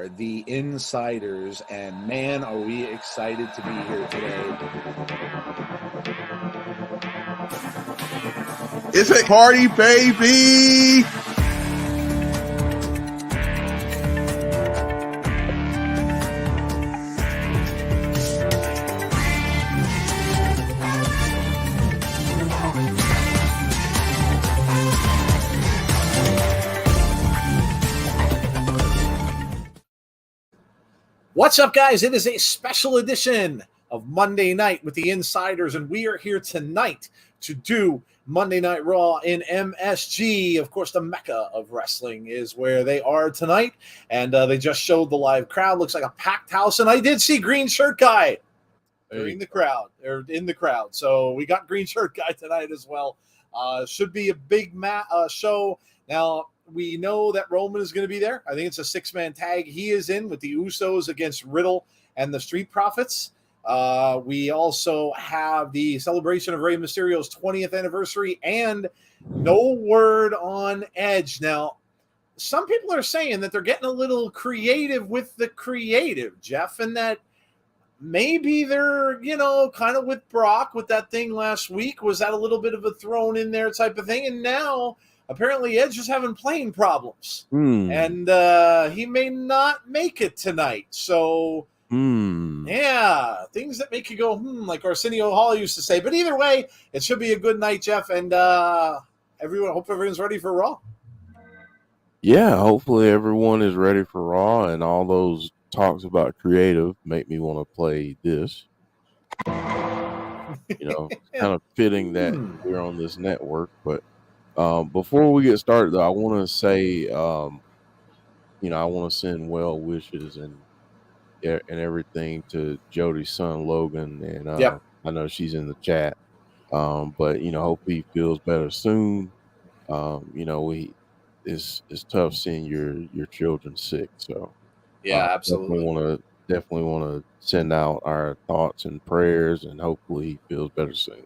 are the Insiders, and man, are we excited to be here today. It's a party, baby! What's up, guys? It is a special edition of Monday Night with the Insiders, and we are here tonight to do Monday Night Raw in MSG. Of course, the mecca of wrestling is where they are tonight, and they just showed the live crowd. Looks like a packed house, and I did see Green Shirt Guy in the crowd. So we got Green Shirt Guy tonight as well. Should be a big show. Now, we know that Roman is going to be there. I think it's a 6-man tag he is in with the Usos against Riddle and the Street Profits. We also have the celebration of Rey Mysterio's 20th anniversary and no word on Edge. Now, some people are saying that they're getting a little creative with the creative, Jeff, and that maybe they're, kind of with Brock with that thing last week. Was that a little bit of a thrown in there type of thing? And now apparently Edge is having plane problems, and he may not make it tonight. So, yeah, things that make you go, like Arsenio Hall used to say. But either way, it should be a good night, Jeff, and hope everyone's ready for Raw. Yeah, hopefully everyone is ready for Raw, and all those talks about creative make me want to play this. Kind of fitting that we're on this network, but before we get started, though, I want to say, I want to send well wishes and everything to Jody's son Logan, and I know she's in the chat. But hope he feels better soon. It's tough seeing your children sick, so absolutely. Definitely want to send out our thoughts and prayers, and hopefully he feels better soon.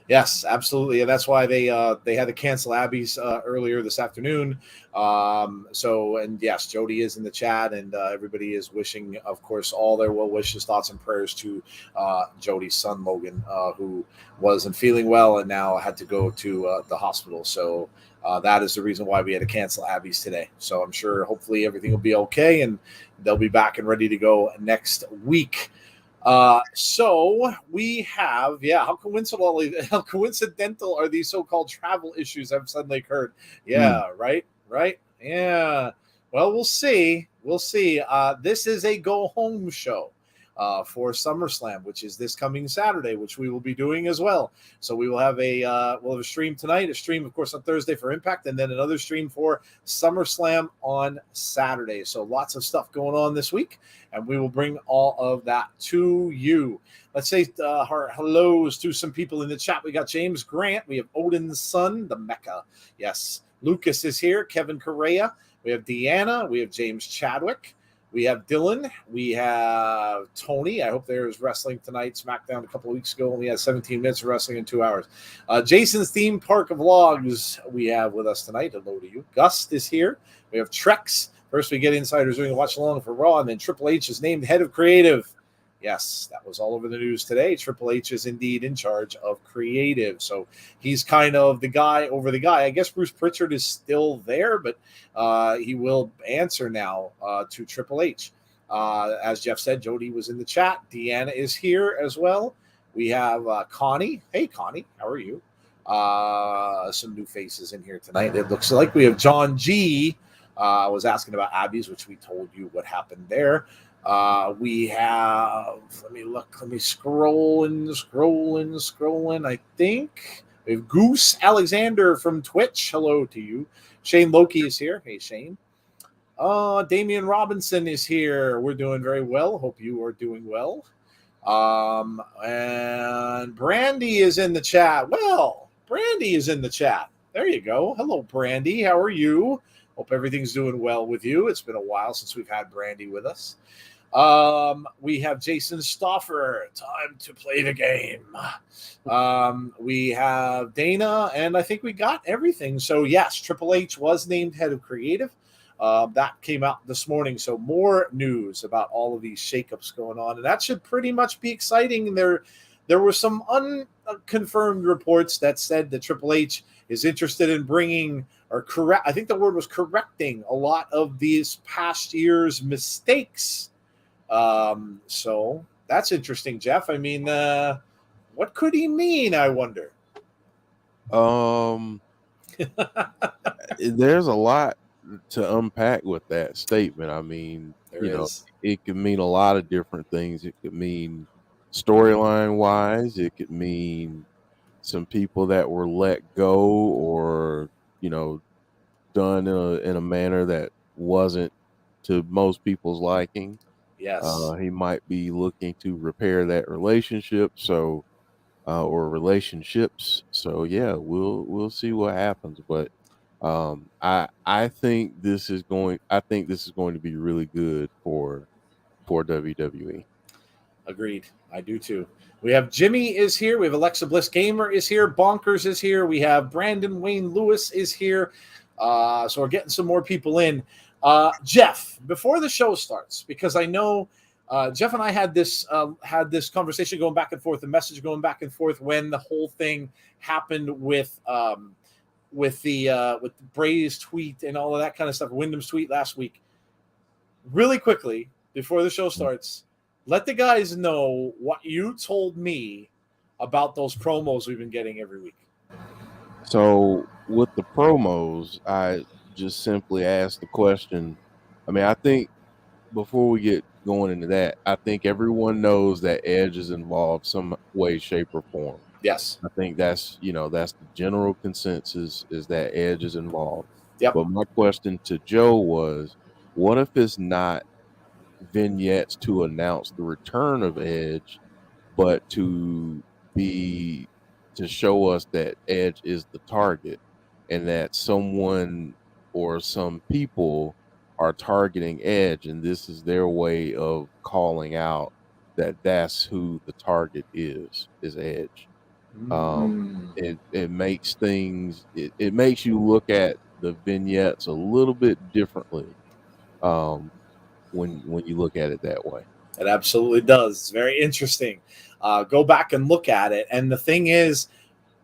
Yes, absolutely, and that's why they had to cancel Abby's earlier this afternoon. And yes, Jody is in the chat, and everybody is wishing, of course, all their well wishes, thoughts, and prayers to Jody's son Logan, who wasn't feeling well and now had to go to the hospital. So that is the reason why we had to cancel Abby's today. So I'm sure, hopefully, everything will be okay, and they'll be back and ready to go next week. So we have, how coincidental are these so-called travel issues I've suddenly occurred? Yeah, right. Yeah. Well, we'll see. This is a go-home show for SummerSlam, which is this coming Saturday, which we will be doing as well. So we will have a stream tonight, a stream, of course, on Thursday for Impact, and then another stream for SummerSlam on Saturday. So lots of stuff going on this week, and we will bring all of that to you. Let's say hellos to some people in the chat. We got James Grant. We have Odin's son, the Mecca. Yes. Lucas is here. Kevin Correa. We have Deanna. We have James Chadwick. We have Dylan. We have Tony. I hope there's wrestling tonight. SmackDown a couple of weeks ago only had 17 minutes of wrestling in 2 hours. Jason's Theme Park of Vlogs we have with us tonight. Hello to you. Gust is here. We have Trex. First, we get Insiders doing a watch along for Raw, and then Triple H is named head of creative. Yes, that was all over the news today. Triple H is indeed in charge of creative. So he's kind of the guy over the guy. I guess Bruce Pritchard is still there, but he will answer now to Triple H. As Jeff said, Jody was in the chat. Deanna is here as well. We have Connie. Hey, Connie, how are you? Some new faces in here tonight. It looks like we have John G. Was asking about Abby's, which we told you what happened there. We have, let me scrolling. I think we have Goose Alexander from Twitch. Hello to you. Shane Loki is here. Hey, Shane. Damian Robinson is here. We're doing very well. Hope you are doing well. And Brandy is in the chat. Well, Brandy is in the chat. There you go. Hello, Brandy. How are you? Hope everything's doing well with you. It's been a while since we've had Brandy with us. We have Jason Stoffer. Time to play the game. We have Dana, and I think we got everything. So, yes, Triple H was named head of creative. That came out this morning. So more news about all of these shakeups going on, and that should pretty much be exciting. And there were some unconfirmed reports that said that Triple H is interested in bringing or correct. I think the word was correcting a lot of these past year's mistakes. So that's interesting, Jeff. I mean, what could he mean? I wonder. There's a lot to unpack with that statement. I mean, There is. it could mean a lot of different things. It could mean storyline wise, it could mean some people that were let go or, done in a manner that wasn't to most people's liking. Yes. He might be looking to repair that relationship. So, or relationships. So yeah, we'll see what happens. But I think this is going. I think this is going to be really good for WWE. Agreed. I do too. We have Jimmy is here. We have Alexa Bliss Gamer is here. Bonkers is here. We have Brandon Wayne Lewis is here. So we're getting some more people in. Jeff, before the show starts, because I know Jeff and I had this conversation going back and forth, a message going back and forth when the whole thing happened with Bray's tweet and all of that kind of stuff, Wyndham's tweet last week. Really quickly before the show starts, let the guys know what you told me about those promos we've been getting every week. So with the promos, I just simply asked the question. I mean, I think before we get going into that, I think everyone knows that Edge is involved some way, shape, or form. Yes. I think that's the general consensus is that Edge is involved. Yep. But my question to Joe was, what if it's not vignettes to announce the return of Edge, but to show us that Edge is the target and that someone or some people are targeting Edge, and this is their way of calling out that that's who the target is Edge. It makes things it makes you look at the vignettes a little bit differently when you look at it that way. It absolutely does. It's very interesting. Go back and look at it. And the thing is,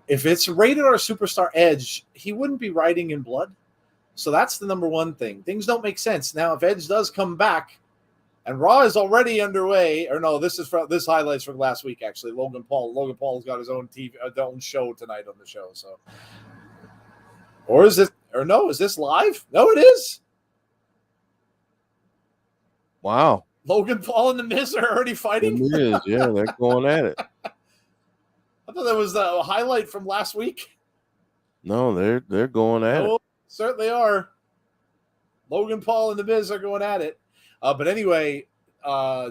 if it's rated R Superstar Edge, he wouldn't be riding in blood. So that's the number one thing. Things don't make sense. Now, if Edge does come back, and Raw is already underway, or no, this highlights from last week, actually. Logan Paul's got his own TV, own show tonight on the show. So, is this live? No, it is. Wow. Logan Paul and The Miz are already fighting? The Miz, yeah, they're going at it. I thought that was a highlight from last week. No, they're going at it. Certainly are. Logan Paul and The Miz are going at it. But anyway,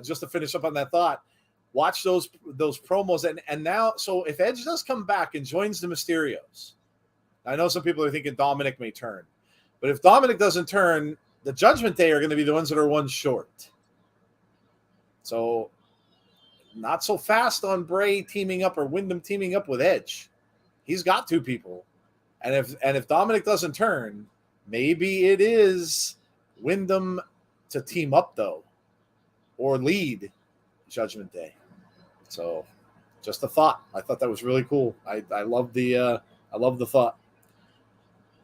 just to finish up on that thought, watch those promos. And now, so if Edge does come back and joins the Mysterios, I know some people are thinking Dominic may turn. But if Dominic doesn't turn, the Judgment Day are going to be the ones that are one short. So not so fast on Bray teaming up or Wyndham teaming up with Edge. He's got two people. And if Dominic doesn't turn, maybe it is Wyndham to team up though, or lead Judgment Day. So just a thought. I thought that was really cool. I love the thought.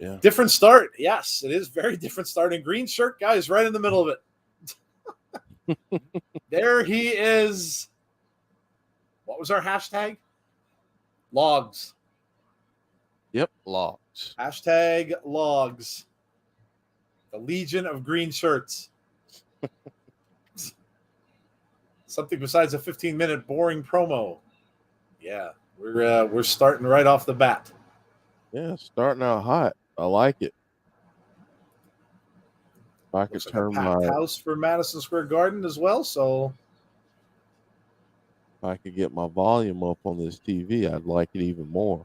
Yeah. Different start. Yes, it is very different start. And green shirt guy is right in the middle of it. There he is. What was our hashtag? Logs. Yep, logs. Hashtag logs. The Legion of Green Shirts. Something besides a 15-minute boring promo. Yeah, we're starting right off the bat. Yeah, starting out hot. I like it. If I could turn like a packed house for Madison Square Garden as well. So if I could get my volume up on this TV, I'd like it even more.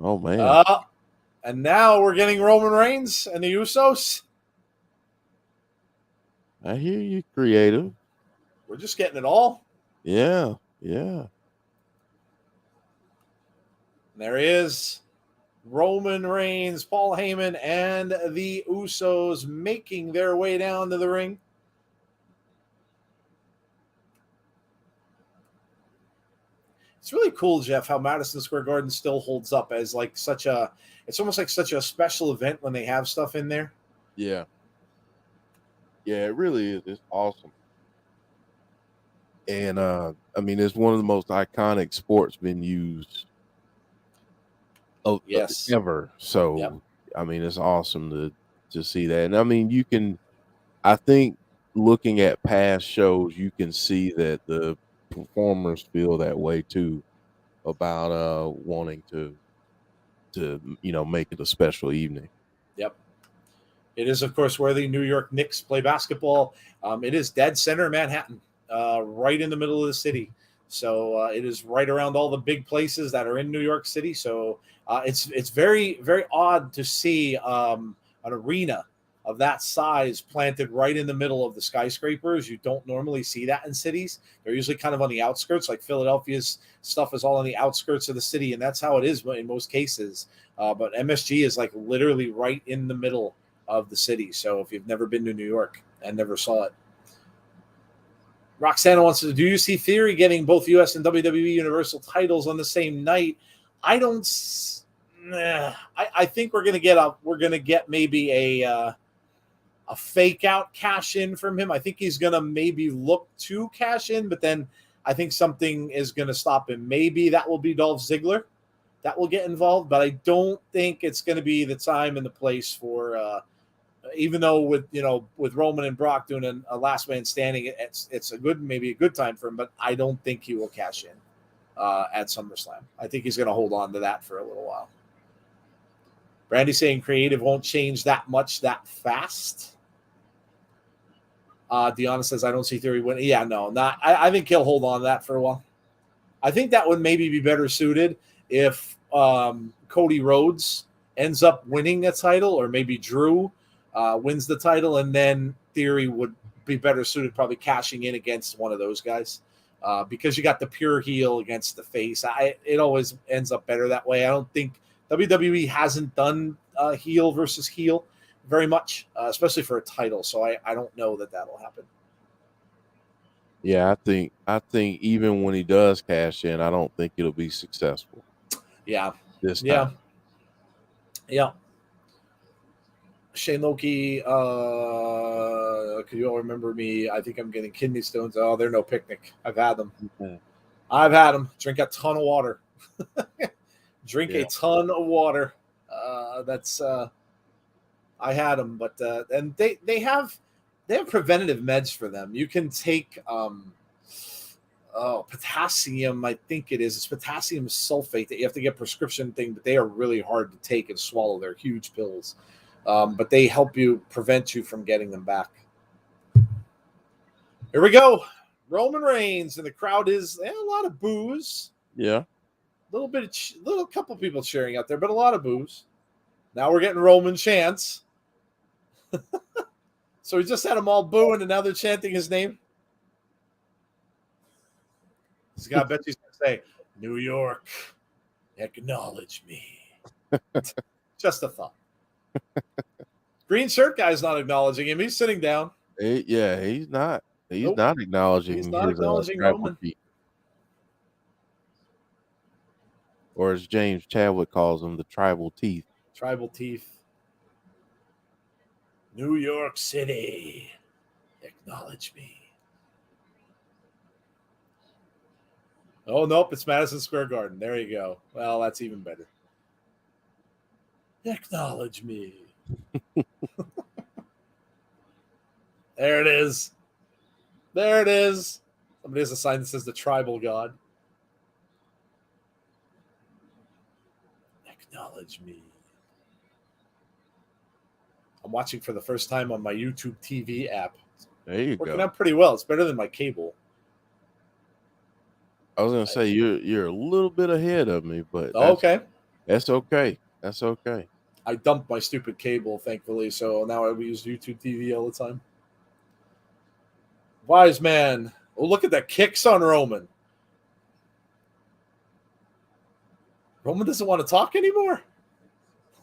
Oh man! And now we're getting Roman Reigns and the Usos. I hear you, creative. We're just getting it all. Yeah, yeah. There he is. Roman Reigns, Paul Heyman, and the Usos making their way down to the ring. It's really cool, Jeff, how Madison Square Garden still holds up as like such a, it's almost like such a special event when they have stuff in there. Yeah. Yeah, it really is. It's awesome. And I mean, it's one of the most iconic sports venues Yes. ever. So, Yep. I mean, it's awesome to see that. And I mean, you can, I think, looking at past shows, you can see that the performers feel that way too about wanting to make it a special evening. Yep. It is, of course, where the New York Knicks play basketball. It is dead center Manhattan, right in the middle of the city. So it is right around all the big places that are in New York City. So it's very, very odd to see an arena of that size planted right in the middle of the skyscrapers. You don't normally see that in cities. They're usually kind of on the outskirts, like Philadelphia's stuff is all on the outskirts of the city, and that's how it is in most cases. But MSG is like literally right in the middle of the city. So if you've never been to New York and never saw it. Roxana wants to, do you see Theory getting both US and WWE Universal titles on the same night? I don't. I think we're gonna get maybe a fake out cash in from him. I think he's gonna maybe look to cash in, but then I think something is gonna stop him. Maybe that will be Dolph Ziggler that will get involved, but I don't think it's gonna be the time and the place for. Even though with Roman and Brock doing a last man standing, it's maybe a good time for him, but I don't think he will cash in at SummerSlam. I think he's going to hold on to that for a little while. Brandy saying creative won't change that much that fast. Deanna says I don't see Theory winning. Yeah, no, not. I think he'll hold on to that for a while. I think that would maybe be better suited if Cody Rhodes ends up winning the title, or maybe Drew wins the title, and then Theory would be better suited probably cashing in against one of those guys because you got the pure heel against the face. It always ends up better that way. I don't think WWE hasn't done heel versus heel very much, especially for a title, so I don't know that that'll happen. Yeah, I think even when he does cash in, I don't think it'll be successful. Yeah. This time. Yeah. Shane Loki, could you all remember me? I think I'm getting kidney stones. Oh, they're no picnic. I've had them. Mm-hmm. I've had them. Drink a ton of water. A ton of water. I had them, but and they have preventative meds for them. You can take potassium. I think it's potassium sulfate that you have to get prescription thing, but they are really hard to take and swallow. They're huge pills. But they help you prevent you from getting them back. Here we go. Roman Reigns, and the crowd is a lot of boos. Yeah. Little couple people cheering out there, but a lot of boos. Now we're getting Roman chants. So we just had them all booing, and now they're chanting his name. I bet he's going to say, New York, acknowledge me. Just a thought. Green shirt guy's not acknowledging him. He's sitting down. He's not. He's not acknowledging. He's not acknowledging Roman. Or as James Chadwick calls them, the tribal teeth. Tribal teeth. New York City, acknowledge me. Oh, nope, it's Madison Square Garden. There you go. Well, that's even better. Acknowledge me. There it is. There it is. Somebody has a sign that says the tribal god. Acknowledge me. I'm watching for the first time on my YouTube TV app. There you go. Working out pretty well. It's better than my cable. I was gonna say you're a little bit ahead of me, but okay. That's okay. That's okay. I dumped my stupid cable, thankfully, so now I use YouTube TV all the time. Wise man. Oh, look at the kicks on Roman. Roman doesn't want to talk anymore.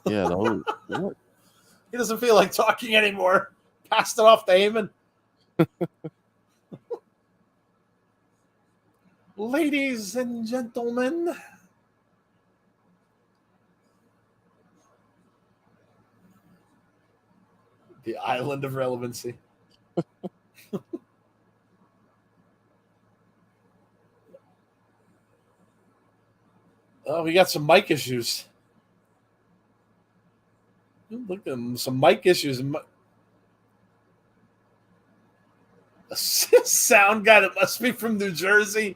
Yeah, what? He doesn't feel like talking anymore. Passed it off to Heyman. Ladies and gentlemen, the island of relevancy. Oh, we got some mic issues. Look at them, some mic issues. A sound guy that must be from New Jersey.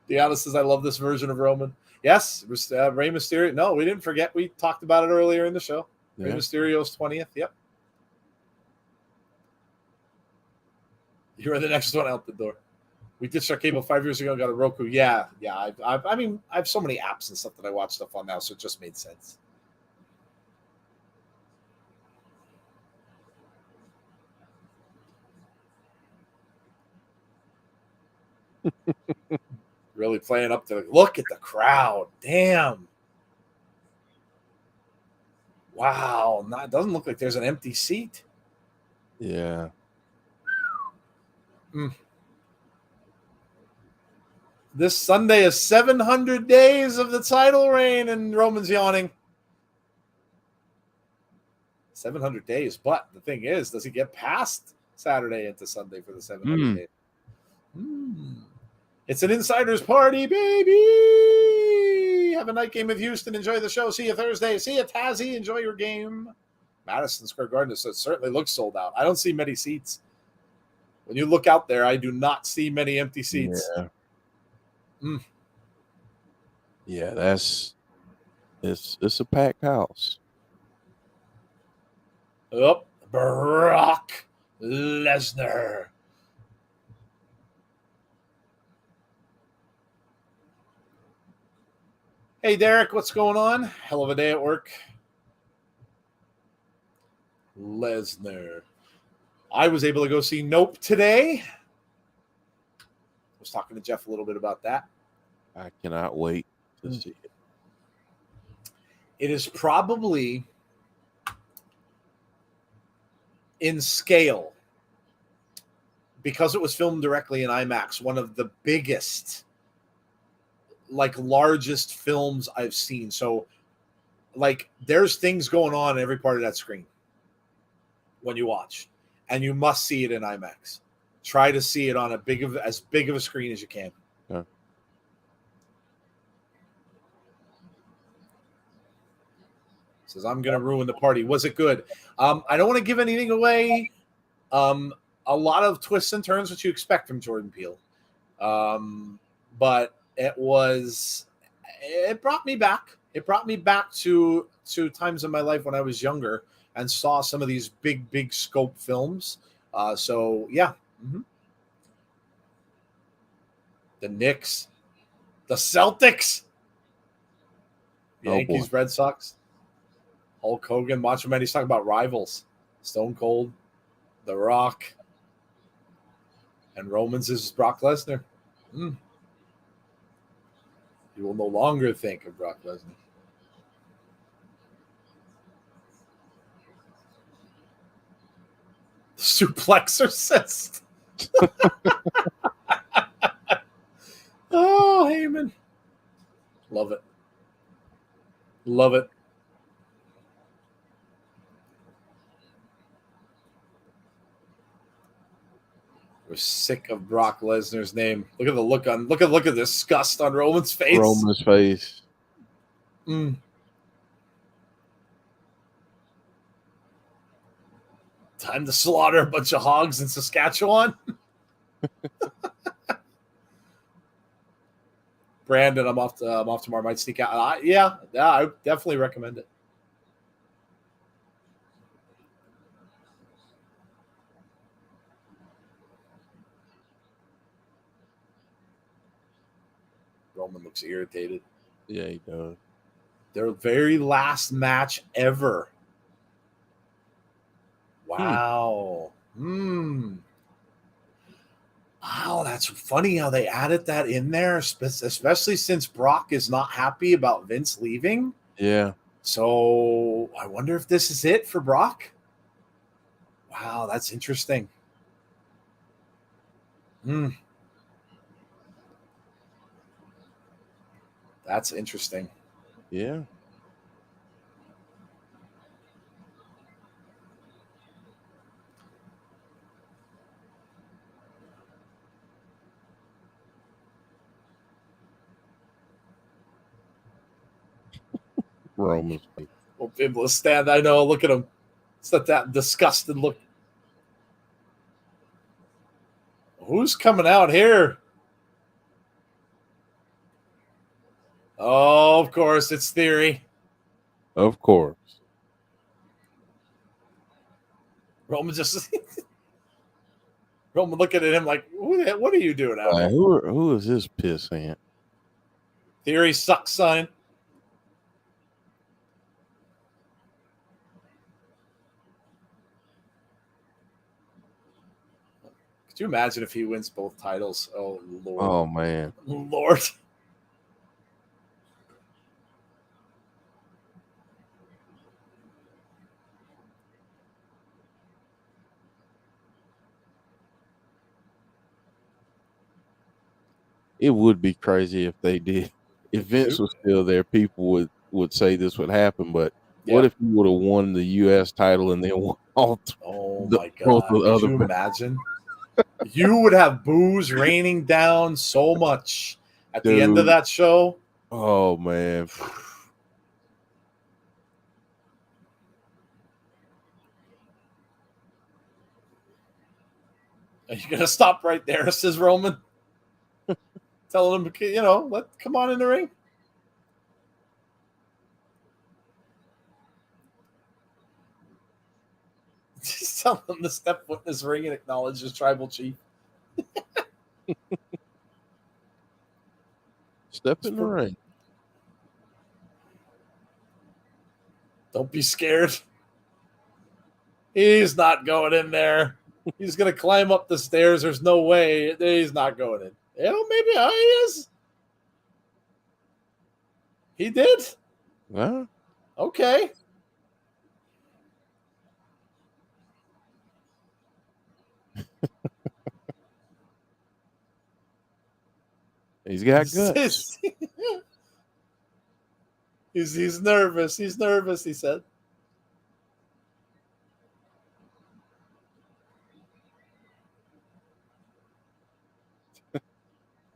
Deanna says, I love this version of Roman. Yes, Rey Mysterio. No, we didn't forget. We talked about it earlier in the show. Yeah. Rey Mysterio's 20th. Yep. You were the next one out the door. We ditched our cable 5 years ago and got a Roku. Yeah. I mean, I have so many apps and stuff that I watch stuff on now, so it just made sense. Really playing up to look at the crowd. Damn. Wow. It doesn't look like there's an empty seat. Yeah. This Sunday is 700 days of the title reign, and Roman's yawning. 700 days. But the thing is, does he get past Saturday into Sunday for the 700 days? It's an insider's party, baby. Have a night game with Houston. Enjoy the show. See you Thursday. See you, Tazzy. Enjoy your game. Madison Square Garden, so it certainly looks sold out. I don't see many seats. When you look out there, I do not see many empty seats. Yeah, yeah, it's a packed house. Oh, Brock Lesnar. Hey, Derek, what's going on? Hell of a day at work. Lesnar. I was able to go see Nope today. I was talking to Jeff a little bit about that. I cannot wait to see it. It is probably in scale, because it was filmed directly in IMAX, one of the biggest, largest films I've seen. So, there's things going on in every part of that screen when you watch, and you must see it in IMAX. Try to see it on as big of a screen as you can. Yeah. Says, I'm going to ruin the party. Was it good? I don't want to give anything away. A lot of twists and turns, which you expect from Jordan Peele. But it brought me back. It brought me back to times in my life when I was younger and saw some of these big scope films. So, yeah. Mm-hmm. The Knicks. The Celtics. Yankees, Red Sox. Hulk Hogan, Macho Man. He's talking about rivals. Stone Cold, The Rock, and Roman's is Brock Lesnar. You will no longer think of Brock Lesnar. Suplexorcist. Oh, Heyman. Love it. Love it. We're sick of Brock Lesnar's name. Look at the look of disgust on Roman's face. Time to slaughter a bunch of hogs in Saskatchewan. Brandon, I'm off tomorrow. Might sneak out. I definitely recommend it. Roman looks irritated. Yeah, he does. Their very last match ever. Wow. Wow, that's funny how they added that in there, especially since Brock is not happy about Vince leaving. Yeah. So I wonder if this is it for Brock. Wow, that's interesting. That's interesting. Yeah. Roman's face. Won't be able to stand. I know. Look at him. It's that disgusted look. Who's coming out here? Oh, of course, it's Theory. Of course. Roman just Roman looking at him like, what are you doing out here? Who is this piss ant? Theory sucks sign. Could you imagine if he wins both titles? Oh, Lord. Oh, man. Lord. It would be crazy if they did. If Vince was still there, people would say this would happen. But what if he would have won the U.S. title and then won all my God. both of the Could you imagine? You would have boos raining down so much at the end of that show. Oh, man. Are you going to stop right there, says Roman? Telling him, come on in the ring. Just tell him to step foot in his ring and acknowledge his tribal chief. Step in the ring. Don't be scared. He's not going in there. He's going to climb up the stairs. There's no way. He's not going in. Maybe he is. He did? Huh? Okay. He's got guts. He's nervous. He's nervous, he said.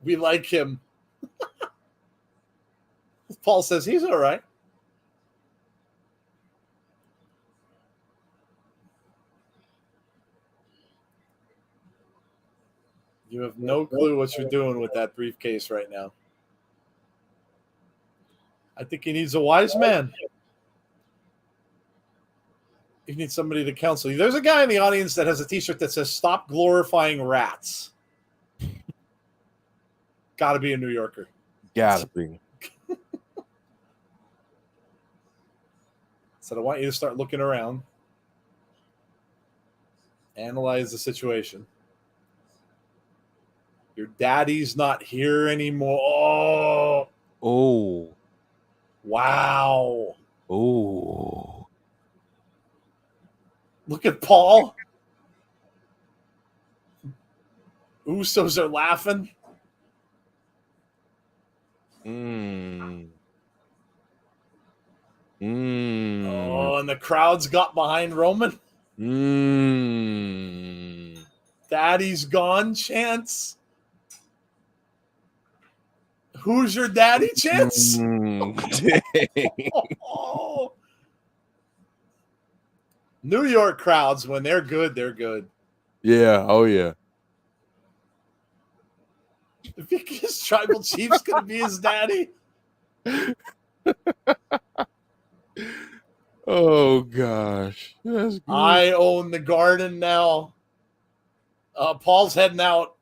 We like him. Paul says he's all right. You have no clue what you're doing with that briefcase right now. I think he needs a wise man. You need somebody to counsel you. There's a guy in the audience that has a t-shirt that says, "Stop glorifying rats." Got to be a New Yorker. Got to be. So I want you to start looking around. Analyze the situation. Your daddy's not here anymore. Oh. Wow. Oh. Look at Paul. Usos are laughing. Oh, and the crowd's got behind Roman. Daddy's gone, Chance. Who's your daddy, Chance? Oh. New York crowds, when they're good, they're good. Yeah. Oh, yeah. If his tribal chief's going to be his daddy. Oh, gosh. That's good. I own the garden now. Paul's heading out.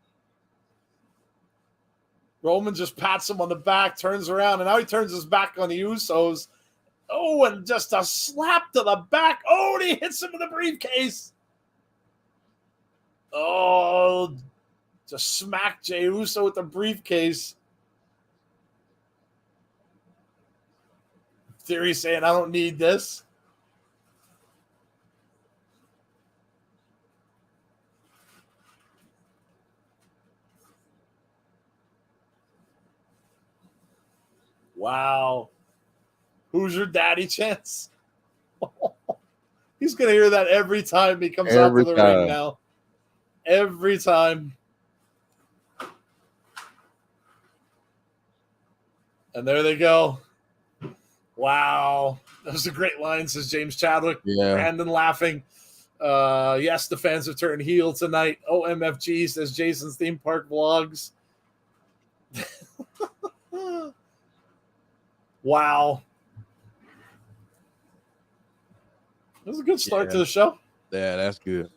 Roman just pats him on the back, turns around, and now he turns his back on the Usos. Oh, and just a slap to the back. Oh, and he hits him with the briefcase. Oh, Just smack Jey Uso with the briefcase. Theory saying, I don't need this. Wow. Who's your daddy, Chance? He's going to hear that every time he comes out to the ring now. Every time. And there they go. Wow. That was a great line, says James Chadwick. Yeah. Brandon laughing. Yes, the fans have turned heel tonight. OMFG, says Jason's Theme Park Vlogs. Wow. That was a good start to the show. Yeah, that's good.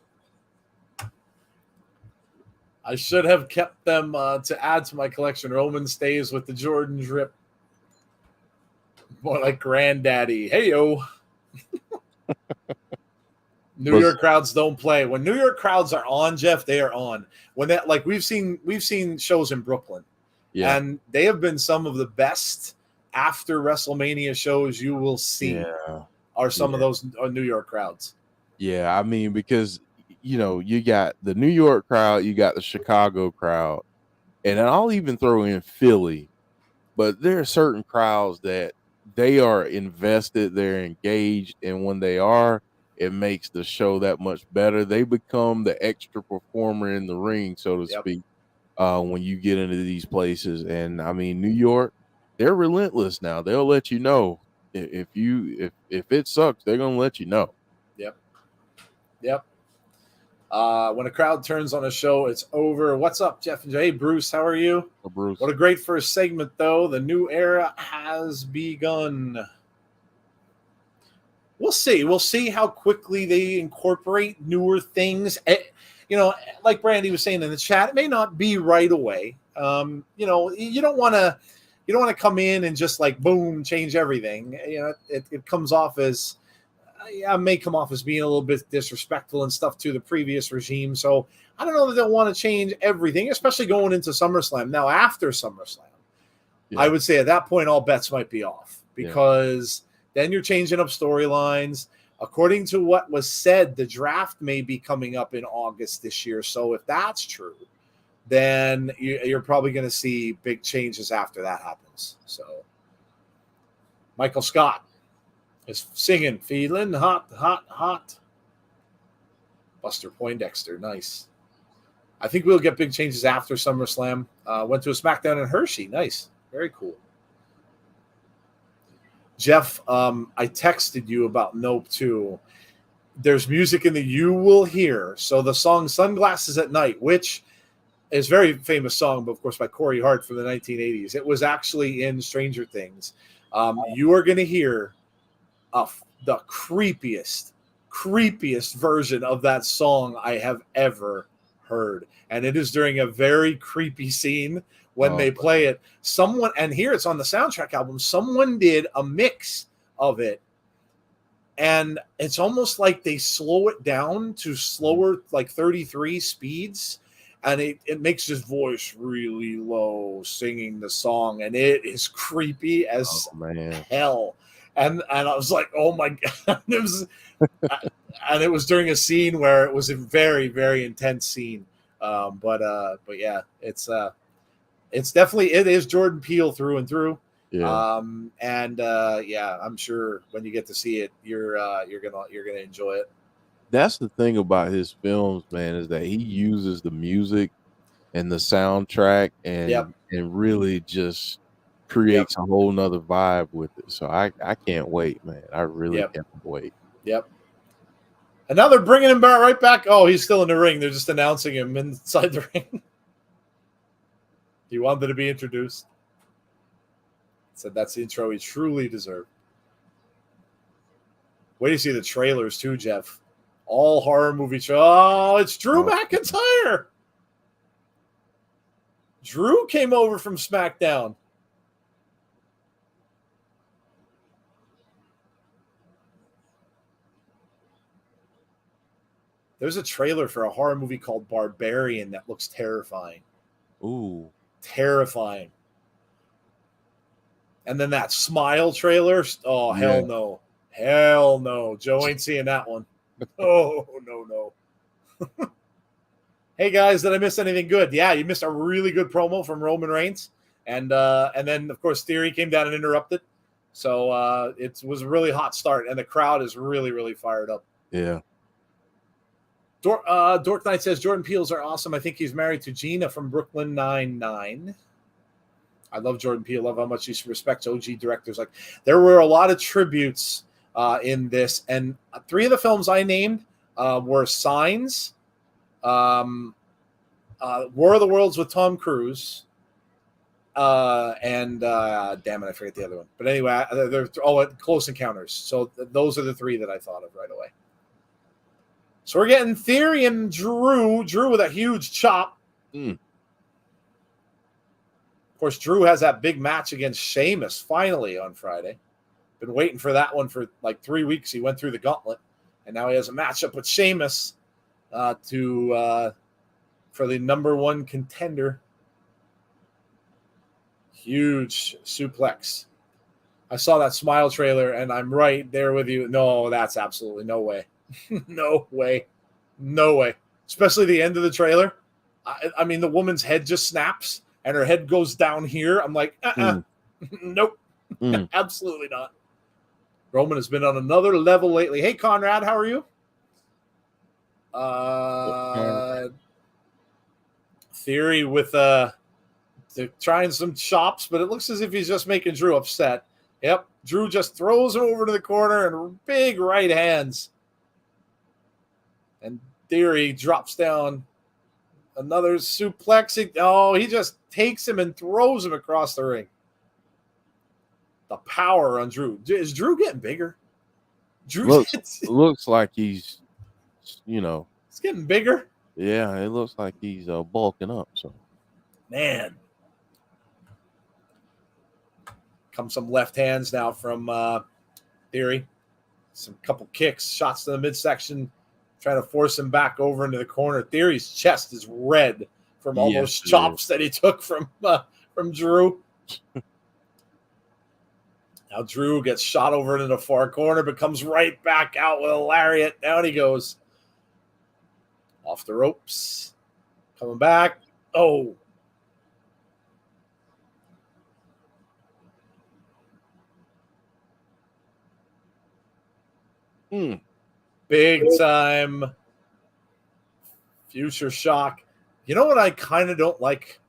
I should have kept them to add to my collection. Roman stays with the Jordan drip. More like granddaddy. Hey-yo. New York crowds don't play. When New York crowds are on, Jeff, they are on. When that, like we've seen shows in Brooklyn. Yeah. And they have been some of the best after WrestleMania shows you will see are some of those New York crowds. Yeah, I mean, because, you know, you got the New York crowd, you got the Chicago crowd, and I'll even throw in Philly. But there are certain crowds that they are invested, they're engaged, and when they are, it makes the show that much better. They become the extra performer in the ring, so to speak, when you get into these places. And I mean, New York, they're relentless now. They'll let you know if it sucks, they're gonna let you know. Yep. When a crowd turns on a show, it's over. What's up, Jeff and Jay? Hey, Bruce, how are you? Oh, Bruce. What a great first segment, though. The new era has begun. We'll see. We'll see how quickly they incorporate newer things. You know, like Brandy was saying in the chat, it may not be right away. You know, you don't want to come in and just like boom change everything. You know, it comes off as may come off as being a little bit disrespectful and stuff to the previous regime. So I don't know that they'll want to change everything, especially going into SummerSlam. Now, after SummerSlam, I would say at that point all bets might be off because then you're changing up storylines. According to what was said, the draft may be coming up in August this year. So if that's true, then you're probably going to see big changes after that happens. So Michael Scott is singing, feeling hot, hot, hot. Buster Poindexter, nice. I think we'll get big changes after SummerSlam. Went to a SmackDown in Hershey. Nice. Very cool. Jeff, I texted you about Nope too. There's music in the You Will Hear. So the song Sunglasses at Night, which is a very famous song, but of course by Corey Hart from the 1980s. It was actually in Stranger Things. You are going to hear the creepiest version of that song I have ever heard. And it is during a very creepy scene when they play it. Someone, and here it's on the soundtrack album, someone did a mix of it. And it's almost like they slow it down to slower, like 33 speeds. And it makes his voice really low singing the song. And it is creepy as hell. And I was like, oh my God. And it was during a scene where it was a very, very intense scene. But yeah, it's definitely, it is Jordan Peele through and through. Yeah. I'm sure when you get to see it, you're gonna enjoy it. That's the thing about his films, man, is that he uses the music and the soundtrack and really just creates a whole nother vibe with it. So I can't wait, man. I really can't wait. Yep. And now they're bringing him right back. Oh, he's still in the ring. They're just announcing him inside the ring. He wanted to be introduced. Said that's the intro he truly deserved. Wait to see the trailers too, Jeff. All horror movie. Oh, it's Drew McIntyre. Drew came over from SmackDown. There's a trailer for a horror movie called Barbarian that looks terrifying. Ooh. Terrifying. And then that Smile trailer. Oh, Yeah. hell no. Hell no. Joe ain't seeing that one. Oh, no. Hey, guys, did I miss anything good? Yeah, you missed a really good promo from Roman Reigns. And then, of course, Theory came down and interrupted. So it was a really hot start, and the crowd is really, really fired up. Yeah. Dork Knight says, Jordan Peele's are awesome. I think he's married to Gina from Brooklyn Nine-Nine. I love Jordan Peele. Love how much he respects OG directors. Like, there were a lot of tributes in this, and 3 of the films I named were Signs, War of the Worlds with Tom Cruise, and damn it, I forget the other one. But anyway, they're all Close Encounters. So those are the 3 that I thought of right away. So we're getting Theory and Drew with a huge chop. Of course, Drew has that big match against Sheamus finally on Friday. Been waiting for that one for like 3 weeks. He went through the gauntlet, and now he has a matchup with Sheamus for the #1 contender. Huge suplex. I saw that Smile trailer, and I'm right there with you. No, that's absolutely no way. No way. Especially the end of the trailer. I mean, the woman's head just snaps, and her head goes down here. I'm like, nope. Absolutely not. Roman has been on another level lately. Hey, Conrad, how are you? Theory with trying some chops, but it looks as if he's just making Drew upset. Yep, Drew just throws him over to the corner and big right hands. And Theory drops down. Another suplex. Oh, he just takes him and throws him across the ring. The power on Drew. Is Drew getting bigger? Drew looks like he's, it's getting bigger. Yeah, it looks like he's bulking up. So, man, come some left hands now from Theory. Some couple kicks, shots to the midsection, trying to force him back over into the corner. Theory's chest is red from all those chops that he took from Drew. Now Drew gets shot over into the far corner, but comes right back out with a lariat. Down he goes. Off the ropes. Coming back. Oh. Big time future shock. You know what I kind of don't like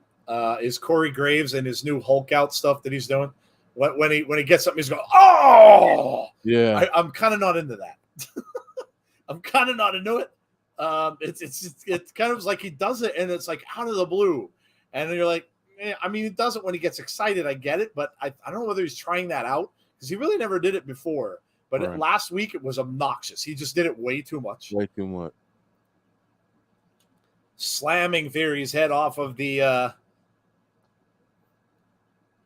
is Corey Graves and his new Hulk out stuff that he's doing. When he gets something, he's going, oh! Yeah. I'm kind of not into that. I'm kind of not into it. It's kind of like he does it, and it's like out of the blue. And you're like, I mean, he does it when he gets excited. I get it, but I don't know whether he's trying that out because he really never did it before. But last week, it was obnoxious. He just did it way too much. Way too much. Slamming Theory's head off of the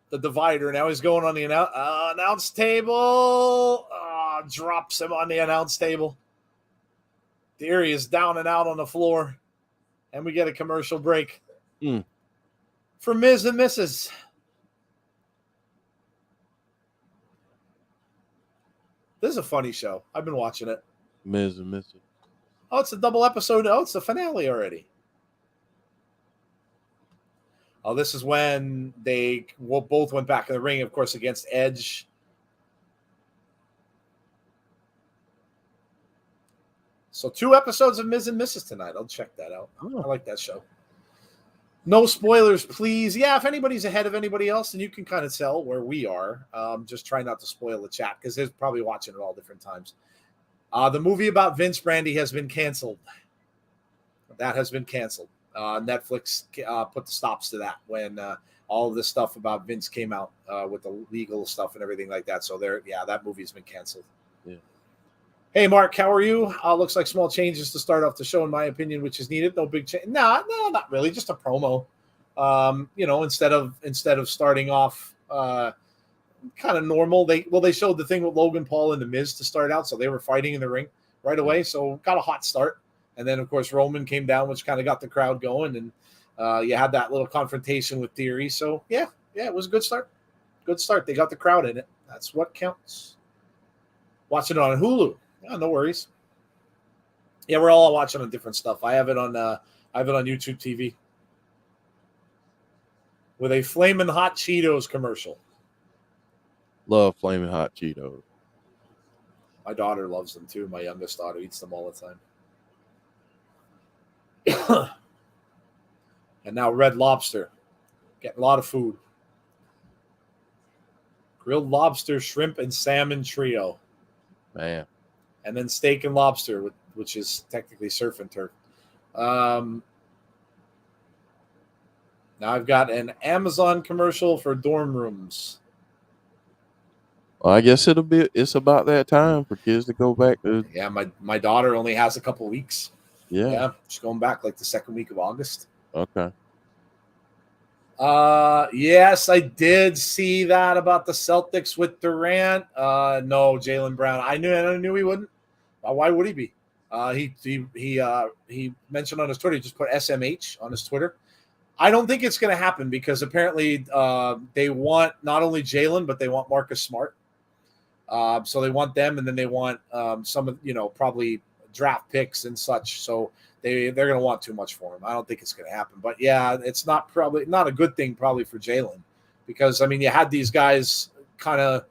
divider. Now he's going on the announce table. Drops him on the announce table. Theory is down and out on the floor. And we get a commercial break. For Miz and Mrs. This is a funny show. I've been watching it. Miz and Mrs. Oh, it's a double episode. Oh, it's the finale already. Oh, this is when they both went back in the ring, of course, against Edge. So 2 episodes of Miz and Mrs. tonight. I'll check that out. I like that show. No spoilers, please. Yeah, if anybody's ahead of anybody else, then you can kind of tell where we are. Just try not to spoil the chat because they're probably watching it all different times. The movie about Vince Brandy has been canceled. That has been canceled. Netflix put the stops to that when all of this stuff about Vince came out with the legal stuff and everything like that. So that movie's been canceled. Yeah. Hey, Mark, how are you? Looks like small changes to start off the show, in my opinion, which is needed. No big change. No, not really. Just a promo. Instead of starting off kind of normal, they showed the thing with Logan Paul and The Miz to start out, so they were fighting in the ring right away. So got a hot start. And then, of course, Roman came down, which kind of got the crowd going. And you had that little confrontation with Theory. So, yeah, it was a good start. Good start. They got the crowd in it. That's what counts. Watching it on Hulu. Yeah, no worries. Yeah, we're all watching on different stuff. I have it on YouTube TV with a Flamin' Hot Cheetos commercial. Love Flaming Hot Cheetos. My daughter loves them too. My youngest daughter eats them all the time. And now Red Lobster. Getting a lot of food. Grilled lobster, shrimp, and salmon trio. Man. And then steak and lobster, which is technically surf and turf. Now I've got an Amazon commercial for dorm rooms. Well, I guess it's about that time for kids to go back to. Yeah, my daughter only has a couple weeks. Yeah. She's going back like the second week of August. Okay. Yes, I did see that about the Celtics with Durant. No, Jaylen Brown. I knew he wouldn't. Why would he be? He mentioned on his Twitter, he just put SMH on his Twitter. I don't think it's going to happen because apparently they want not only Jaylen, but they want Marcus Smart. So they want them, and then they want some of probably draft picks and such. So they're going to want too much for him. I don't think it's going to happen. But yeah, it's probably not a good thing probably for Jaylen, because I mean you had these guys kind of,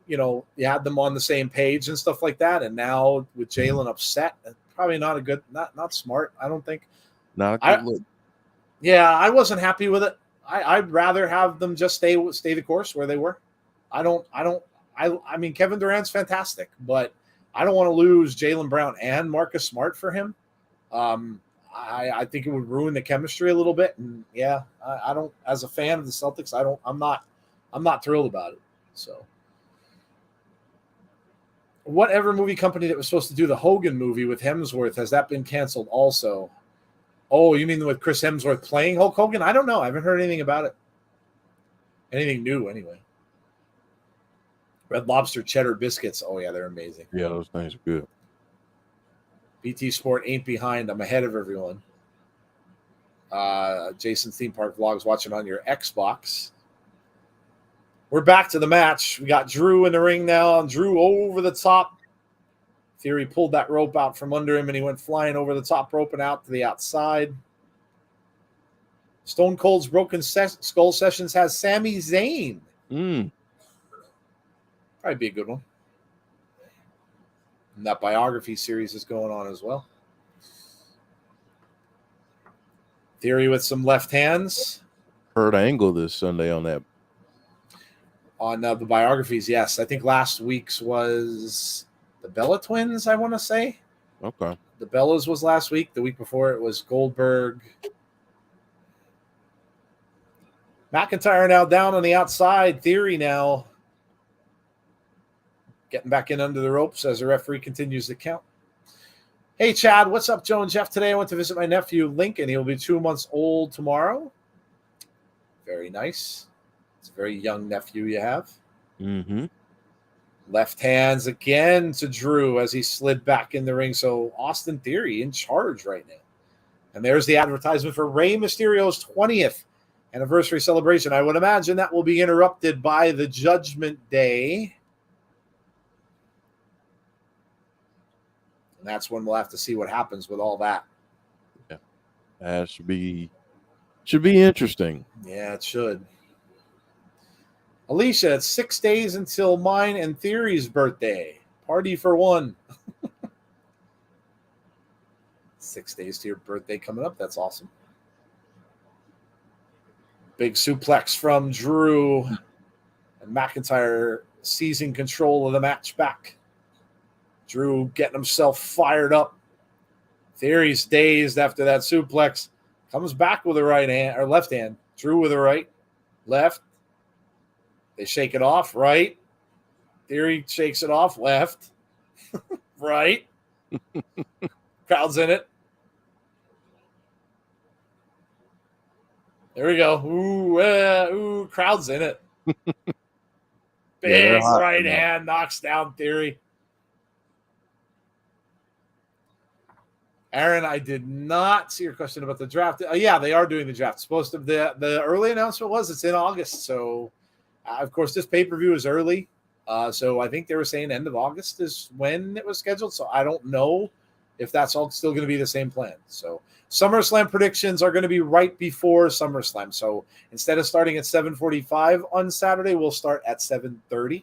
you had them on the same page and stuff like that, and now with Jaylen upset, probably not a good, not smart. I don't think. Not a good look. Yeah, I wasn't happy with it. I'd rather have them just stay the course where they were. I mean, Kevin Durant's fantastic, but I don't want to lose Jaylen Brown and Marcus Smart for him. I think it would ruin the chemistry a little bit. And yeah, I don't, as a fan of the Celtics, I'm not thrilled about it. So whatever movie company that was supposed to do the Hogan movie with Hemsworth, has that been canceled also? Oh, you mean with Chris Hemsworth playing Hulk Hogan? I don't know. I haven't heard anything about it. Anything new anyway. Red Lobster cheddar biscuits. Oh, yeah, they're amazing. Yeah, those things are good. BT Sport ain't behind. I'm ahead of everyone. Jason's Theme Park Vlogs watching on your Xbox. We're back to the match. We got Drew in the ring now, and Drew over the top. Theory pulled that rope out from under him, and he went flying over the top rope and out to the outside. Stone Cold's Broken Skull Sessions has Sami Zayn. Probably be a good one. And that biography series is going on as well. Theory with some left hands. Kurt Angle this Sunday on that. On the biographies, yes. I think last week's was the Bella Twins, I want to say. Okay. The Bellas was last week. The week before it was Goldberg. McIntyre now down on the outside. Theory now getting back in under the ropes as the referee continues to count. Hey, Chad, what's up, Joe and Jeff? Today I went to visit my nephew, Lincoln. He'll be 2 months old tomorrow. Very nice. It's a very young nephew you have. Mm-hmm. Left hands again to Drew as he slid back in the ring. So Austin Theory in charge right now. And there's the advertisement for Rey Mysterio's 20th anniversary celebration. I would imagine that will be interrupted by the Judgment Day. And that's when we'll have to see what happens with all that. Yeah. That should be interesting. Yeah, it should. Alicia, it's 6 days until mine and Theory's birthday. Party for one. 6 days to your birthday coming up. That's awesome. Big suplex from Drew. And McIntyre seizing control of the match back. Drew getting himself fired up. Theory's dazed after that suplex. Comes back with a right hand or left hand. Drew with a right. Left. They shake it off. Right. Theory shakes it off. Left. Right. Crowd's in it. There we go. Ooh, crowd's in it. Big right hand knocks down Theory. Aaron, I did not see your question about the draft. Yeah, they are doing the draft. Supposed to the early announcement was it's in August. So, of course, this pay-per-view is early. So I think they were saying end of August is when it was scheduled. So I don't know if that's all still going to be the same plan. So SummerSlam predictions are going to be right before SummerSlam. So instead of starting at 7:45 on Saturday, we'll start at 7:30.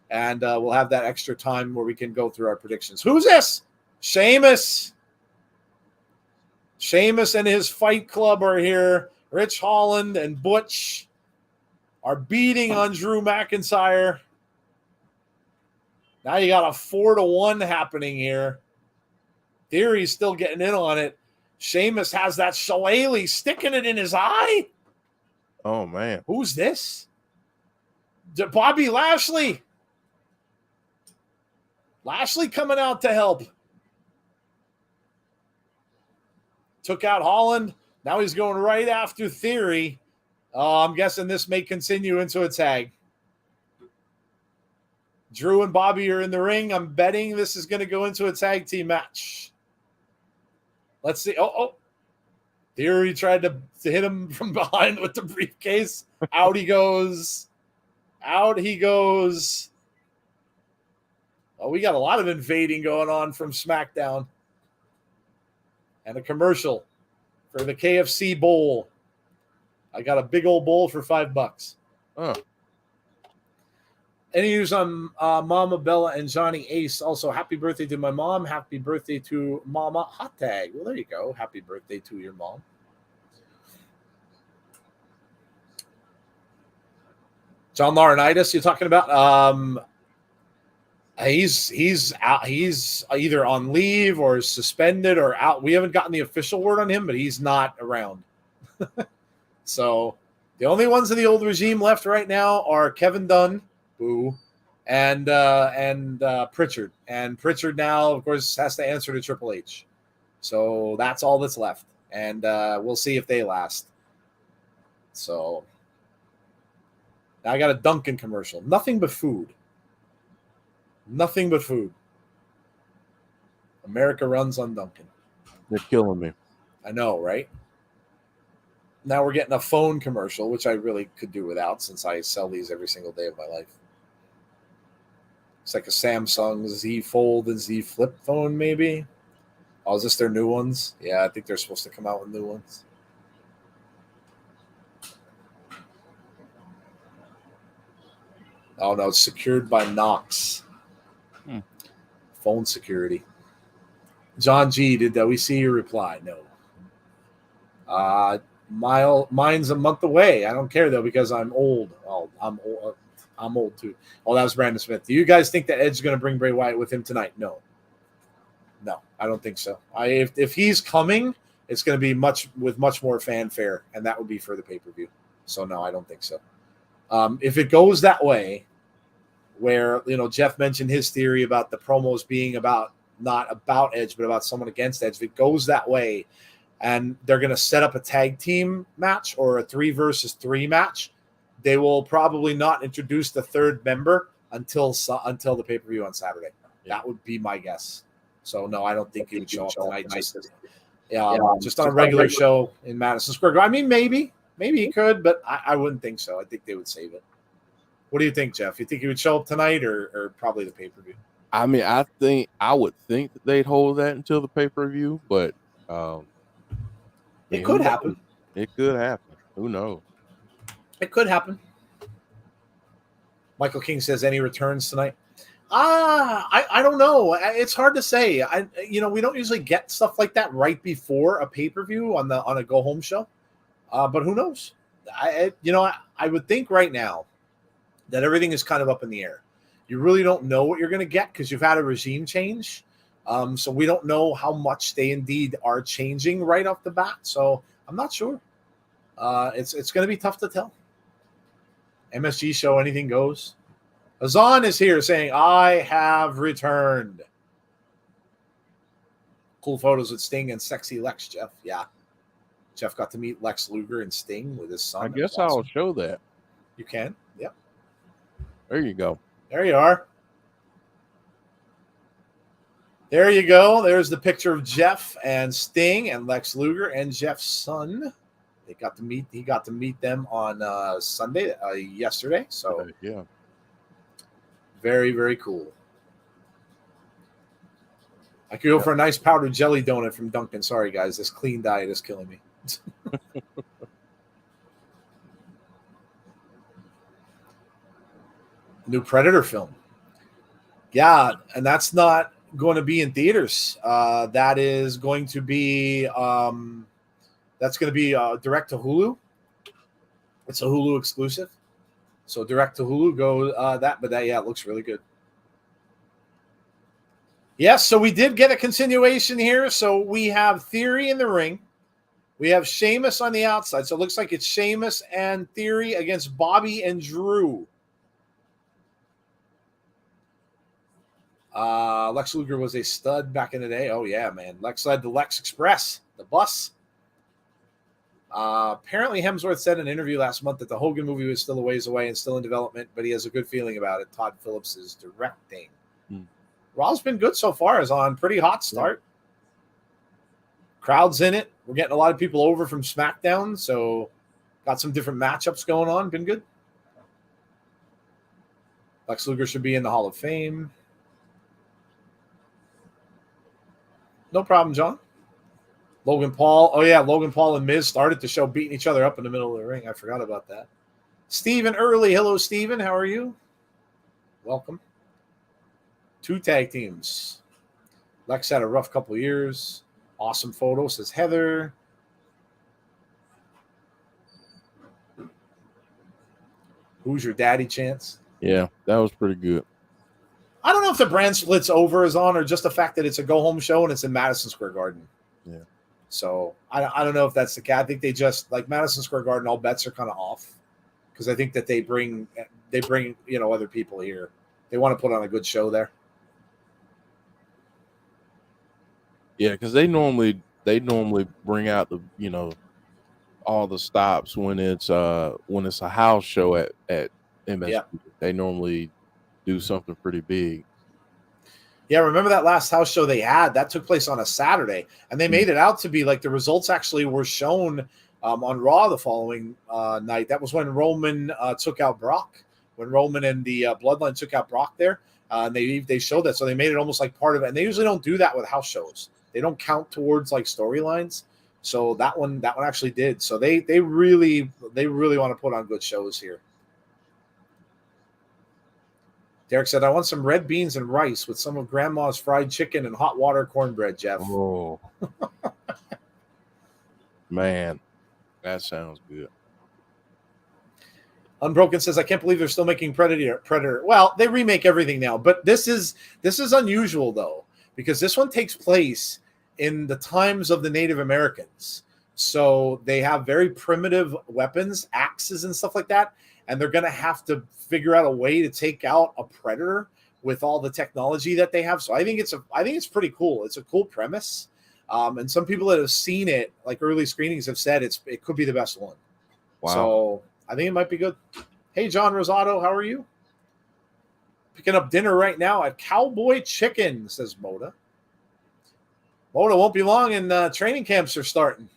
And we'll have that extra time where we can go through our predictions. Who's this? Sheamus. Sheamus and his Fight Club are here. Rich Holland and Butch are beating on Drew McIntyre. Now you got a 4-1 happening here. Theory's still getting in on it. Sheamus has that shillelagh sticking it in his eye. Oh, man. Who's this? Bobby Lashley. Lashley coming out to help. Took out Holland. Now he's going right after Theory. I'm guessing this may continue into a tag. Drew and Bobby are in the ring. I'm betting this is going to go into a tag team match. Let's see. Oh. Theory tried to hit him from behind with the briefcase. Out he goes. Out he goes. Oh, we got a lot of invading going on from SmackDown. And a commercial for the KFC bowl. I got a big old bowl for $5. Oh. Any news on Mama Bella and Johnny Ace? Also, happy birthday to my mom. Happy birthday to Mama. Hot tag. Well, there you go. Happy birthday to your mom. John Laurinaitis, you're talking about? He's out. He's either on leave or suspended or out. We haven't gotten the official word on him, but he's not around. So the only ones in the old regime left right now are Kevin Dunn, boo, and Pritchard. And Pritchard now, of course, has to answer to Triple H. So that's all that's left. And we'll see if they last. So now I got a Dunkin' commercial. Nothing but food. Nothing but food. America runs on Dunkin'. They're killing me. I know, right? Now we're getting a phone commercial, which I really could do without since I sell these every single day of my life. It's like a Samsung Z Fold and Z Flip phone, maybe. Oh, is this their new ones? Yeah, I think they're supposed to come out with new ones. Oh, no, it's secured by Knox. Phone security. John G, did we see your reply? No. Mine's a month away. I don't care, though, because I'm old. Oh, I'm old. I'm old, too. Oh, that was Brandon Smith. Do you guys think that Edge is going to bring Bray Wyatt with him tonight? No. No, I don't think so. If he's coming, it's going to be with much more fanfare, and that would be for the pay-per-view. So, no, I don't think so. If it goes that way, where, Jeff mentioned his theory about the promos being not about Edge, but about someone against Edge. If it goes that way and they're going to set up a tag team match or a 3 versus 3 match, they will probably not introduce the third member until the pay-per-view on Saturday. Yeah. That would be my guess. So, no, I don't think he would show up tonight. Just on a regular show in Madison Square Garden. I mean, maybe he could, but I wouldn't think so. I think they would save it. What do you think, Jeff? You think he would show up tonight or probably the pay-per-view? I mean, I would think that they'd hold that until the pay-per-view, but it could happen. It could happen. Who knows? It could happen. Michael King says, any returns tonight? I don't know. It's hard to say. We don't usually get stuff like that right before a pay-per-view on a go-home show. But who knows? I would think right now that everything is kind of up in the air. You really don't know what you're going to get because you've had a regime change. So we don't know how much they indeed are changing right off the bat. So I'm not sure. It's going to be tough to tell. MSG show, anything goes. Azan is here saying, I have returned. Cool photos with Sting and sexy Lex, Jeff. Yeah. Jeff got to meet Lex Luger and Sting with his son. I guess I'll show that. You can? Yep. There you go. There you are. There you go. There's the picture of Jeff and Sting and Lex Luger and Jeff's son. They got to meet. He got to meet them on Sunday, yesterday. So Yeah. very, very cool. I could go for a nice powdered jelly donut from Dunkin'. Sorry, guys. This clean diet is killing me. New Predator film. Yeah, and that's not going to be in theaters. That is going to be direct to Hulu. It's a Hulu exclusive. So direct to Hulu, go that. But it looks really good. Yes, so we did get a continuation here. So we have Theory in the ring. We have Sheamus on the outside. So it looks like it's Sheamus and Theory against Bobby and Drew. Lex Luger was a stud back in the day. Oh, yeah, man. Lex led the Lex Express, the bus. Apparently, Hemsworth said in an interview last month that the Hogan movie was still a ways away and still in development, but he has a good feeling about it. Todd Phillips is directing. Raw's been good so far. Is on pretty hot start. Crowd's in it. We're getting a lot of people over from SmackDown, so got some different matchups going on. Been good. Lex Luger should be in the Hall of Fame. No problem, John. Logan Paul. Oh, yeah, Logan Paul and Miz started the show beating each other up in the middle of the ring. I forgot about that. Steven Early. Hello, Steven. How are you? Welcome. 2 tag teams. Lex had a rough couple of years. Awesome photo, says Heather. Who's your daddy chance? Yeah, that was pretty good. I don't know if the brand split's over is on or just the fact that it's a go-home show and it's in Madison Square Garden. Yeah. So I don't know if that's the case. I think they just, like Madison Square Garden, all bets are kind of off because I think that they bring other people here. They want to put on a good show there. Yeah, because they normally bring out the all the stops when it's a house show at MSP. Yeah. They normally do something pretty big. Yeah, remember that last house show they had? That took place on a Saturday, and they made it out to be like the results actually were shown on Raw the following night. That was when Roman took out Brock, when Roman and the Bloodline took out Brock there. And they showed that, so they made it almost like part of it. And they usually don't do that with house shows. They don't count towards like storylines. So that one actually did. So they really want to put on good shows here. Derek said, I want some red beans and rice with some of Grandma's fried chicken and hot water cornbread, Jeff. Oh, man, that sounds good. Unbroken says, I can't believe they're still making Predator. Well, they remake everything now, but this is unusual though, because this one takes place in the times of the Native Americans. So they have very primitive weapons, axes and stuff like that. And they're going to have to figure out a way to take out a predator with all the technology that they have. So I think it's pretty cool. It's a cool premise. And some people that have seen it, like early screenings, have said it could be the best one. Wow. So I think it might be good. Hey, John Rosato, how are you? Picking up dinner right now at Cowboy Chicken, says Moda. Moda won't be long and training camps are starting.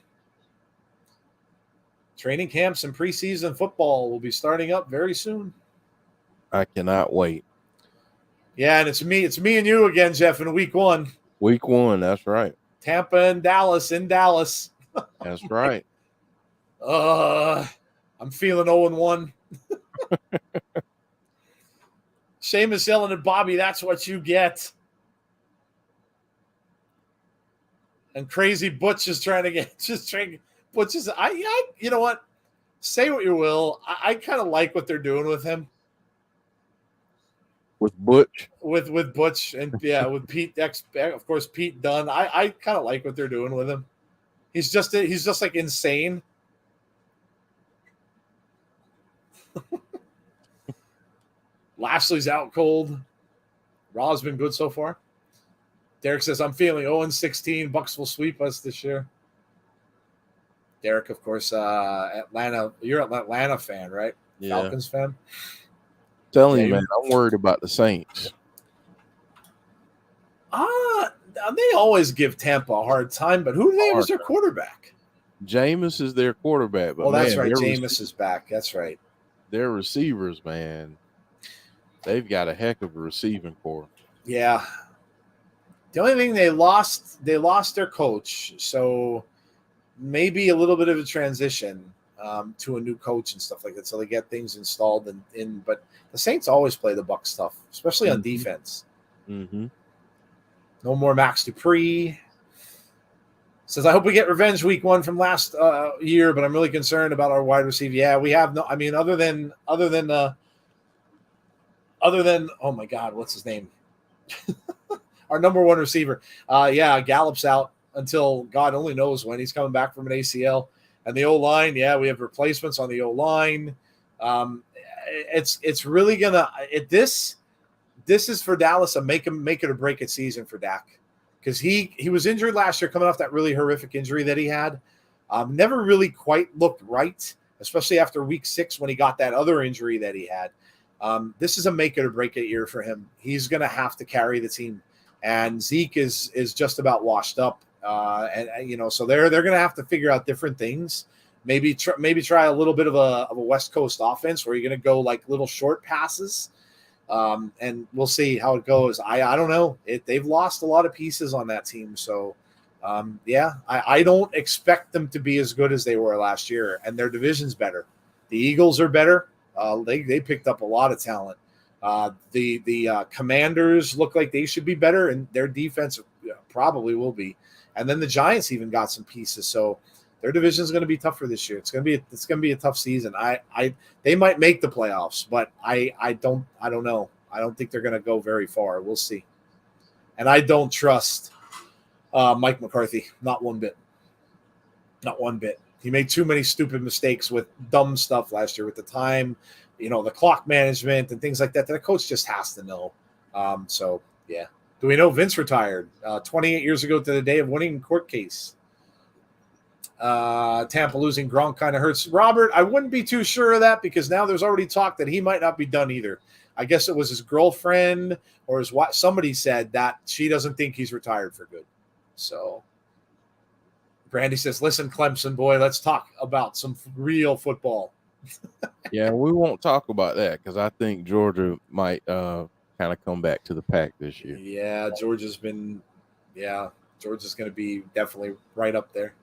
Training camps and preseason football will be starting up very soon. I cannot wait. Yeah, and it's me and you again, Jeff, in week 1. Week 1, that's right. Tampa and Dallas in Dallas. That's right. I'm feeling 0-1. Sheamus yelling at Bobby, that's what you get. And crazy Butch is trying to get Butch is I you know what? Say what you will. I kind of like what they're doing with him. With Butch? With Butch and with Pete, of course, Pete Dunne. I kind of like what they're doing with him. He's just like insane. Lashley's out cold. Raw's been good so far. Derek says, I'm feeling 0-16. Bucks will sweep us this year. Derek, of course, Atlanta. You're an Atlanta fan, right? Yeah. Falcons fan. Telling you, man, I'm worried about the Saints. They always give Tampa a hard time, but who do they have as their quarterback? Jameis is their quarterback, but that's right. Jameis is back. That's right. Their receivers, man, they've got a heck of a receiving core. Yeah. The only thing they lost their coach, so maybe a little bit of a transition to a new coach and stuff like that, so they get things installed. But the Saints always play the Bucs tough, especially on defense. Mm-hmm. No more Max Dupree. Says, I hope we get revenge week 1 from last year, but I'm really concerned about our wide receiver. Yeah, we have no. I mean, other than oh my God, what's his name? Our number 1 receiver. Gallup's out until God only knows when. He's coming back from an ACL. And the O-line, we have replacements on the O-line. It's really gonna this is for Dallas a make it or break it season for Dak. Because he was injured last year, coming off that really horrific injury that he had. Never really quite looked right, especially after week 6 when he got that other injury that he had. This is a make it or break it year for him. He's going to have to carry the team. And Zeke is just about washed up. So they're going to have to figure out different things. Maybe try a little bit of a West Coast offense where you're going to go like little short passes. And we'll see how it goes. I don't know. They've lost a lot of pieces on that team. So, I don't expect them to be as good as they were last year. And their division's better. The Eagles are better. They picked up a lot of talent. The Commanders look like they should be better, and their defense probably will be. And then the Giants even got some pieces. So their division is going to be tougher this year. It's going to be a tough season. They might make the playoffs, but I don't know. I don't think they're going to go very far. We'll see. And I don't trust Mike McCarthy, not one bit. Not one bit. He made too many stupid mistakes with dumb stuff last year with the time, the clock management and things like that a coach just has to know. Do we know Vince retired 28 years ago to the day of winning court case? Tampa losing Gronk kind of hurts. Robert, I wouldn't be too sure of that because now there's already talk that he might not be done either. I guess it was his girlfriend or his wife. Somebody said that she doesn't think he's retired for good. So Brandy says, listen, Clemson boy, let's talk about some real football. Yeah, we won't talk about that because I think Georgia might kind of come back to the pack this year. Yeah, Georgia's going to be definitely right up there.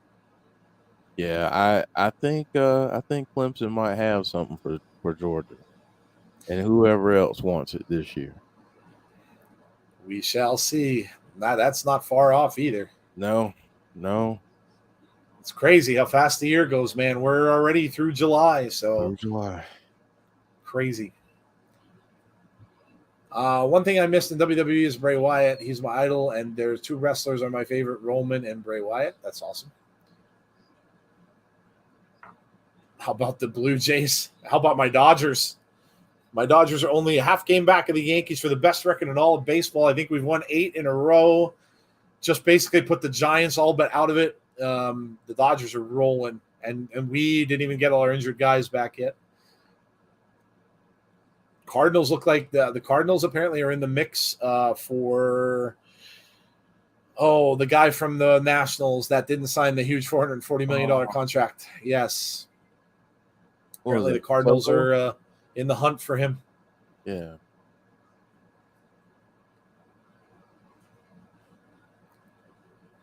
Yeah, I think Clemson might have something for Georgia, and whoever else wants it this year. We shall see. That's not far off either. No. It's crazy how fast the year goes, man. We're already through July, so crazy. One thing I missed in WWE is Bray Wyatt. He's my idol, and there's 2 wrestlers are my favorite, Roman and Bray Wyatt. That's awesome. How about the Blue Jays? How about my Dodgers? My Dodgers are only a half game back of the Yankees for the best record in all of baseball. I think we've won 8 in a row. Just basically put the Giants all but out of it. The Dodgers are rolling, and we didn't even get all our injured guys back yet. Cardinals look like the Cardinals apparently are in the mix for the guy from the Nationals that didn't sign the huge $440 million contract. Yes. Apparently the Cardinals are in the hunt for him. Yeah.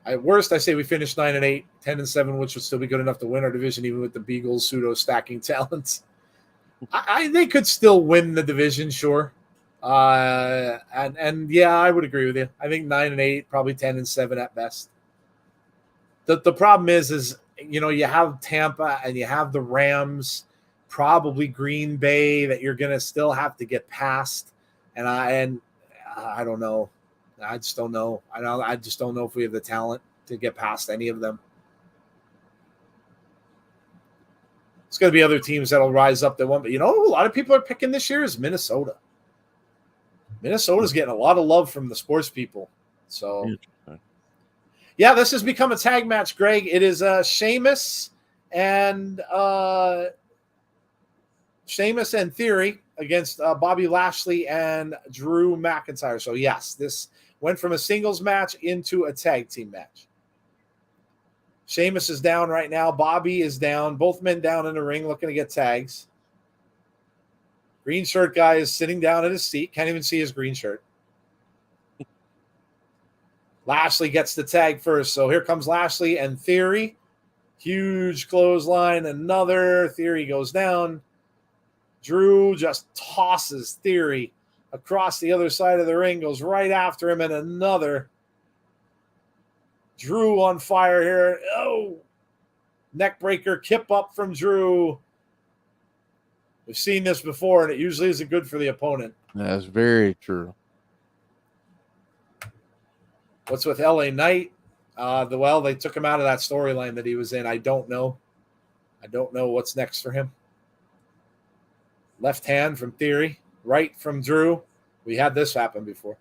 At worst, I say we finished 9-8, 10-7, which would still be good enough to win our division, even with the Beagles pseudo stacking talents. They could still win the division, sure. I would agree with you. I think 9-8, probably 10-7 at best. The problem is you have Tampa and you have the Rams, probably Green Bay that you're gonna still have to get past. And I don't know. I just don't know. I just don't know if we have the talent to get past any of them. It's going to be other teams that'll rise up that won't. But a lot of people are picking this year is Minnesota. Minnesota's getting a lot of love from the sports people. So, yeah, this has become a tag match, Greg. It is Sheamus and Theory against Bobby Lashley and Drew McIntyre. So, yes, this went from a singles match into a tag team match. Sheamus is down right now. Bobby is down. Both men down in the ring looking to get tags. Green shirt guy is sitting down at his seat. Can't even see his green shirt. Lashley gets the tag first. So here comes Lashley and Theory. Huge clothesline. Another. Theory goes down. Drew just tosses Theory across the other side of the ring. Goes right after him. And another. Drew on fire here. Oh. Neck breaker. Kip up from Drew. We've seen this before, and it usually isn't good for the opponent. That's very true. What's with LA Knight? They took him out of that storyline that he was in. I don't know. I don't know what's next for him. Left hand from Theory. Right from Drew. We had this happen before.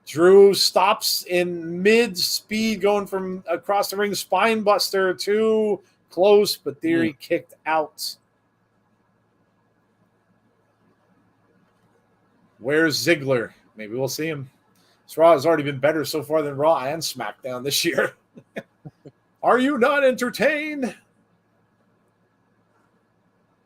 Drew stops in mid-speed going from across the ring. Spine buster. Too close, but Theory kicked out. Where's Ziggler? Maybe we'll see him. This Raw has already been better so far than Raw and SmackDown this year. Are you not entertained?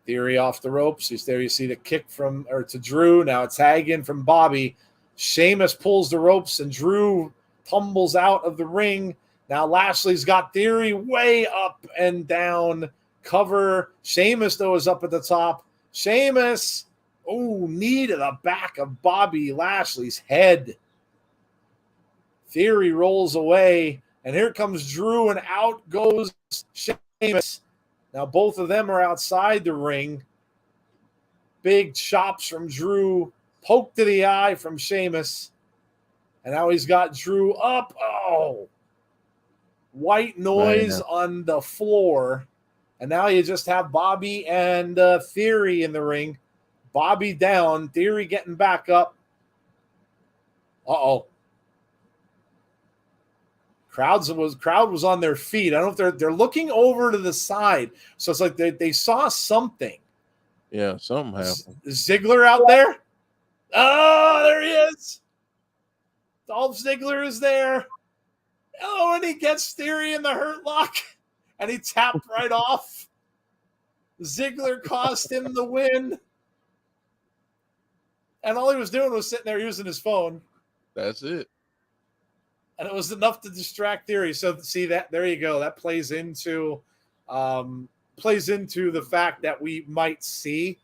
Theory off the ropes. He's there. You see the kick to Drew. Now a tag in from Bobby. Sheamus pulls the ropes and Drew tumbles out of the ring. Now Lashley's got Theory way up and down. Cover. Sheamus, though, is up at the top. Sheamus. Oh, knee to the back of Bobby Lashley's head. Theory rolls away, and here comes Drew, and out goes Sheamus. Now both of them are outside the ring. Big chops from Drew, poke to the eye from Sheamus, and now he's got Drew up. Oh, white noise on the floor, and now you just have Bobby and Theory in the ring. Bobby down, Theory getting back up. Uh-oh. Crowd was on their feet. I don't know if they're looking over to the side. So it's like they saw something. Yeah, something happened. Ziggler out there? Oh, there he is. Dolph Ziggler is there. Oh, and he gets Theory in the hurt lock. And he tapped right off. Ziggler cost him the win. And all he was doing was sitting there using his phone. That's it. And it was enough to distract Theory. So see that there you go. That plays into the fact that we might see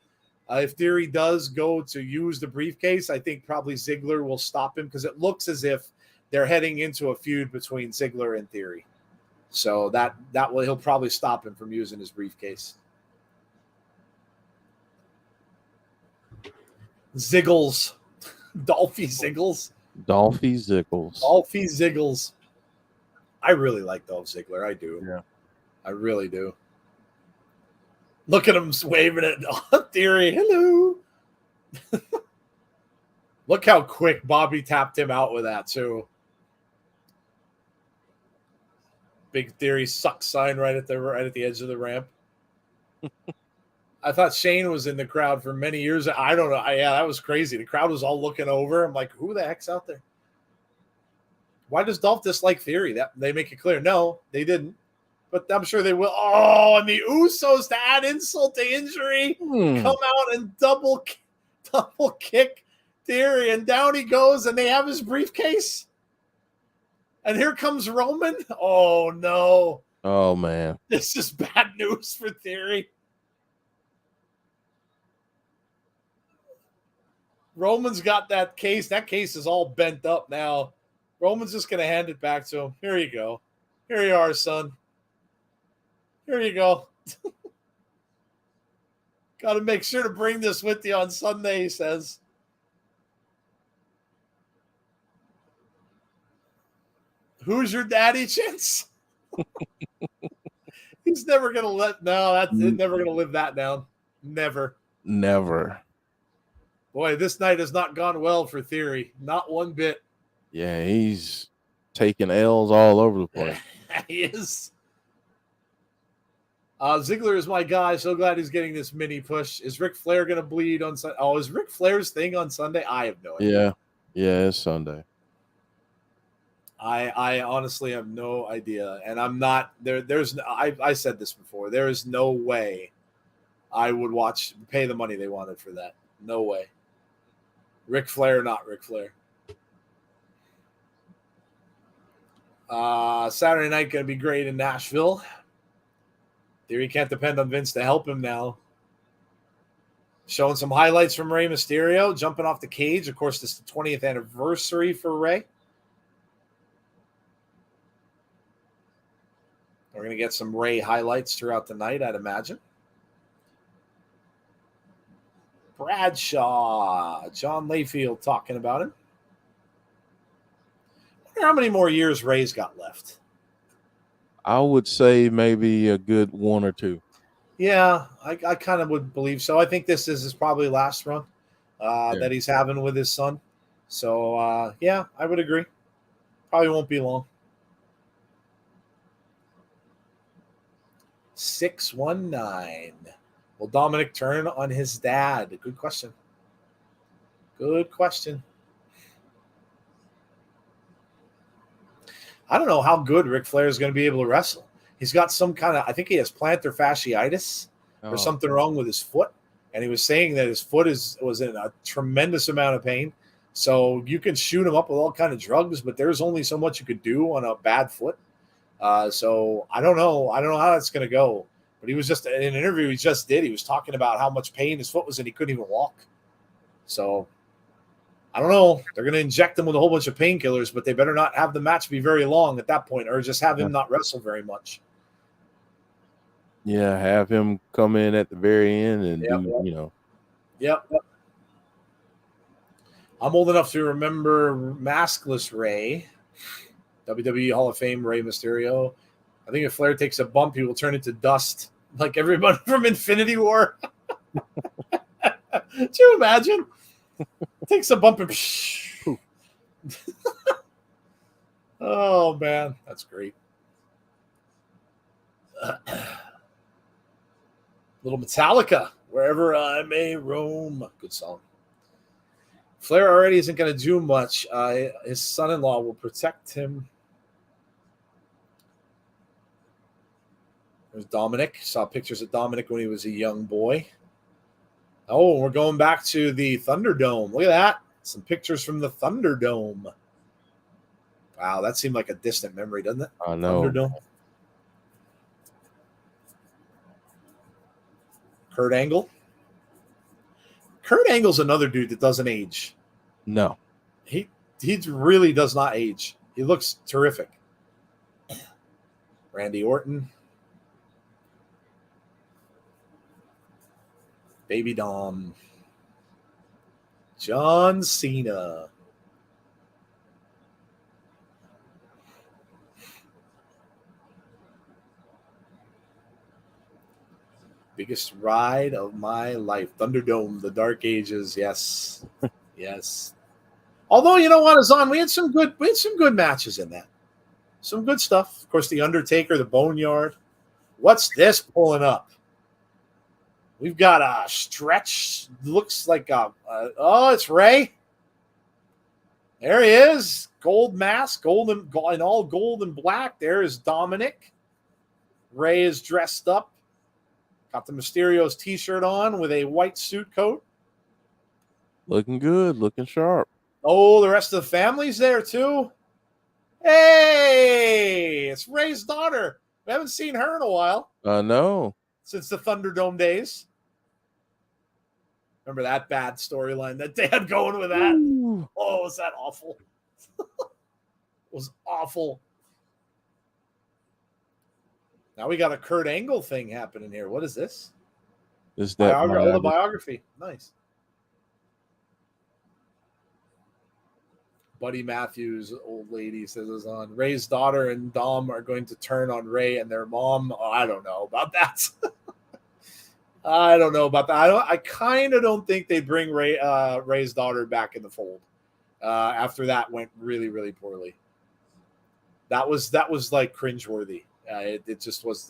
if Theory does go to use the briefcase. I think probably Ziggler will stop him because it looks as if they're heading into a feud between Ziggler and Theory. So he'll probably stop him from using his briefcase. Ziggles. Dolphy Ziggles. Dolphy Ziggles. Dolphy Ziggles. I really like Dolph Ziggler. I do. Yeah. I really do. Look at him waving at Theory. Hello. Look how quick Bobby tapped him out with that, too. Big Theory sucks sign right at the edge of the ramp. I thought Shane was in the crowd for many years. I don't know. That was crazy. The crowd was all looking over. I'm like, who the heck's out there? Why does Dolph dislike Theory? That they make it clear. No, they didn't. But I'm sure they will. Oh, and the Usos to add insult to injury come out and double kick Theory, and down he goes, and they have his briefcase. And here comes Roman. Oh no! Oh man, this is bad news for Theory. Roman's got that case. That case is all bent up now. Roman's just going to hand it back to him. Here you go. Here you are, son. Here you go. Got to make sure to bring this with you on Sunday, he says. Who's your daddy, Chintz? He's never going to never going to live that down. Never. Boy, this night has not gone well for Theory. Not one bit. Yeah, he's taking L's all over the place. He is. Ziggler is my guy. So glad he's getting this mini push. Is Ric Flair going to bleed on Sunday? Oh, is Ric Flair's thing on Sunday? I have no idea. Yeah. Yeah, it's Sunday. I honestly have no idea, and I'm not there. I said this before. There is no way I would pay the money they wanted for that. No way. Ric Flair, not Ric Flair. Saturday night going to be great in Nashville. Theory can't depend on Vince to help him now. Showing some highlights from Rey Mysterio, jumping off the cage. Of course, this is the 20th anniversary for Rey. We're going to get some Rey highlights throughout the night, I'd imagine. Bradshaw, John Layfield talking about him. I wonder how many more years Rey's got left. I would say maybe a good 1 or 2. Yeah, I kind of would believe so. I think this is his probably last run that he's having with his son. So, yeah, I would agree. Probably won't be long. 619. Will Dominic turn on his dad? Good question. Good question. I don't know how good Ric Flair is going to be able to wrestle. He's got some kind of, I think he has plantar fasciitis or something wrong with his foot. And he was saying that his foot was in a tremendous amount of pain. So you can shoot him up with all kind of drugs, but there's only so much you could do on a bad foot. So I don't know. I don't know how that's going to go. But he was just in an interview he just did. He was talking about how much pain his foot was in. He couldn't even walk. So I don't know. They're going to inject him with a whole bunch of painkillers, but they better not have the match be very long at that point, or just have him not wrestle very much. Yeah, have him come in at the very end and do. Yep. I'm old enough to remember maskless Rey, WWE Hall of Fame Rey Mysterio. I think if Flair takes a bump, he will turn into dust, like everybody from Infinity War. Could you imagine? Takes a bump and oh man, that's great. Little Metallica, Wherever I May Roam. Good song. Flair already isn't going to do much. His son-in-law will protect him. There's Dominic. Saw pictures of Dominic when he was a young boy. Oh, we're going back to the Thunderdome. Look at that. Some pictures from the Thunderdome. Wow, that seemed like a distant memory, doesn't it? I know. Thunderdome. Kurt Angle. Kurt Angle's another dude that doesn't age. No. He really does not age. He looks terrific. Randy Orton. Baby Dom. John Cena. Biggest ride of my life. Thunderdome, the Dark Ages. Yes. Yes. Although, you know what, Azan, we had some good matches in that. Some good stuff. Of course, The Undertaker, the Boneyard. What's this pulling up? We've got a stretch. Looks like it's Rey. There he is. Gold mask, in all gold and black. There is Dominic. Rey is dressed up. Got the Mysterio's t-shirt on with a white suit coat. Looking good, looking sharp. Oh, the rest of the family's there too. Hey, it's Rey's daughter. We haven't seen her in a while. No. Since the Thunderdome days. Remember that bad storyline that they had going with that? Ooh. Oh, was that awful? It was awful. Now we got a Kurt Angle thing happening here. What is this? Is that the biography? Nice. Buddy Matthews, old lady, says is on. Rey's daughter and Dom are going to turn on Rey and their mom. Oh, I don't know about that. I don't know about that. I kind of don't think they bring Rey's daughter back in the fold. After that went really, really poorly. That was like cringeworthy. It just was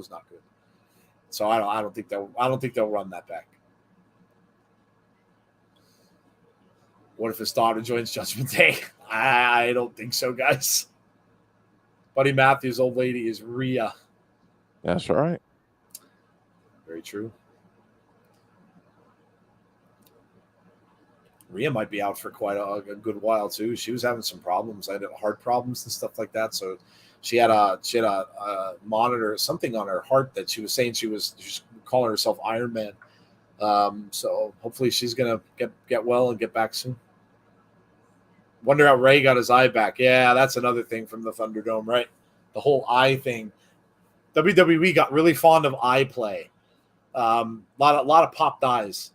not good. So I don't think they'll run that back. What if his daughter joins Judgment Day? I don't think so, guys. Buddy Matthews' old lady is Rhea. That's right. Very true. Rhea might be out for quite a good while too. She was having some problems, heart problems and stuff like that. So she had a monitor, something on her heart that she was saying she was calling herself Iron Man. So hopefully she's gonna get well and get back soon. Wonder how Ray got his eye back. Yeah, that's another thing from the Thunderdome, right? The whole eye thing. WWE got really fond of eye play. Lot of popped eyes.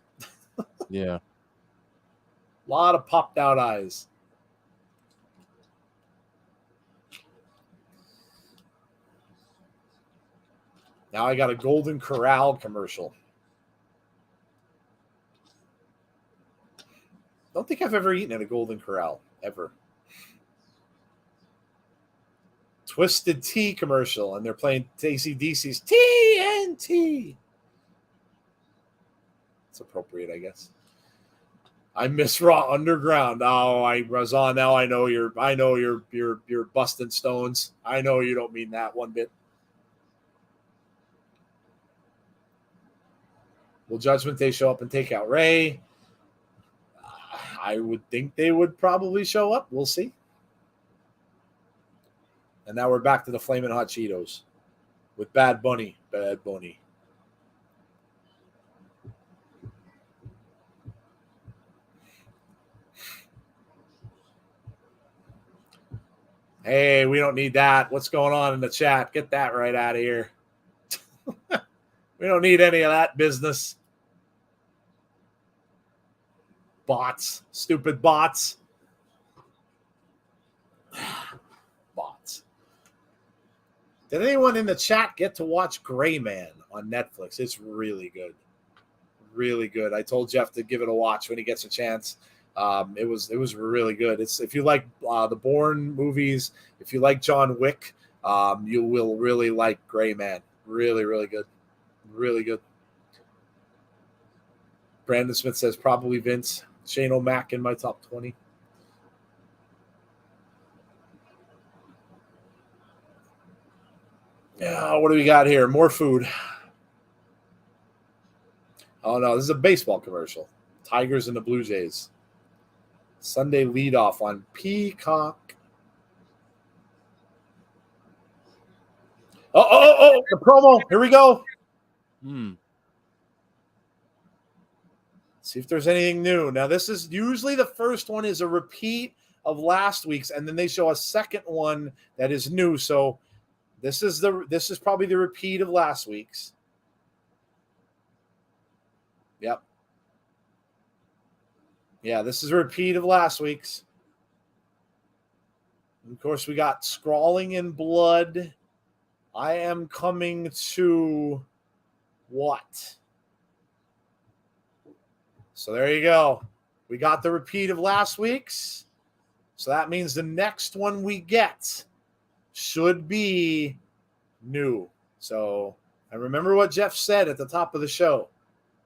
Yeah. A lot of popped out eyes. Now I got a Golden Corral commercial. Don't think I've ever eaten at a Golden Corral, ever. Twisted Tea commercial, and they're playing AC/DC's TNT. It's appropriate, I guess. I miss Raw Underground. Oh, Razan, now I know you're busting stones. I know you don't mean that one bit. Will Judgment Day show up and take out Ray? I would think they would probably show up. We'll see. And now we're back to the Flamin' Hot Cheetos with Bad Bunny. Bad Bunny. Hey, we don't need that. What's going on in the chat? Get that right out of here. We don't need any of that business. Bots. Stupid bots. Bots. Did anyone in the chat get to watch Gray Man on Netflix? It's really good. Really good. I told Jeff to give it a watch when he gets a chance. It was really good. It's if you like the Bourne movies, if you like John Wick, you will really like Gray Man. Really, really good. Really good. Brandon Smith says probably Vince. Shane O'Mac in my top 20. Yeah, what do we got here? More food. Oh no, this is a baseball commercial. Tigers and the Blue Jays. Sunday leadoff on Peacock. Oh, the promo. Here we go. See if there's anything new. Now, this is usually the first one is a repeat of last week's, and then they show a second one that is new. So this is probably the repeat of last week's. Yep. Yeah, this is a repeat of last week's. And of course, we got Scrawling in Blood. I am coming to what? So there you go. We got the repeat of last week's. So that means the next one we get should be new. So, and remember what Jeff said at the top of the show.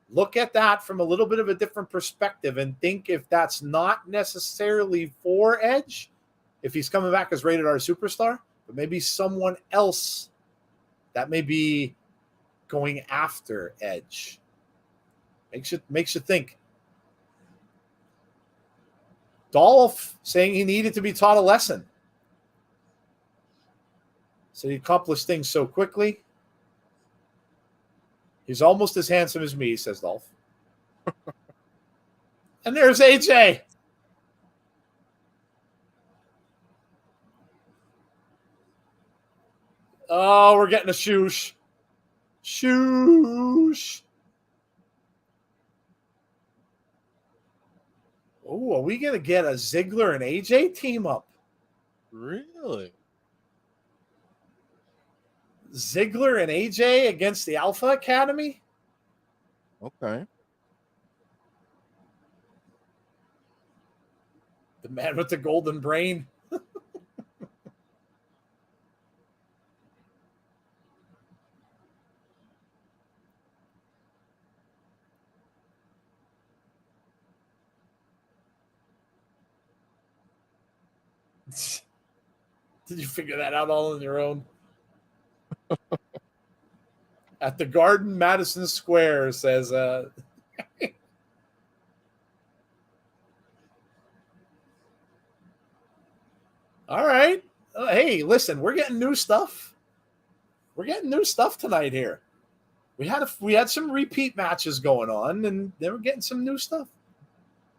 Look at that from a little bit of a different perspective and think if that's not necessarily for Edge, if he's coming back as rated R superstar, but maybe someone else that may be going after Edge. Makes you think. Dolph saying he needed to be taught a lesson. So he accomplished things so quickly. He's almost as handsome as me, says Dolph. And there's AJ. Oh, we're getting a shoosh. Shoosh. Oh, are we going to get a Ziggler and AJ team up? Really? Ziggler and AJ against the Alpha Academy? Okay. The man with the golden brain. Did you figure that out all on your own? At the Garden, Madison Square, says all right. Hey, listen, we're getting new stuff. We're getting new stuff tonight here. We had some repeat matches going on, and they were getting some new stuff.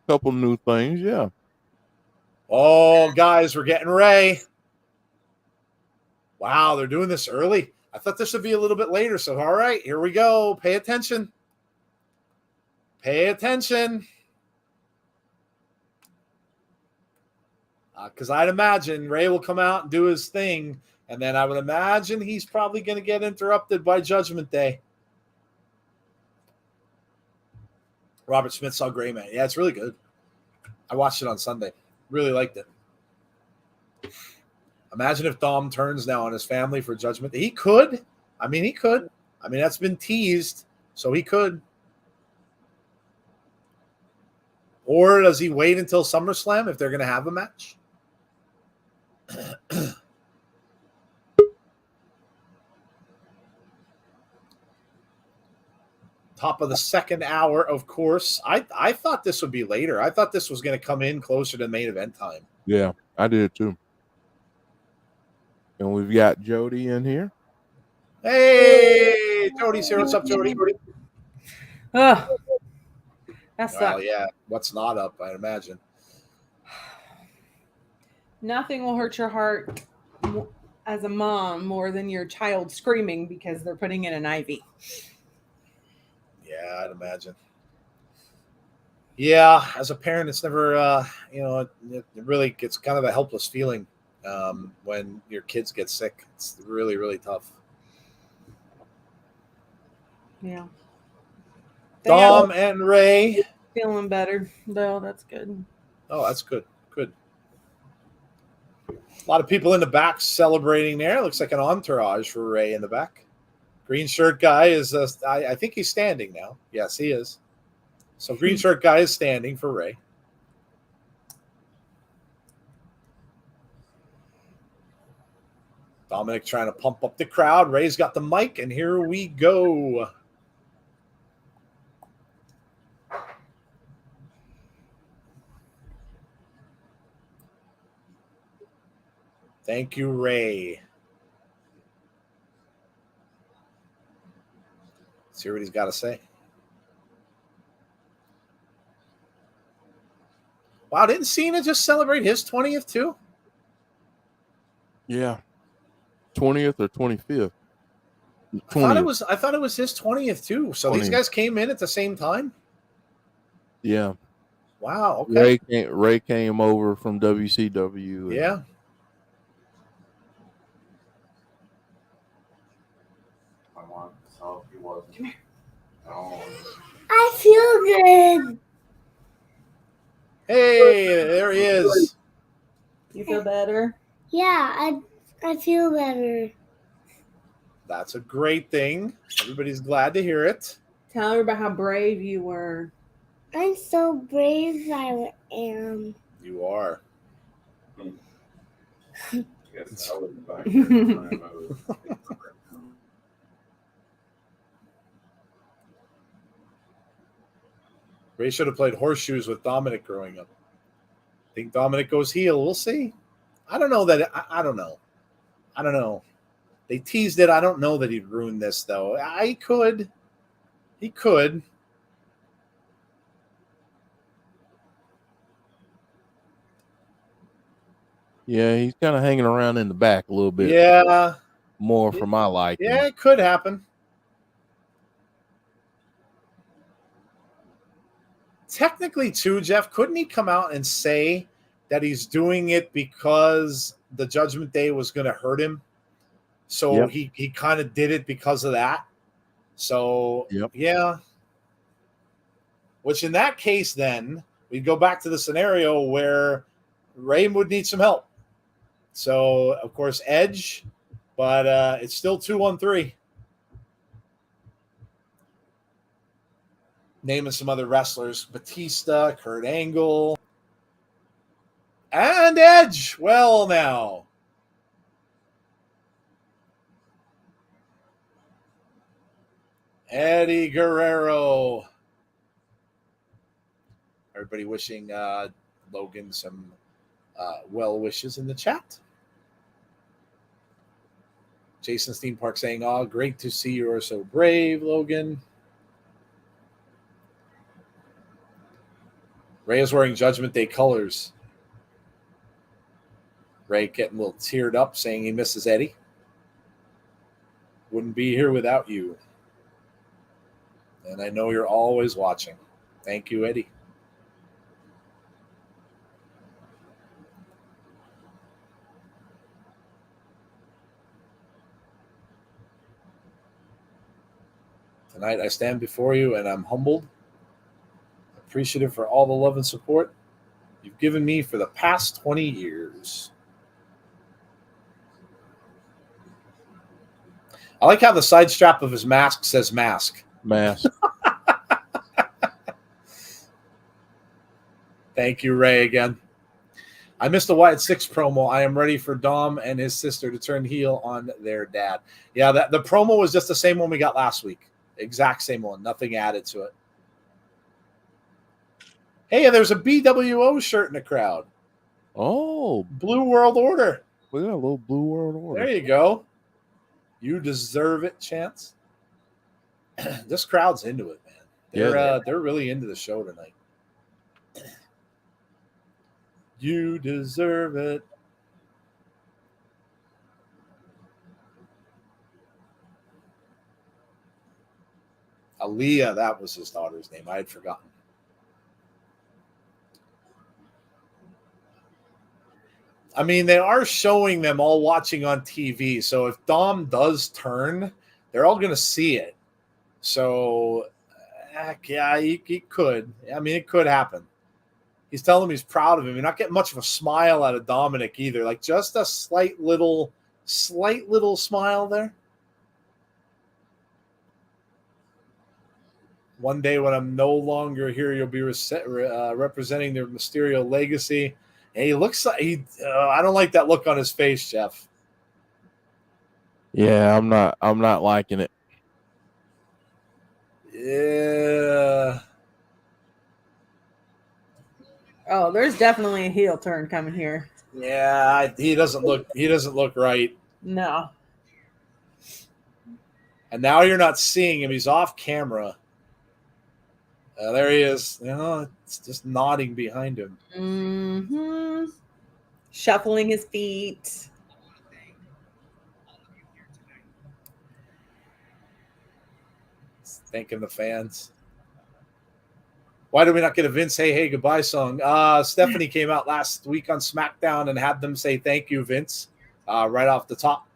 Couple new things, yeah. Oh, guys, we're getting Ray. Wow, they're doing this early. I thought this would be a little bit later. So, all right, here we go. Pay attention. Pay attention. Because I'd imagine Ray will come out and do his thing, and then I would imagine he's probably going to get interrupted by Judgment Day. Robert Smith saw Gray Man. Yeah, it's really good. I watched it on Sunday. Really liked it. Imagine if Dom turns now on his family for Judgment Day. He could. I mean, he could. I mean, that's been teased, so he could. Or does he wait until SummerSlam if they're going to have a match? Top of the second hour, of course. I thought this would be later. I thought this was going to come in closer to main event time. Yeah, I did too. And we've got Jody in here. Hey, Jody's here. What's up, Jody? Oh, that's well, yeah. What's not up? I imagine. Nothing will hurt your heart as a mom more than your child screaming because they're putting in an IV. Yeah, I'd imagine. Yeah, as a parent, it's never, it really gets kind of a helpless feeling when your kids get sick. It's really, really tough. Yeah. Dom and Ray. Feeling better, though. That's good. Oh, that's good. Good. A lot of people in the back celebrating there. It looks like an entourage for Ray in the back. Green shirt guy is, I think he's standing now. Yes, he is. So green shirt guy is standing for Ray. Dominic trying to pump up the crowd. Ray's got the mic, and here we go. Thank you, Ray. Let's hear what he's got to say. Wow, didn't Cena just celebrate his 20th too? Yeah. 20th or 25th? 20th. I thought it was his 20th too. So 20th. These guys came in at the same time? Yeah. Wow, okay. Ray came over from WCW. Yeah. I feel good. Hey, there he is. You feel better? Yeah, I feel better. That's a great thing. Everybody's glad to hear it. Tell her about how brave you were. I'm so brave I am. You are. Yes, I was back there. Ray should have played horseshoes with Dominic growing up. I think Dominic goes heel. We'll see. I don't know that. I don't know. I don't know. They teased it. I don't know that he'd ruin this, though. He could. He could. Yeah, he's kind of hanging around in the back a little bit. Yeah. More for my liking. Yeah, it could happen. Technically, too, Jeff, couldn't he come out and say that he's doing it because the Judgment Day was going to hurt him? So he kind of did it because of that. So, yeah. Which in that case, then, we'd go back to the scenario where Ray would need some help. So, of course, Edge, but it's still 2-on-3. Naming some other wrestlers, Batista, Kurt Angle. And Edge. Well, now. Eddie Guerrero. Everybody wishing Logan some well wishes in the chat. Jason Steen Park saying, "Oh, great to see you are so brave, Logan." Ray is wearing Judgment Day colors. Ray getting a little teared up, saying he misses Eddie. Wouldn't be here without you. And I know you're always watching. Thank you, Eddie. Tonight I stand before you and I'm humbled, appreciative for all the love and support you've given me for the past 20 years. I like how the side strap of his mask says mask. Mask. Thank you, Ray, again. I missed the Wyatt 6 promo. I am ready for Dom and his sister to turn heel on their dad. Yeah, the promo was just the same one we got last week. Exact same one. Nothing added to it. Hey, there's a BWO shirt in the crowd. Oh, Blue World Order. we got a little Blue World Order. There you go. You deserve it, Chance. This crowd's into it, man. They're really into the show tonight. You deserve it. Aaliyah, that was his daughter's name. I had forgotten. I mean, they are showing them all watching on TV. So if Dom does turn, they're all going to see it. So, yeah, he could. I mean, it could happen. He's telling him he's proud of him. You're not getting much of a smile out of Dominic either. Like just a slight little smile there. One day when I'm no longer here, you'll be representing the Mysterio legacy. And he looks like I don't like that look on his face, Jeff. Yeah, I'm not liking it. Yeah. Oh, there's definitely a heel turn coming here. Yeah, he doesn't look right. No. And now you're not seeing him. He's off camera. There he is. It's just nodding behind him. Mm-hmm. Shuffling his feet. Thanking the fans. Why did we not get a Vince Hey Goodbye song? Stephanie came out last week on SmackDown and had them say thank you, Vince, right off the top.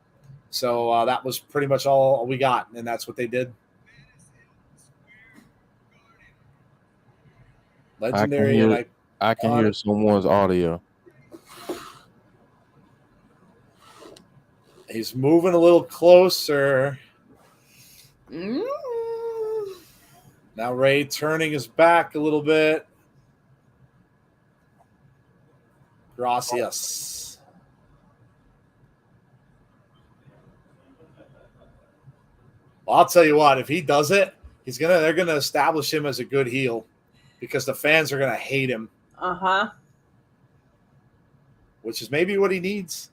So that was pretty much all we got, and that's what they did. Legendary. I can hear someone's audio. He's moving a little closer. Mm. Now Ray turning his back a little bit. Gracias. Well, I'll tell you what, if he does it, they're gonna establish him as a good heel because the fans are gonna hate him. Uh-huh. Which is maybe what he needs.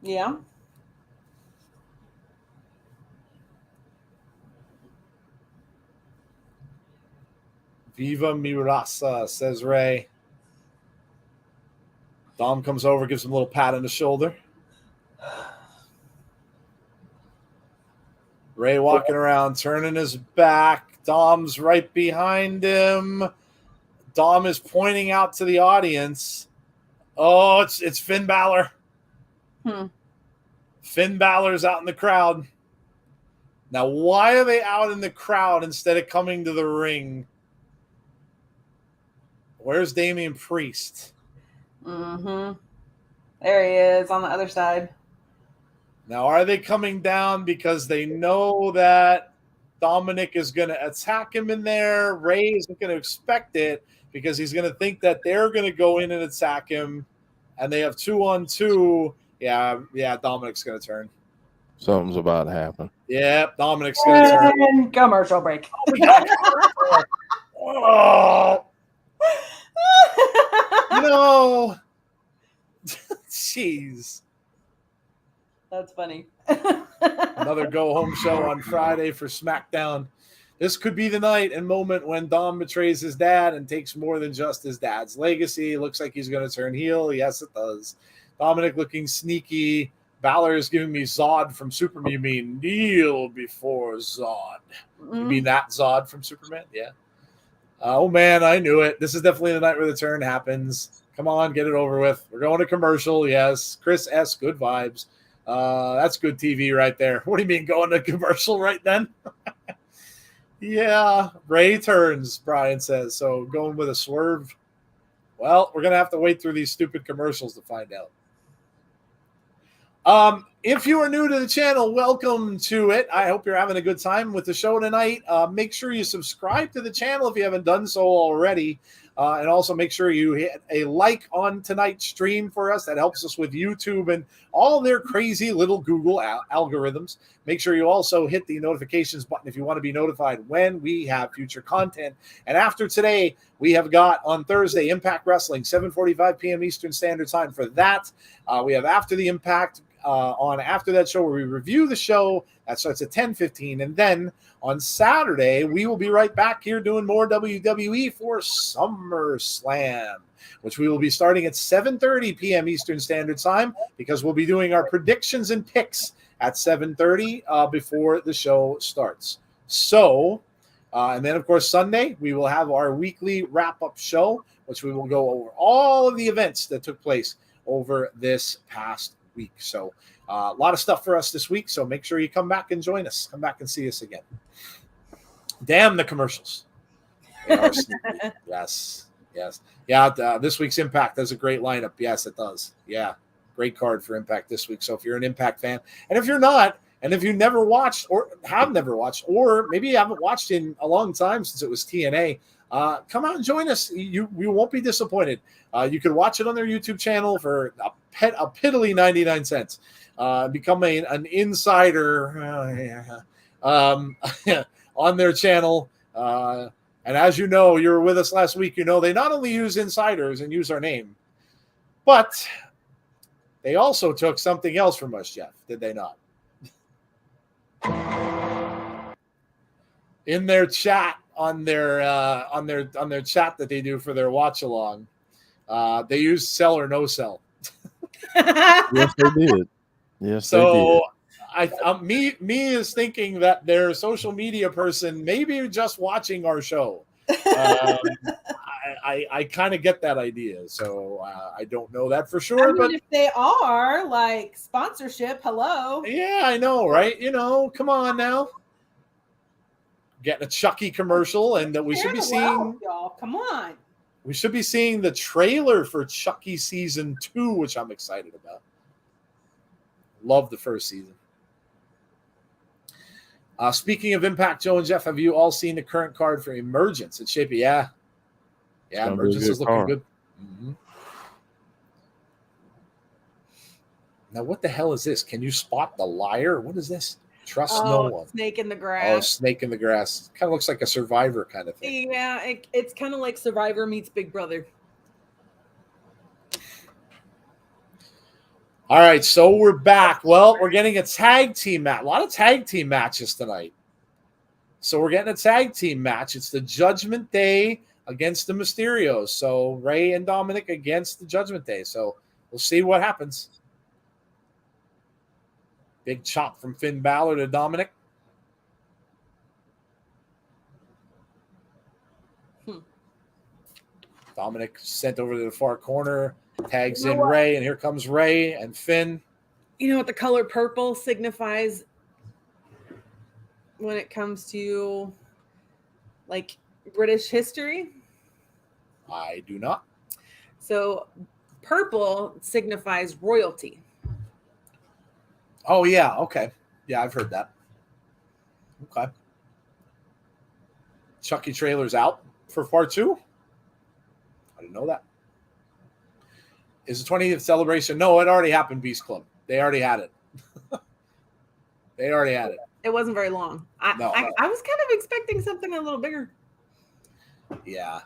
Yeah. Viva mi raza, says Ray. Dom comes over, gives him a little pat on the shoulder. Ray walking around, turning his back. Dom's right behind him. Dom is pointing out to the audience. Oh, it's Finn Balor. Finn Balor's out in the crowd. Now, why are they out in the crowd instead of coming to the ring? Where's Damian Priest? Mm-hmm. There he is on the other side. Now, are they coming down because they know that Dominic is going to attack him in there? Ray isn't going to expect it because he's going to think that they're going to go in and attack him and they have 2-on-2. Yeah, Dominic's going to turn. Something's about to happen. Yeah, Dominic's going to turn. And commercial break. Oh, jeez. That's funny. Another go-home show on Friday for SmackDown. This could be the night and moment when Dom betrays his dad and takes more than just his dad's legacy. Looks like he's going to turn heel. Yes, it does. Dominic looking sneaky. Balor is giving me Zod from Superman. You mean kneel before Zod? You mean that Zod from Superman? Yeah. Oh, man, I knew it. This is definitely the night where the turn happens. Come on, get it over with. We're going to commercial. Yes. Chris S., good vibes. That's good TV right there. What do you mean going to commercial right then? Yeah, Ray turns, Brian says. So going with a swerve. Well, we're going to have to wait through these stupid commercials to find out. If you are new to the channel, welcome to it. I hope you're having a good time with the show tonight. Make sure you subscribe to the channel if you haven't done so already. And also make sure you hit a like on tonight's stream for us. That helps us with YouTube and all their crazy little Google algorithms. Make sure you also hit the notifications button if you want to be notified when we have future content. And after today, we have got on Thursday Impact Wrestling, 7:45 p.m. Eastern Standard Time for that. We have After the Impact on after that show where we review the show. That starts at 10:15. And then on Saturday, we will be right back here doing more WWE for SummerSlam, which we will be starting at 7:30 p.m. Eastern Standard Time because we'll be doing our predictions and picks at 7:30 before the show starts. So, and then, of course, Sunday, we will have our weekly wrap-up show, which we will go over all of the events that took place over this past week. So a lot of stuff for us this week. So make sure you come back and join us. Come back and see us again. Damn the commercials. They are sneaky. Yes. Yeah, this week's Impact has a great lineup. Yes, it does. Yeah, great card for Impact this week. So if you're an Impact fan, and if you're not, and if you never watched or have never watched, or maybe you haven't watched in a long time since it was TNA, come out and join us. You won't be disappointed. You can watch it on their YouTube channel for a piddly 99 cents. Become an insider on their channel. And as you know, you were with us last week. You know they not only use insiders and use our name, but they also took something else from us, Jeff. Did they not? In their chat on their chat that they do for their watch along, they used sell or no sell. Yes, they did. Yes, they did. Me is thinking that their social media person maybe just watching our show. I kind of get that idea, so I don't know that for sure. But if they are like sponsorship, hello. Yeah, I know, right? Come on now. Getting a Chucky commercial, and we should be seeing. Y'all, come on. We should be seeing the trailer for Chucky season 2, which I'm excited about. Love the first season. Speaking of Impact, Joe and Jeff, have you all seen the current card for Emergence? It's shaping, yeah, Emergence is looking good. Mm-hmm. Now, what the hell is this? Can you spot the liar? What is this? Trust no one. Snake in the grass. Oh, snake in the grass. Kind of looks like a Survivor kind of thing. Yeah, it's kind of like Survivor meets Big Brother. All right, so we're back. Well, we're getting a tag team match. A lot of tag team matches tonight. So we're getting a tag team match. It's the Judgment Day against the Mysterios. So Ray and Dominic against the Judgment Day. So we'll see what happens. Big chop from Finn Balor to Dominic. Dominic sent over to the far corner, tags in Ray, and here comes Ray and Finn. You know what the color purple signifies when it comes to like British history? I do not. So purple signifies royalty. Oh, yeah. Okay. Yeah, I've heard that. Okay. Chucky trailer's out for part 2. I didn't know that. Is the 20th celebration? No, it already happened, Beast Club. They already had it. They already had it. It wasn't very long. I was kind of expecting something a little bigger. Yeah.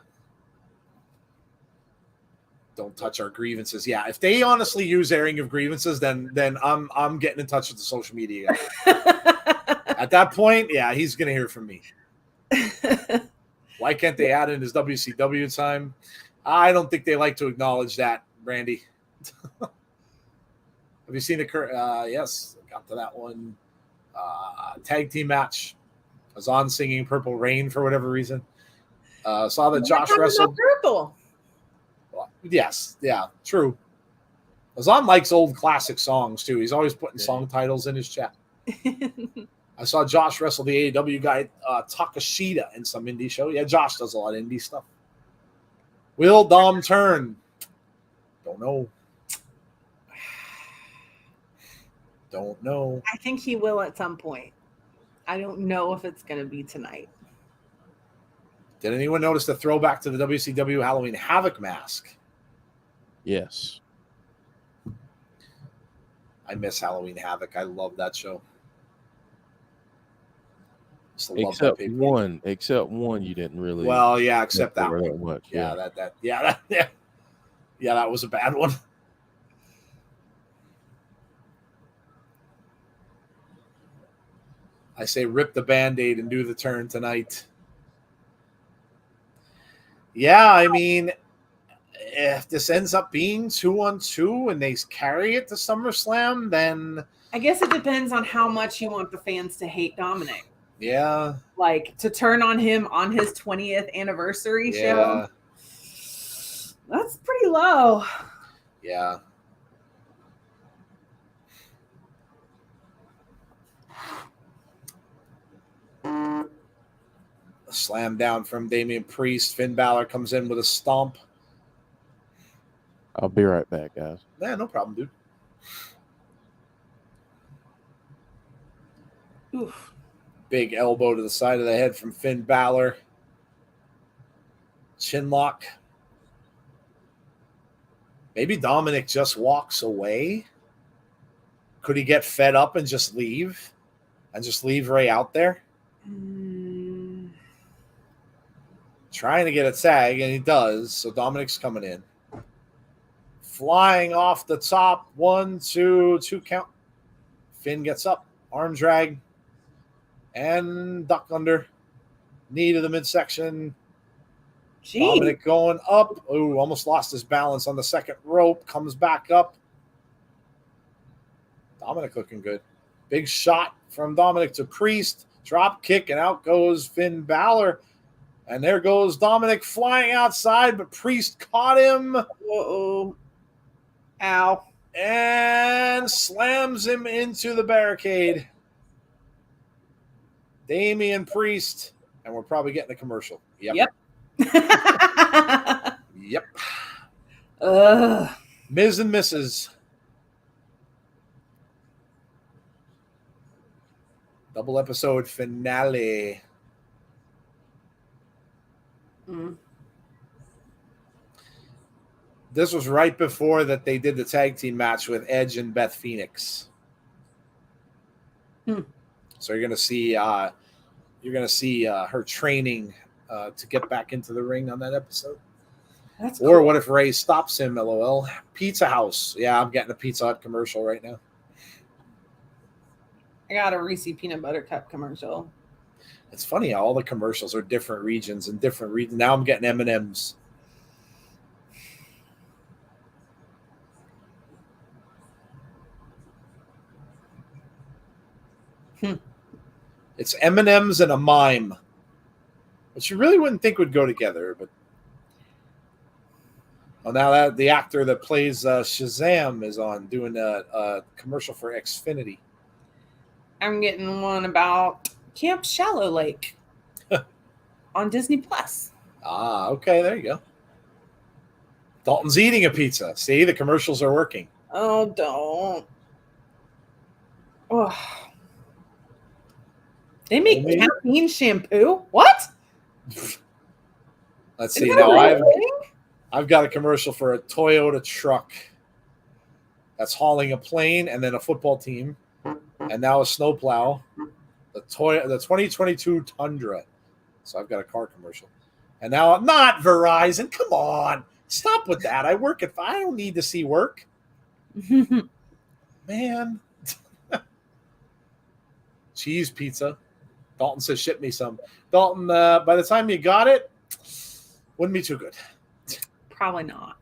Don't touch our grievances. Yeah, if they honestly use airing of grievances, then I'm getting in touch with the social media guy. At that point, yeah, he's gonna hear from me. Why can't they add in his WCW time? I don't think they like to acknowledge that, Randy. Have you seen the yes, got to that one. Tag team match. I was on singing Purple Rain for whatever reason. Saw that Josh wrestled. Purple. Yes, yeah, true. Azan likes old classic songs too. He's always putting song titles in his chat. I saw Josh wrestle the AEW guy Takashita in some indie show. Yeah, Josh does a lot of indie stuff. Will Dom turn? Don't know. Don't know. I think he will at some point. I don't know if it's going to be tonight. Did anyone notice the throwback to the WCW Halloween Havoc mask? Yes. I miss Halloween Havoc. I love that show. Except one you didn't really. Well, yeah, except that one. Much, yeah, that was a bad one. I say rip the Band-Aid and do the turn tonight. Yeah, I mean, if this ends up being 2-on-2 and they carry it to SummerSlam, then I guess it depends on how much you want the fans to hate Dominic. Yeah. Like to turn on him on his 20th anniversary show. That's pretty low. Yeah. Slam down from Damian Priest. Finn Balor comes in with a stomp. I'll be right back, guys. Yeah, no problem, dude. Oof. Big elbow to the side of the head from Finn Balor. Chinlock. Maybe Dominic just walks away. Could he get fed up and just leave? And just leave Ray out there? Trying to get a tag, and he does. So Dominic's coming in. Flying off the top. 1, 2 count. Finn gets up. Arm drag. And duck under. Knee to the midsection. Gee. Dominic going up. Ooh, almost lost his balance on the second rope. Comes back up. Dominic looking good. Big shot from Dominic to Priest. Drop kick, and out goes Finn Balor. And there goes Dominic flying outside, but Priest caught him. Uh-oh. Ow. And slams him into the barricade. Damian Priest. And we're probably getting a commercial. Yep. Yep. Miz and Mrs. Double episode finale. This was right before that they did the tag team match with Edge and Beth Phoenix. So you're gonna see her training to get back into the ring on that episode. That's or cool. what if Ray stops him? LOL. Pizza House. Yeah, I'm getting a Pizza Hut commercial right now. I got a Reese peanut butter cup commercial. It's funny how all the commercials are different regions and different regions. Now I'm getting M&Ms. It's M&Ms and a mime, which you really wouldn't think would go together. But well, now that the actor that plays Shazam is on doing a commercial for Xfinity. I'm getting one about Camp Shallow Lake on Disney Plus. Ah, okay, there you go. Dalton's eating a pizza. See, the commercials are working. Oh, don't. Oh. They make caffeine shampoo? What? Let's Is see. that Now a real thing? I've got a commercial for a Toyota truck. that's hauling a plane and then a football team, and now a snowplow. The 2022 Tundra. So I've got a car commercial, and now I'm not Verizon. Come on, stop with that. I work at. I don't need to see work, man. Cheese pizza. Dalton says, "Ship me some." Dalton, by the time you got it, wouldn't be too good. Probably not.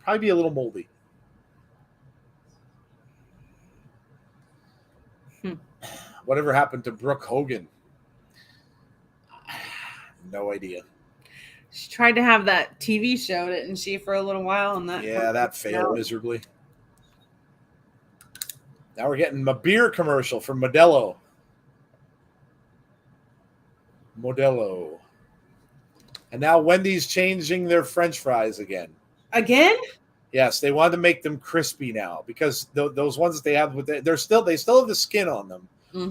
Probably be a little moldy. Whatever happened to Brooke Hogan? No idea. She tried to have that TV show, didn't she, for a little while? And that failed miserably. Now we're getting a beer commercial from Modelo. And now Wendy's changing their French fries again. Again? Yes, they wanted to make them crispy now because those ones that they have they still have the skin on them,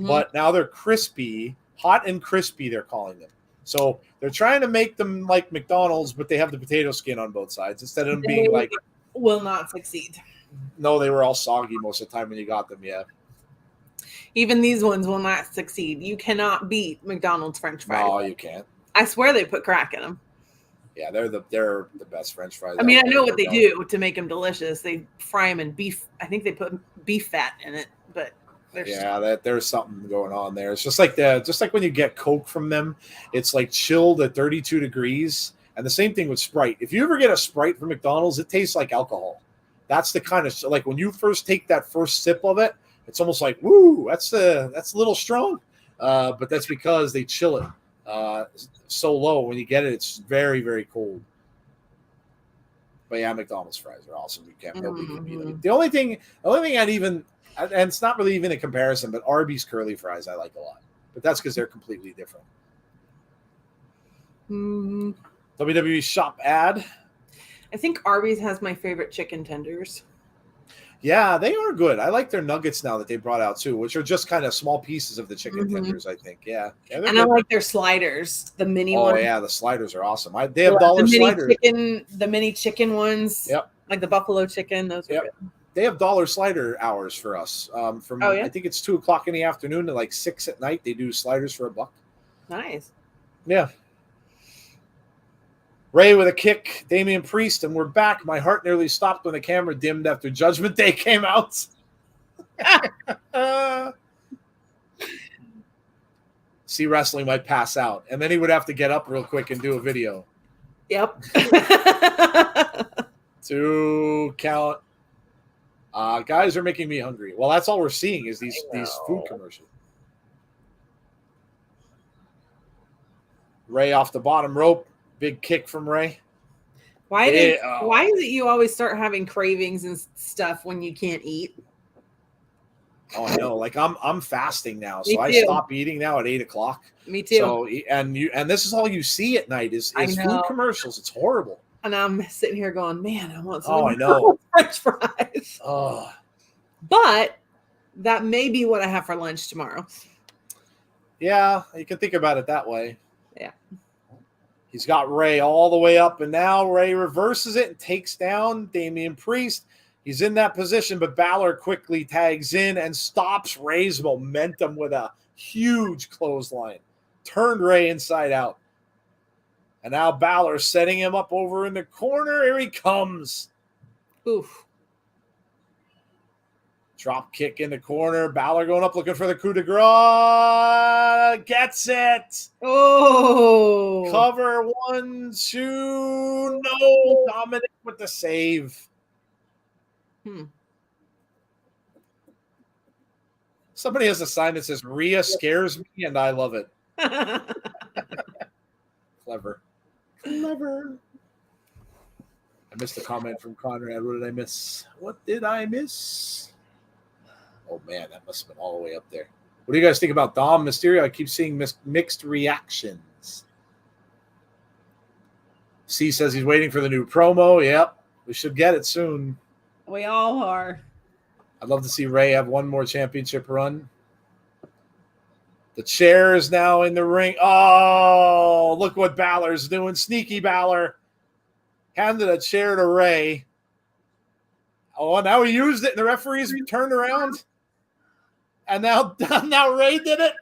but now they're crispy, hot and crispy. They're calling them. So they're trying to make them like McDonald's, but they have the potato skin on both sides instead of them being like. Will not succeed. No, they were all soggy most of the time when you got them. Yeah. Even these ones will not succeed. You cannot beat McDonald's French fries. No, you can't. I swear they put crack in them. Yeah, they're the best French fries. I mean, I know what they do to make them delicious. They fry them in beef. I think they put beef fat in it, but there's something going on there. It's just like when you get Coke from them, it's like chilled at 32 degrees. And the same thing with Sprite. If you ever get a Sprite from McDonald's, it tastes like alcohol. That's the kind of like when you first take that first sip of it, it's almost like, woo, that's a little strong. But that's because they chill it so low. When you get it, it's very, very cold. But yeah, McDonald's fries are awesome. Nobody can beat them. The only thing I'd even, and it's not really even a comparison, but Arby's curly fries I like a lot. But that's because they're completely different. WWE shop ad. I think Arby's has my favorite chicken tenders. Yeah, they are good. I like their nuggets now that they brought out too, which are just kind of small pieces of the chicken tenders, I think. Yeah. And good. I like their sliders, the mini ones. Oh, yeah, the sliders are awesome. They have dollar sliders. The mini chicken ones. Yep. Like the buffalo chicken. Those are good. They have dollar slider hours for us. I think it's 2:00 in the afternoon to like 6 at night. They do sliders for $1. Nice. Yeah. Ray with a kick, Damian Priest, and we're back. My heart nearly stopped when the camera dimmed after Judgment Day came out. See wrestling might pass out, and then he would have to get up real quick and do a video. Yep. 2 count. Guys are making me hungry. Well, that's all we're seeing is these food commercials. Ray off the bottom rope. Big kick from Ray. Why is it you always start having cravings and stuff when you can't eat? Oh, I know. Like I'm fasting now, so I stop eating now at 8:00. Me too. So and this is all you see at night is food commercials. It's horrible. And I'm sitting here going, man, I want some. Oh, I know. French fries. Oh. But that may be what I have for lunch tomorrow. Yeah, you can think about it that way. Yeah. He's got Ray all the way up, and now Ray reverses it and takes down Damian Priest. He's in that position, but Balor quickly tags in and stops Ray's momentum with a huge clothesline. Turned Ray inside out. And now Balor setting him up over in the corner. Here he comes. Oof. Drop kick in the corner. Balor going up looking for the coup de grace. Gets it. Oh. Cover 1, 2. No. Dominic with the save. Somebody has a sign that says Rhea scares me and I love it. Clever. I missed a comment from Conrad. What did I miss? Oh, man, that must have been all the way up there. What do you guys think about Dom Mysterio? I keep seeing mixed reactions. C says he's waiting for the new promo. Yep, we should get it soon. We all are. I'd love to see Ray have one more championship run. The chair is now in the ring. Oh, look what Balor's doing. Sneaky Balor. Handed a chair to Ray. Oh, now he used it, and the referees turned around. And now Ray did it.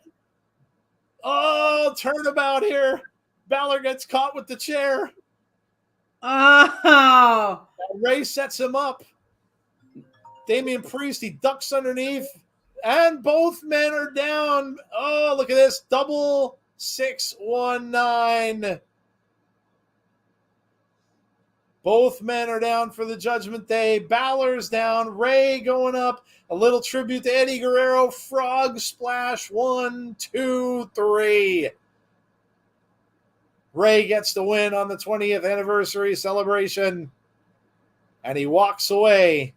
Oh, turnabout here. Balor gets caught with the chair. Oh. Ray sets him up. Damian Priest, he ducks underneath. And both men are down. Oh, look at this. Double 619. Both men are down for the Judgment Day. Balor's down. Ray going up. A little tribute to Eddie Guerrero. Frog splash. 1, 2, 3. Ray gets the win on the 20th anniversary celebration. And he walks away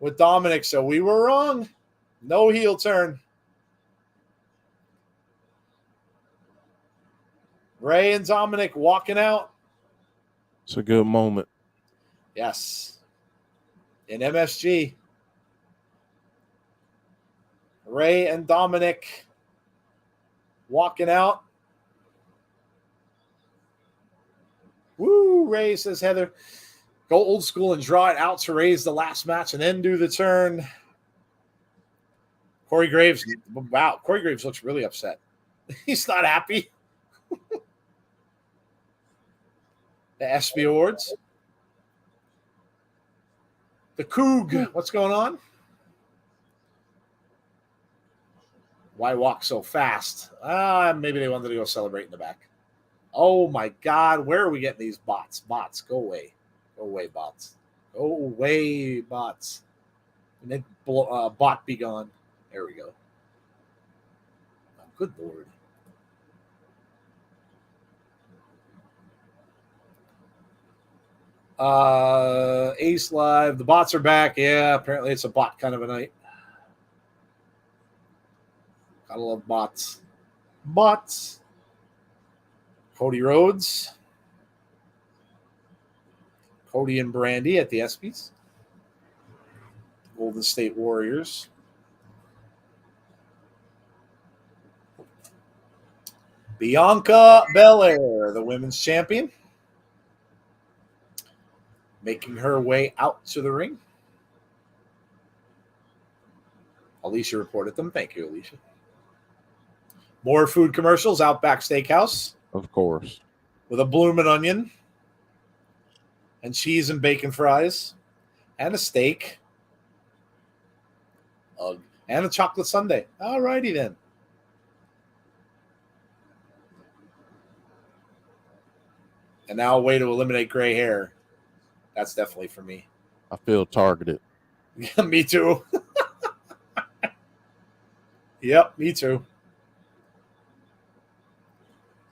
with Dominic. So we were wrong. No heel turn. Ray and Dominic walking out. It's a good moment. Yes. In MSG. Ray and Dominic walking out. Woo, Ray, says Heather. Go old school and draw it out to raise the last match and then do the turn. Corey Graves. Wow, Corey Graves looks really upset. He's not happy. The ESPY Awards. The Coug. What's going on? Why walk so fast? Maybe they wanted to go celebrate in the back. Oh, my God. Where are we getting these bots? Bots, go away. Go away, bots. Go away, bots. And then bot be gone. There we go. Oh, good Lord. Ace Live. The bots are back. Yeah, apparently it's a bot kind of a night. Gotta love bots. Bots. Cody Rhodes. Cody and Brandy at the ESPYs. Golden State Warriors. Bianca Belair, the women's champion. Making her way out to the ring. Alicia reported them. Thank you, Alicia. More food commercials. Outback Steakhouse. Of course. With a bloomin' onion. And cheese and bacon fries. And a steak. And a chocolate sundae. All righty then. And now a way to eliminate gray hair. That's definitely for me. I feel targeted. Yeah, me too. Yep, me too.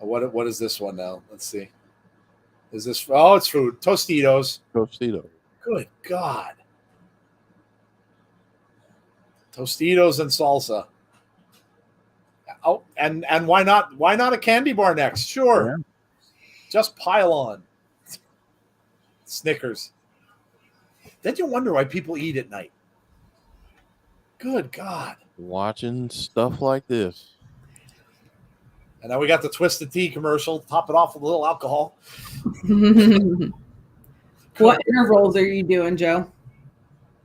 What is this one now? Let's see. Is this? Oh, it's food. Tostitos. Tostito. Good God. Tostitos and salsa. Oh, and why not? Why not a candy bar next? Sure. Yeah. Just pile on. Snickers. Then you wonder why people eat at night. Good God. Watching stuff like this. And now we got the Twisted Tea commercial. Top it off with a little alcohol. What intervals are you doing, Joe?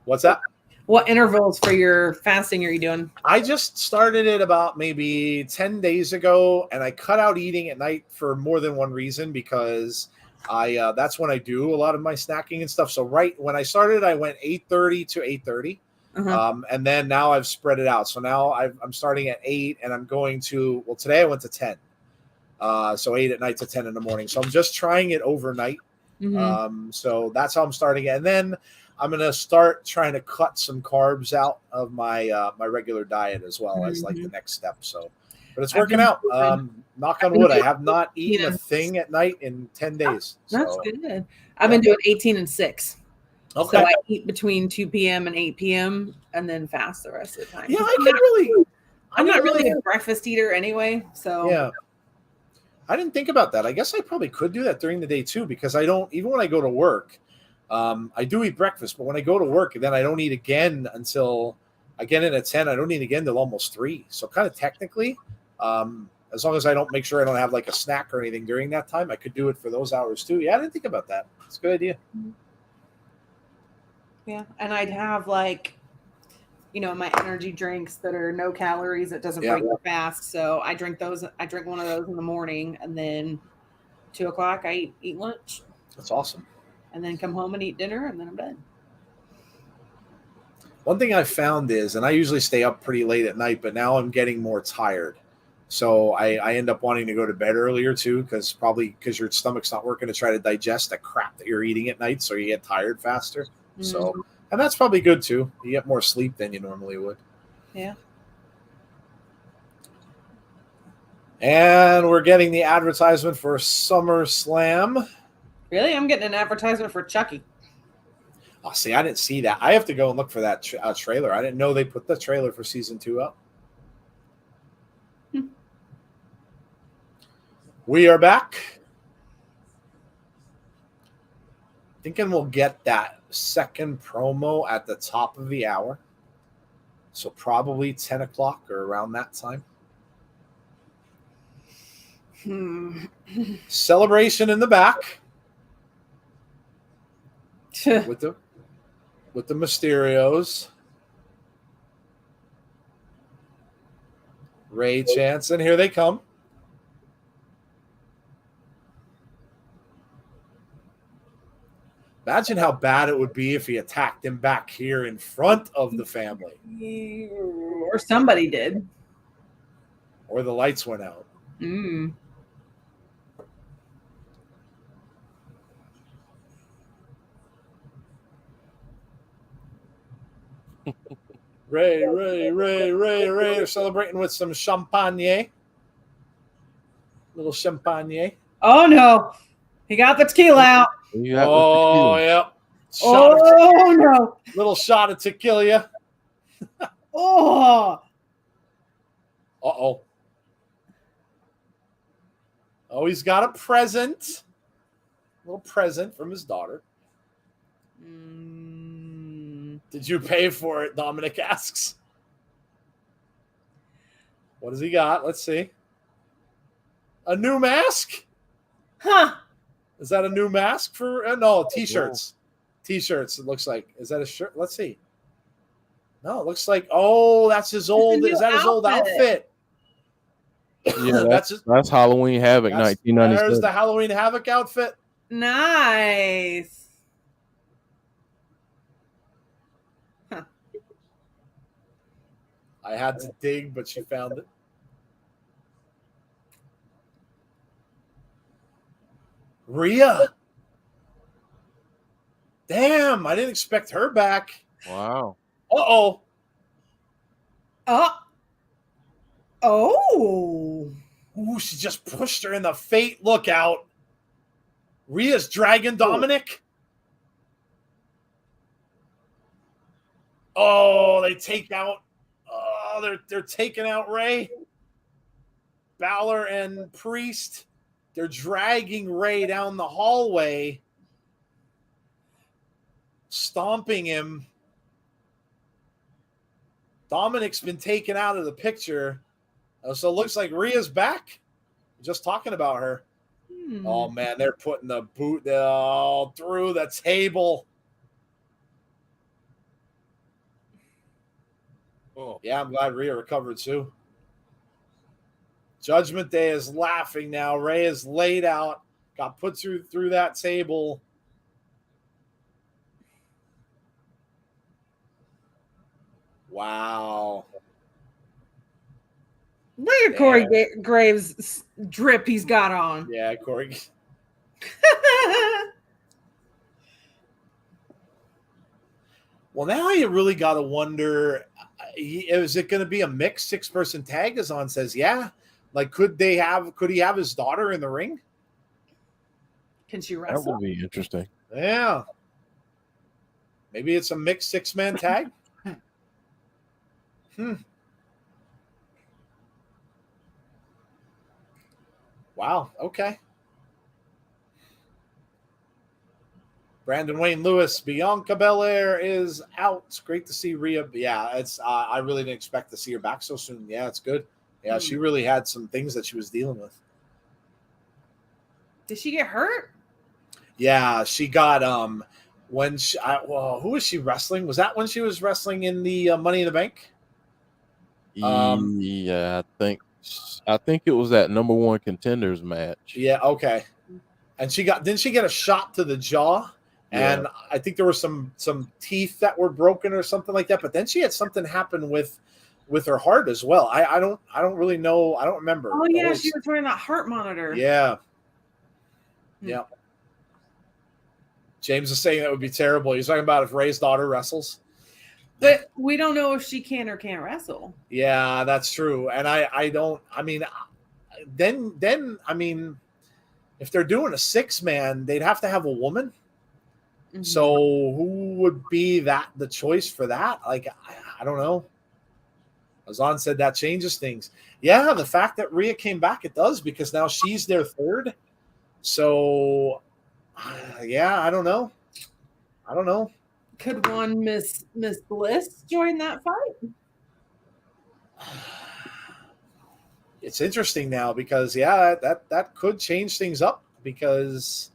What's that? What intervals for your fasting are you doing? I just started it about maybe 10 days ago, and I cut out eating at night for more than one reason because that's when I do a lot of my snacking and stuff. So right when I started, I went 8:30 to 8:30. Uh-huh. And then now I've spread it out. So now I'm starting at 8 and I'm going to, well, today I went to 10. So 8 at night to 10 in the morning. So I'm just trying it overnight. Mm-hmm. So that's how I'm starting it. And then I'm going to start trying to cut some carbs out of my my regular diet as well as like the next step. So, but it's working out. Knock on wood. I have not eaten a thing at night in 10 days. That's good. I've been doing 18 and 6. Okay. So I eat between 2 p.m. and 8 p.m. and then fast the rest of the time. Yeah, I'm not really a breakfast eater anyway. So yeah. I didn't think about that. I guess I probably could do that during the day too, because I don't, even when I go to work, I do eat breakfast, but when I go to work, then I don't eat again until I get in at 10. I don't eat again till almost 3. So kind of technically, as long as I don't make sure I don't have like a snack or anything during that time, I could do it for those hours too. Yeah, I didn't think about that. It's a good idea. Yeah, and I'd have like, my energy drinks that are no calories. It doesn't break you fast, so I drink those. I drink one of those in the morning, and then 2:00 I eat lunch. That's awesome. And then come home and eat dinner, and then I'm done. One thing I found is, and I usually stay up pretty late at night, but now I'm getting more tired. So I end up wanting to go to bed earlier too, because your stomach's not working to try to digest the crap that you're eating at night, so you get tired faster. So, and that's probably good too. You get more sleep than you normally would. Yeah. And we're getting the advertisement for SummerSlam. Really? I'm getting an advertisement for Chucky. Oh, see, I didn't see that. I have to go and look for that trailer. I didn't know they put the trailer for season 2 up. We are back. Thinking we'll get that second promo at the top of the hour. So probably 10 o'clock or around that time. Celebration in the back. with the Mysterios. Ray Jansen, here they come. Imagine how bad it would be if he attacked him back here in front of the family. Or somebody did. Or the lights went out. Ray are celebrating with some champagne. Little champagne. Oh, no. He got the tequila out. Oh, yeah. No. Little shot of tequila. Oh. Uh-oh. Oh, he's got a present. A little present from his daughter. Did you pay for it? Dominic asks. What has he got? Let's see. A new mask? Huh. Is that a new mask for? No, t-shirts. T-shirts, it looks like. Is that a shirt? Let's see. No, it looks like, that's his old, is that his old outfit? Yeah, that's Halloween Havoc 1997. There's the Halloween Havoc outfit. Nice. I had to dig, but she found it. Rhea. Damn, I didn't expect her back. Wow. Uh-oh. Oh. Ooh, she just pushed her in the face. Look out. Rhea's dragging Dominic. Oh, they take out. Oh, they're taking out Ray. Balor and Priest. They're dragging Ray down the hallway. Stomping him. Dominic's been taken out of the picture. So it looks like Rhea's back. Just talking about her. Oh, man, they're putting the boot through the table. Oh, yeah, I'm glad Rhea recovered too. Judgment Day is laughing now. Ray is laid out, got put through that table. Wow. Look at Corey Graves' drip he's got on. Yeah, Corey. Well, now you really got to wonder, is it going to be a mixed 6-person tag? Azan says, yeah. Like, could he have his daughter in the ring? Can she wrestle? That would be interesting. Yeah. Maybe it's a mixed 6-man tag. Wow. Okay. Brandon Wayne Lewis, Bianca Belair is out. It's great to see Rhea. Yeah, it's. I really didn't expect to see her back so soon. Yeah, it's good. Yeah, she really had some things that she was dealing with. Did she get hurt? Yeah, she got when who was she wrestling? Was that when she was wrestling in the Money in the Bank? Yeah, I think it was that number one contenders match. Yeah, okay. And didn't she get a shot to the jaw? Yeah. And I think there were some teeth that were broken or something like that. But then she had something happen with her heart as well. I don't really know. I don't remember. Oh yeah, she was wearing that heart monitor. Yeah. Yeah. James is saying that would be terrible. He's talking about if Ray's daughter wrestles. But we don't know if she can or can't wrestle. Yeah, that's true. And I don't. I mean, then I mean, if they're doing a 6-man, they'd have to have a woman. Mm-hmm. So who would be the choice for that? Like, I don't know. Azan said that changes things. Yeah, the fact that Rhea came back, it does, because now she's their third. So, yeah, I don't know. Could one Miss Bliss join that fight? It's interesting now because that could change things up, because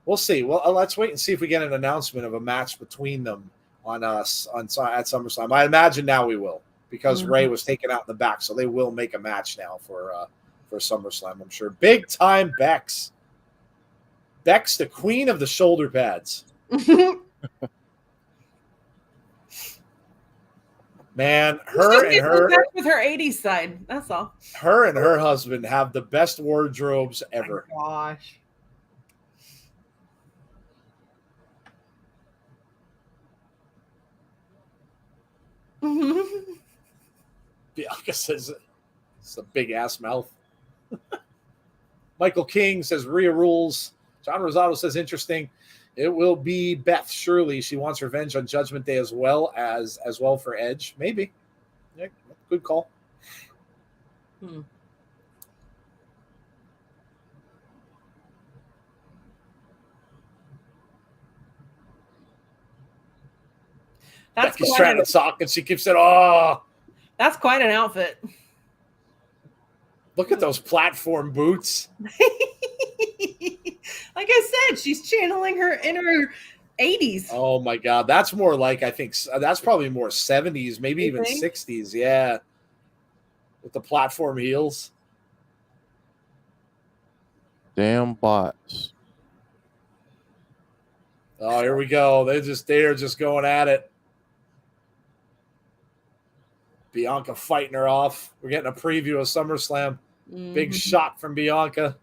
we'll see. Well, let's wait and see if we get an announcement of a match between them at SummerSlam. I imagine now we will, because Ray was taken out in the back, so they will make a match now for SummerSlam, I'm sure. Big time Bex. Bex, the queen of the shoulder pads. Man, with her 80s side. That's all. Her and her husband have the best wardrobes ever. Oh my gosh. Bianca says it's a big ass mouth. Michael King says Rhea rules. John Rosado says interesting. It will be Beth, surely. She wants revenge on Judgment Day as well for Edge. Maybe. Yeah, good call. Becky's trying to talk, and she keeps saying, "Oh, that's quite an outfit." Look at those platform boots. Like I said, she's channeling her inner 80s. Oh my God, that's more like, I think that's probably more 70s, maybe even 60s. Yeah, with the platform heels. Damn bots. Oh, here we go. They're just going at it. Bianca fighting her off. We're getting a preview of SummerSlam. Big shot from Bianca.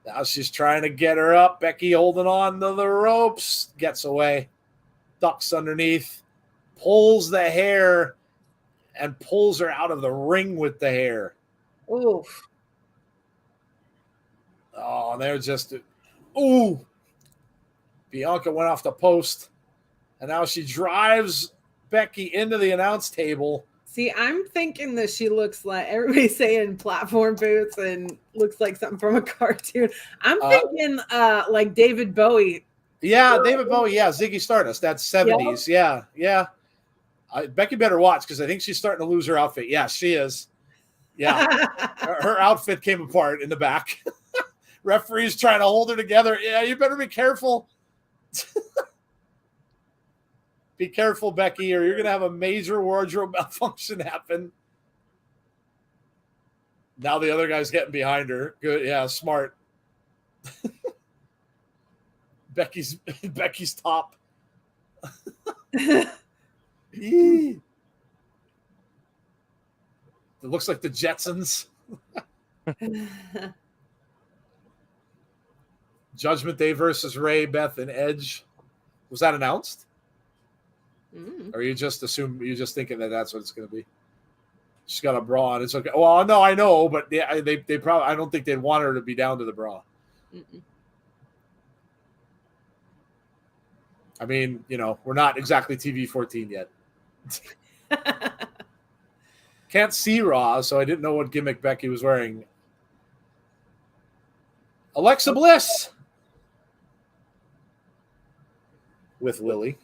Now she's trying to get her up. Becky holding on to the ropes. Gets away. Ducks underneath. Pulls the hair and pulls her out of the ring with the hair. Oof. Oh, and they're just... Ooh. Bianca went off the post. And now she drives Becky into the announce table. See, I'm thinking that she looks like, everybody's saying platform boots and looks like something from a cartoon. I'm thinking like David Bowie. Yeah, David Bowie. Yeah, Ziggy Stardust. That's 70s. Yeah. Becky better watch, because I think she's starting to lose her outfit. Yeah, she is. Yeah. Her outfit came apart in the back. Referee's trying to hold her together. Yeah, you better be careful. Be careful, Becky, or you're going to have a major wardrobe malfunction happen. Now the other guy's getting behind her. Good. Yeah, smart. Becky's top. It looks like the Jetsons. Judgment Day versus Ray, Beth, and Edge. Was that announced? Or you just thinking that that's what it's going to be? She's got a bra on. It's okay. Well, no, I know, but they probably, I don't think they'd want her to be down to the bra. I mean, we're not exactly TV 14 yet. Can't see Raw, so I didn't know what gimmick Becky was wearing. Alexa Bliss with Lily.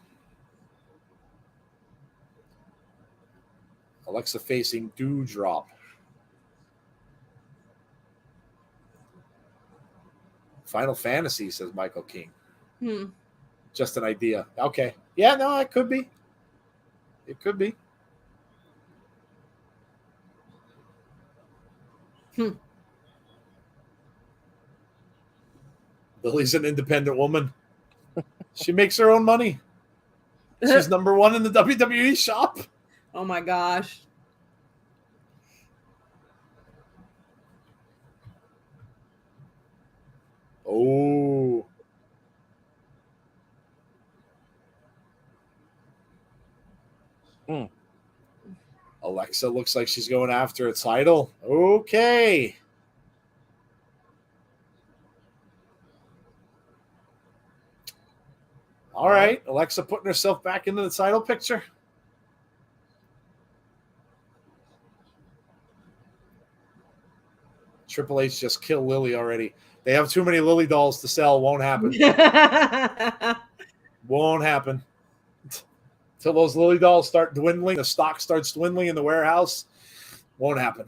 Alexa facing Doudrop. Final Fantasy, says Michael King. Hmm. Just an idea. Okay. Yeah, no, it could be. It could be. Lily's an independent woman. She makes her own money. She's number one in the WWE shop. Oh my gosh. Oh. Alexa looks like she's going after a title. Okay. All right. Alexa putting herself back into the title picture. Triple H just killed Lily already. They have too many Lily dolls to sell. Won't happen. Won't happen. Until those Lily dolls start dwindling, the stock starts dwindling in the warehouse. Won't happen.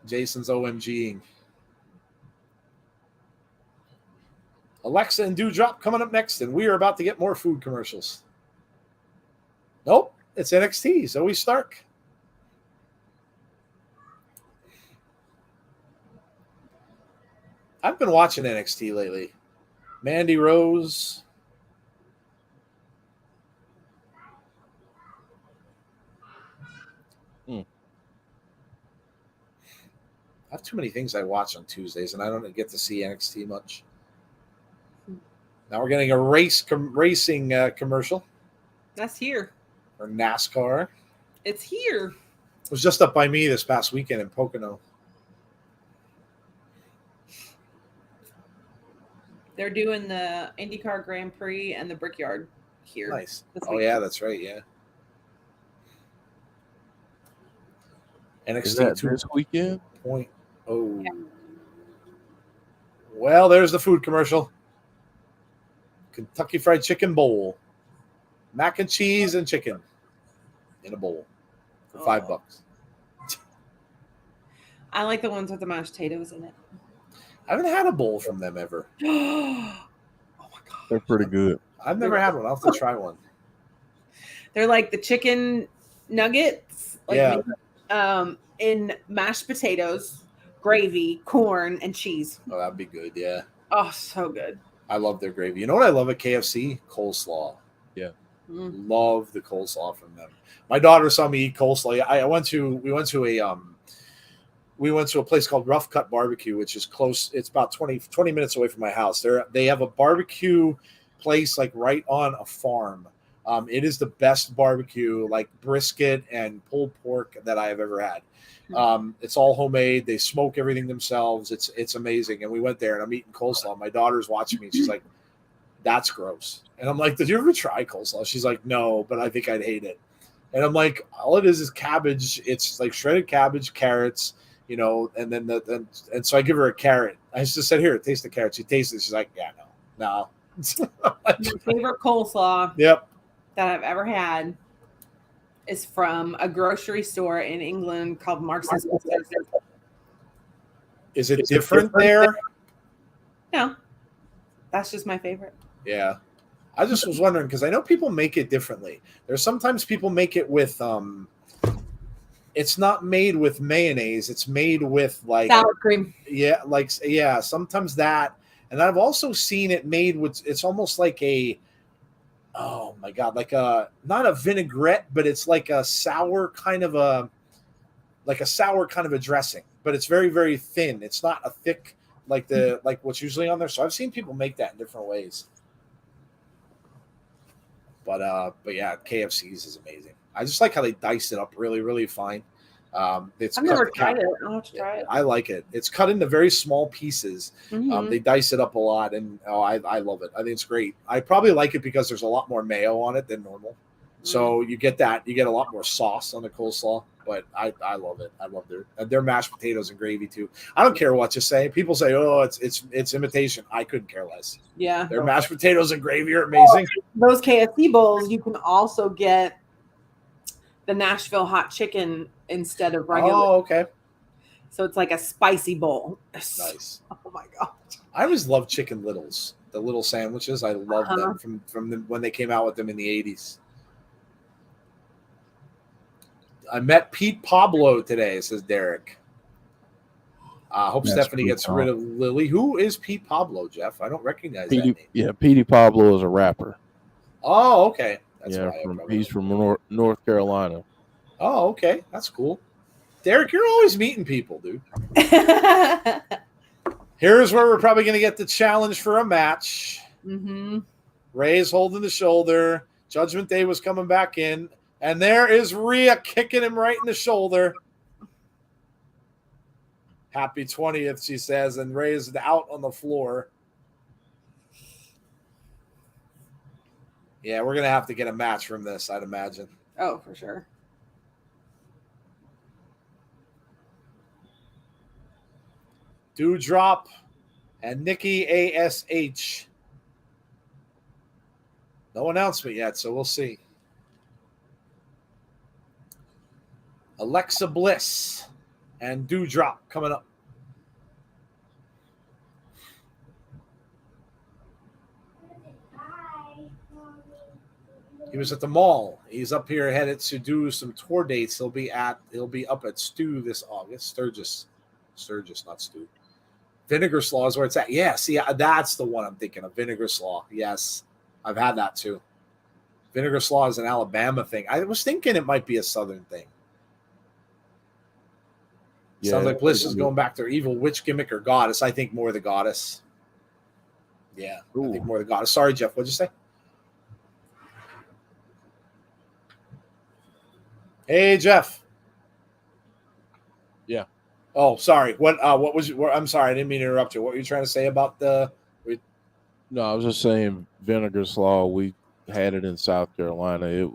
Jason's OMGing. Alexa and Dewdrop coming up next, and we are about to get more food commercials. Nope, it's NXT, Zoe Stark. I've been watching NXT lately. Mandy Rose. I have too many things I watch on Tuesdays, and I don't get to see NXT much. Now we're getting a racing commercial. That's here. Or NASCAR. It's here. It was just up by me this past weekend in Pocono. They're doing the IndyCar Grand Prix and the Brickyard here. Nice. Oh, yeah, that's right. Yeah. NXT Is that this weekend? 2.0. Yeah. Well, there's the food commercial. Kentucky Fried Chicken bowl. Mac and cheese and chicken in a bowl for $5. I like the ones with the mashed potatoes in it. I haven't had a bowl from them ever. Oh my god. They're pretty good. I've never had one. I'll have to try one. They're like the chicken nuggets. Like yeah. In mashed potatoes, gravy, corn, and cheese. Oh, that'd be good, yeah. Oh, so good. I love their gravy. You know what I love at KFC? Coleslaw. Yeah. Love the coleslaw from them. My daughter saw me eat coleslaw. We went to a place called Rough Cut Barbecue, which is close. It's about 20 minutes away from my house. They have a barbecue place like right on a farm. It is the best barbecue, like brisket and pulled pork that I have ever had. It's all homemade. They smoke everything themselves. It's amazing. And we went there and I'm eating coleslaw. My daughter's watching me. And she's like, that's gross. And I'm like, did you ever try coleslaw? She's like, no, but I think I'd hate it. And I'm like, all it is cabbage. It's like shredded cabbage, carrots, you know, and then and so I give her a carrot. I just said, here, taste the carrot. She tastes it. She's like, yeah, no. My favorite coleslaw that I've ever had is from a grocery store in England called Marks and Spencer. Is it different there? No, that's just my favorite. Yeah. I just was wondering because I know people make it differently. There's sometimes people make it with it's not made with mayonnaise, it's made with like sour cream. Yeah, sometimes that. And I've also seen it made with it's almost like a oh my god, like a not a vinaigrette, but it's like a sour kind of a dressing, but it's very, very thin. It's not a thick like what's usually on there. So I've seen people make that in different ways. But yeah, KFC's is amazing. I just like how they dice it up really, really fine. I've never tried it. I'll have to try it. I like it. It's cut into very small pieces. They dice it up a lot, and I love it. I think it's great. I probably like it because there's a lot more mayo on it than normal. So you get that. You get a lot more sauce on the coleslaw. But I love it. I love their mashed potatoes and gravy too. I don't care what you say. People say, "Oh, it's imitation." I couldn't care less. Yeah, their mashed potatoes and gravy are amazing. Those KFC bowls, you can also get the Nashville hot chicken instead of regular. Oh, okay. So it's like a spicy bowl. Nice. Oh my god. I always loved Chicken Littles, the little sandwiches. I loved them from when they came out with them in the 80s. I met Pete Pablo today, says Derek. I hope That's Stephanie pretty gets rid of Lily. Who is Pete Pablo, Jeff? I don't recognize that name. Yeah, Petey Pablo is a rapper. Oh, okay. That's yeah, why he's from North Carolina. Oh, okay. That's cool. Derek, you're always meeting people, dude. Here's where we're probably going to get the challenge for a match. Mm-hmm. Ray's holding the shoulder. Judgment Day was coming back in. And there is Rhea kicking him right in the shoulder. Happy 20th, she says, and Ray's out on the floor. Yeah, we're going to have to get a match from this, I'd imagine. Oh, for sure. Dewdrop and Nikki ASH. No announcement yet, so we'll see. Alexa Bliss and Dewdrop coming up. He was at the mall. He's up here headed to do some tour dates. He'll be up at Stew this August. Sturgis, not Stew. Vinegar Slaw is where it's at. Yeah, see, that's the one I'm thinking of. Vinegar Slaw. Yes, I've had that too. Vinegar Slaw is an Alabama thing. I was thinking it might be a Southern thing. Yeah, sounds like Bliss is going back to her evil witch gimmick or goddess. I think more the goddess. Yeah, ooh. I think more the goddess. Sorry, Jeff. What'd you say? Hey, Jeff. Yeah. Oh, sorry. What was? I'm sorry. I didn't mean to interrupt you. What were you trying to say about the? No, I was just saying Vinegar Slaw. We had it in South Carolina. It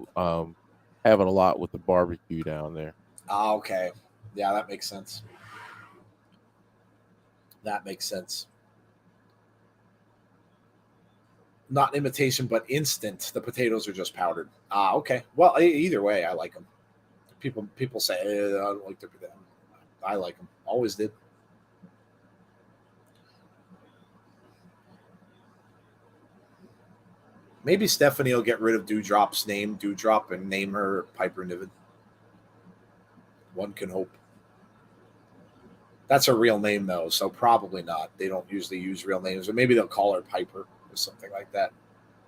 having a lot with the barbecue down there. Ah, okay. Yeah, that makes sense. That makes sense. Not imitation, but instant. The potatoes are just powdered. Ah, okay. Well, either way, I like them. People say I don't like the potatoes. I like them. Always did. Maybe Stephanie will get rid of Dewdrop's name, Dewdrop, and name her Piper Niven. One can hope. That's a real name, though, so probably not. They don't usually use real names, or maybe they'll call her Piper or something like that.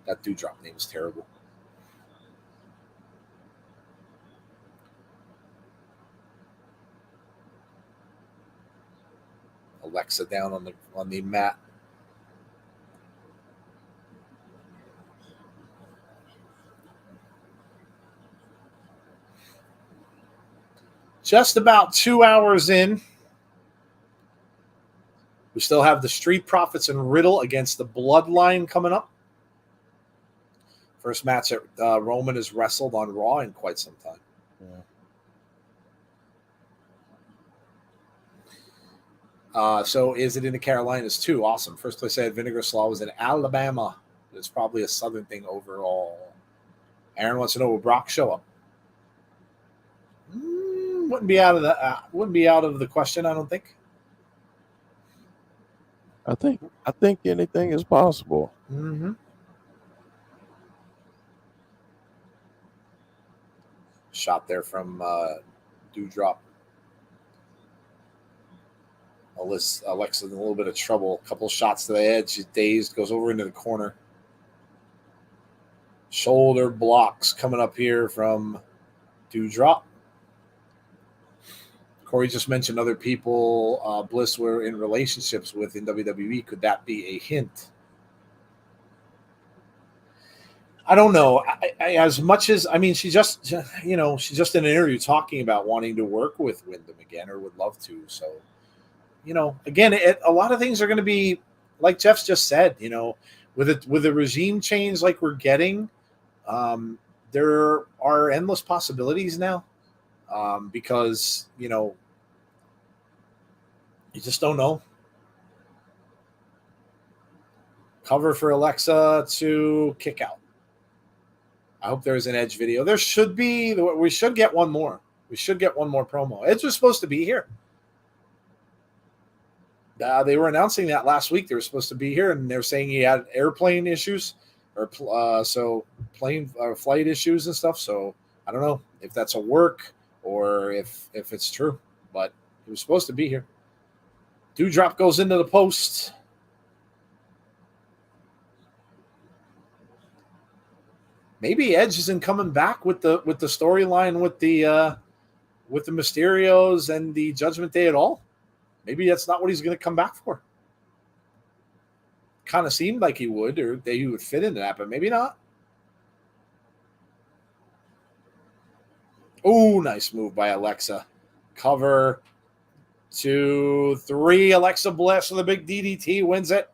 That Dewdrop name is terrible. Alexa down on the mat. Just about 2 hours in. We still have the Street Profits and Riddle against the Bloodline coming up. First match that Roman has wrestled on Raw in quite some time. Yeah. So is it in the Carolinas too? Awesome. First place I had Vinegar Slaw was in Alabama. It's probably a Southern thing overall. Aaron wants to know, will Brock show up? Wouldn't be out of the question, I don't think. I think anything is possible. Mm-hmm. Shot there from Dewdrop. Alexa's in a little bit of trouble. A couple shots to the head. She's dazed. Goes over into the corner. Shoulder blocks coming up here from Dewdrop. Corey just mentioned other people Bliss were in relationships with in WWE. Could that be a hint? I don't know. As much as, I mean, she's just in an interview talking about wanting to work with Wyndham again or would love to. So, again, a lot of things are going to be, like Jeff's just said, with a regime change like we're getting, there are endless possibilities now. Because, you just don't know. Cover for Alexa to kick out. I hope there's an Edge video. There should be. We should get one more. We should get one more promo. Edge was supposed to be here. They were announcing that last week. They were supposed to be here, and they're saying he had airplane issues or plane flight issues and stuff. So I don't know if that's a work or if it's true, but he was supposed to be here. Dewdrop goes into the post. Maybe Edge isn't coming back with the storyline with the Mysterios and the Judgment Day at all. Maybe that's not what he's going to come back for. Kind of seemed like he would, or that he would fit into that, but maybe not. Oh, nice move by Alexa. Cover 2, 3. Alexa Bliss with a big DDT wins it.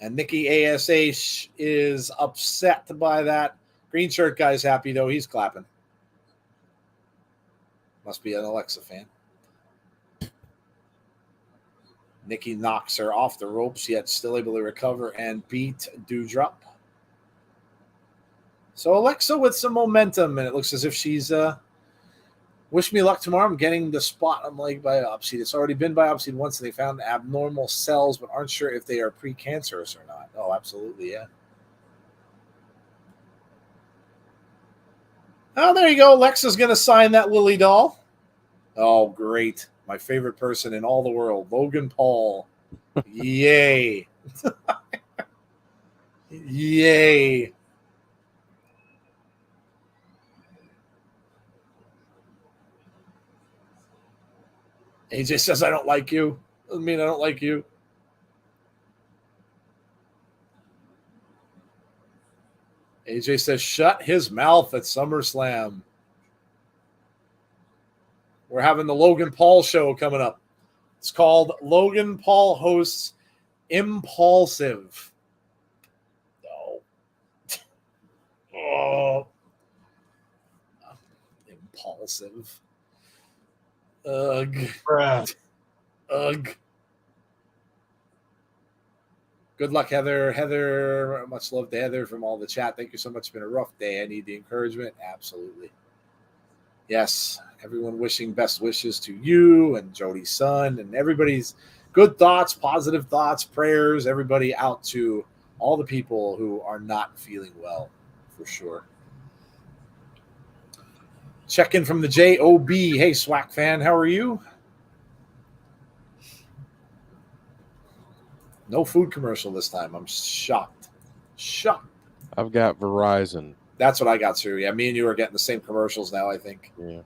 And Nikki ASH is upset by that. Green shirt guy's happy, though. He's clapping. Must be an Alexa fan. Nikki knocks her off the ropes, yet still able to recover and beat Dewdrop. So Alexa with some momentum, and it looks as if she's wish me luck tomorrow. I'm getting the spot on leg biopsy. It's already been biopsied once, and they found abnormal cells, but aren't sure if they are precancerous or not. Oh, absolutely, yeah. Oh, there you go. Alexa's going to sign that Lily doll. Oh, great. My favorite person in all the world, Logan Paul. Yay. Yay. AJ says, I don't like you. Doesn't mean I don't like you. AJ says, shut his mouth at SummerSlam. We're having the Logan Paul show coming up. It's called Logan Paul Hosts Impulsive. No. Oh. Impulsive. Ugh. Ugh. Good luck, Heather. Heather, much love to Heather from all the chat. Thank you so much. It's been a rough day. I need the encouragement. Absolutely. Yes, everyone wishing best wishes to you and Jody's son and everybody's good thoughts, positive thoughts, prayers, everybody out to all the people who are not feeling well, for sure. Check in from the JOB. Hey, SWAC fan, how are you? No food commercial this time. I'm shocked. Shocked. I've got Verizon. That's what I got, too. Yeah, me and you are getting the same commercials now, I think. Yeah.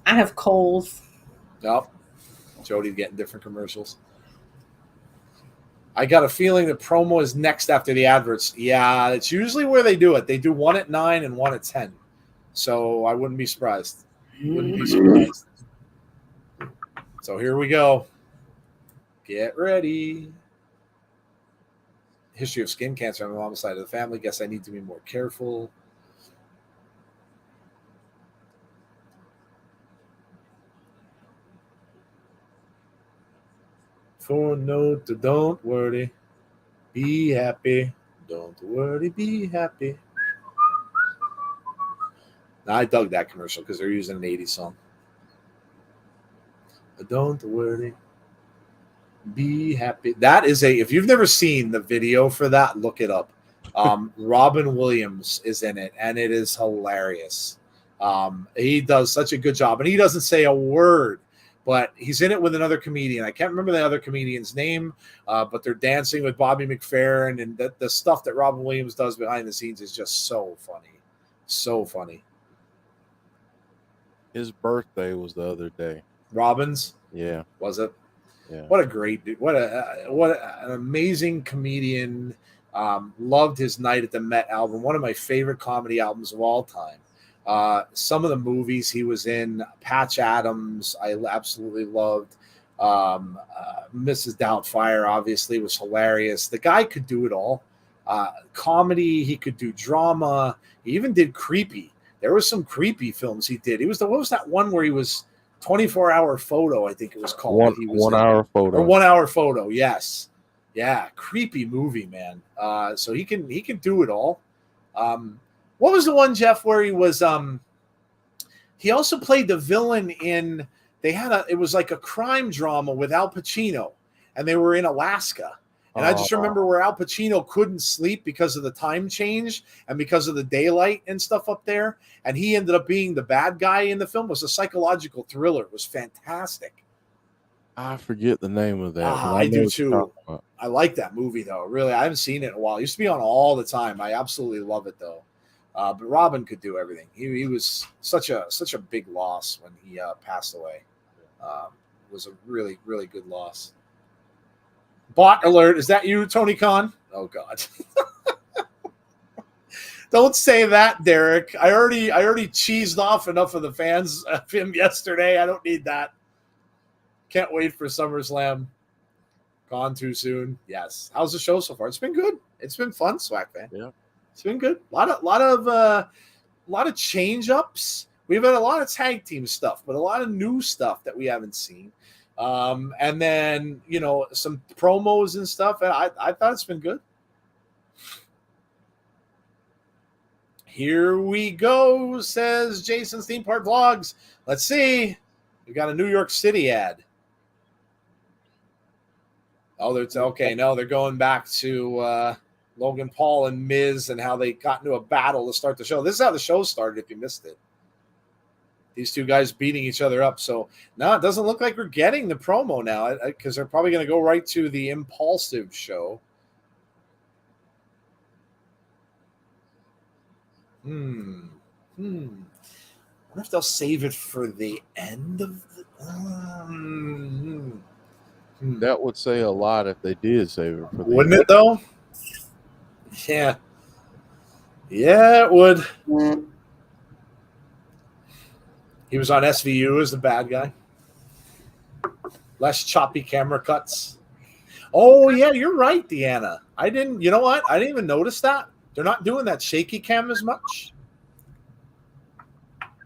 I have Kohl's. Nope. Jody's getting different commercials. I got a feeling the promo is next after the adverts. Yeah, it's usually where they do it. They do one at 9 and one at 10. So I wouldn't be surprised. Wouldn't be surprised. So here we go. Get ready. History of skin cancer on the mom's side of the family. Guess I need to be more careful. For note, don't worry. Be happy. Don't worry, be happy. Now, I dug that commercial because they're using an 80s song. Don't worry. Be happy. That is if you've never seen the video for that, look it up. Robin Williams is in it, and it is hilarious. He does such a good job, and he doesn't say a word, but he's in it with another comedian. I can't remember the other comedian's name, but they're dancing with Bobby McFerrin, and the stuff that Robin Williams does behind the scenes is just so funny. So funny. His birthday was the other day. Robin's? Yeah. Was it? Yeah. What a great dude. What an amazing comedian. Loved his Night at the Met album. One of my favorite comedy albums of all time. Some of the movies he was in, Patch Adams, I absolutely loved. Mrs. Doubtfire, obviously, was hilarious. The guy could do it all. Comedy, he could do drama. He even did creepy. There was some creepy films he did. What was that one where he was 24-hour photo, I think it was called. 1 hour photo. Or 1 hour photo, yes. Yeah, creepy movie, man. So he can do it all. What was the one, Jeff, where he was he also played the villain in it was like a crime drama with Al Pacino, and they were in Alaska. And I just remember where Al Pacino couldn't sleep because of the time change and because of the daylight and stuff up there. And he ended up being the bad guy in the film. It was a psychological thriller. It was fantastic. I forget the name of that. I do too. I like that movie though. Really, I haven't seen it in a while. It used to be on all the time. I absolutely love it though. But Robin could do everything. He was such a big loss when he passed away. It was a really, really good loss. Bot alert. Is that you, Tony Khan? Oh, God. Don't say that, Derek. I already cheesed off enough of the fans of him yesterday. I don't need that. Can't wait for SummerSlam. Gone too soon. Yes. How's the show so far? It's been good. It's been fun, Swag fan. Yeah. It's been good. A lot of change ups. We've had a lot of tag team stuff, but a lot of new stuff that we haven't seen. And then, some promos and stuff. And I thought it's been good. Here we go, says Jason's Theme Park Vlogs. Let's see. We got a New York City ad. Oh, they're going back to Logan Paul and Miz and how they got into a battle to start the show. This is how the show started if you missed it. These two guys beating each other up. So, no, it doesn't look like we're getting the promo now because they're probably going to go right to the Impulsive show. I wonder if they'll save it for the end of the... That would say a lot if they did save it for the Wouldn't it, though? Yeah. Yeah, it would. He was on SVU as the bad guy. Less choppy camera cuts. Oh, yeah, you're right, Deanna. You know what? I didn't even notice that. They're not doing that shaky cam as much.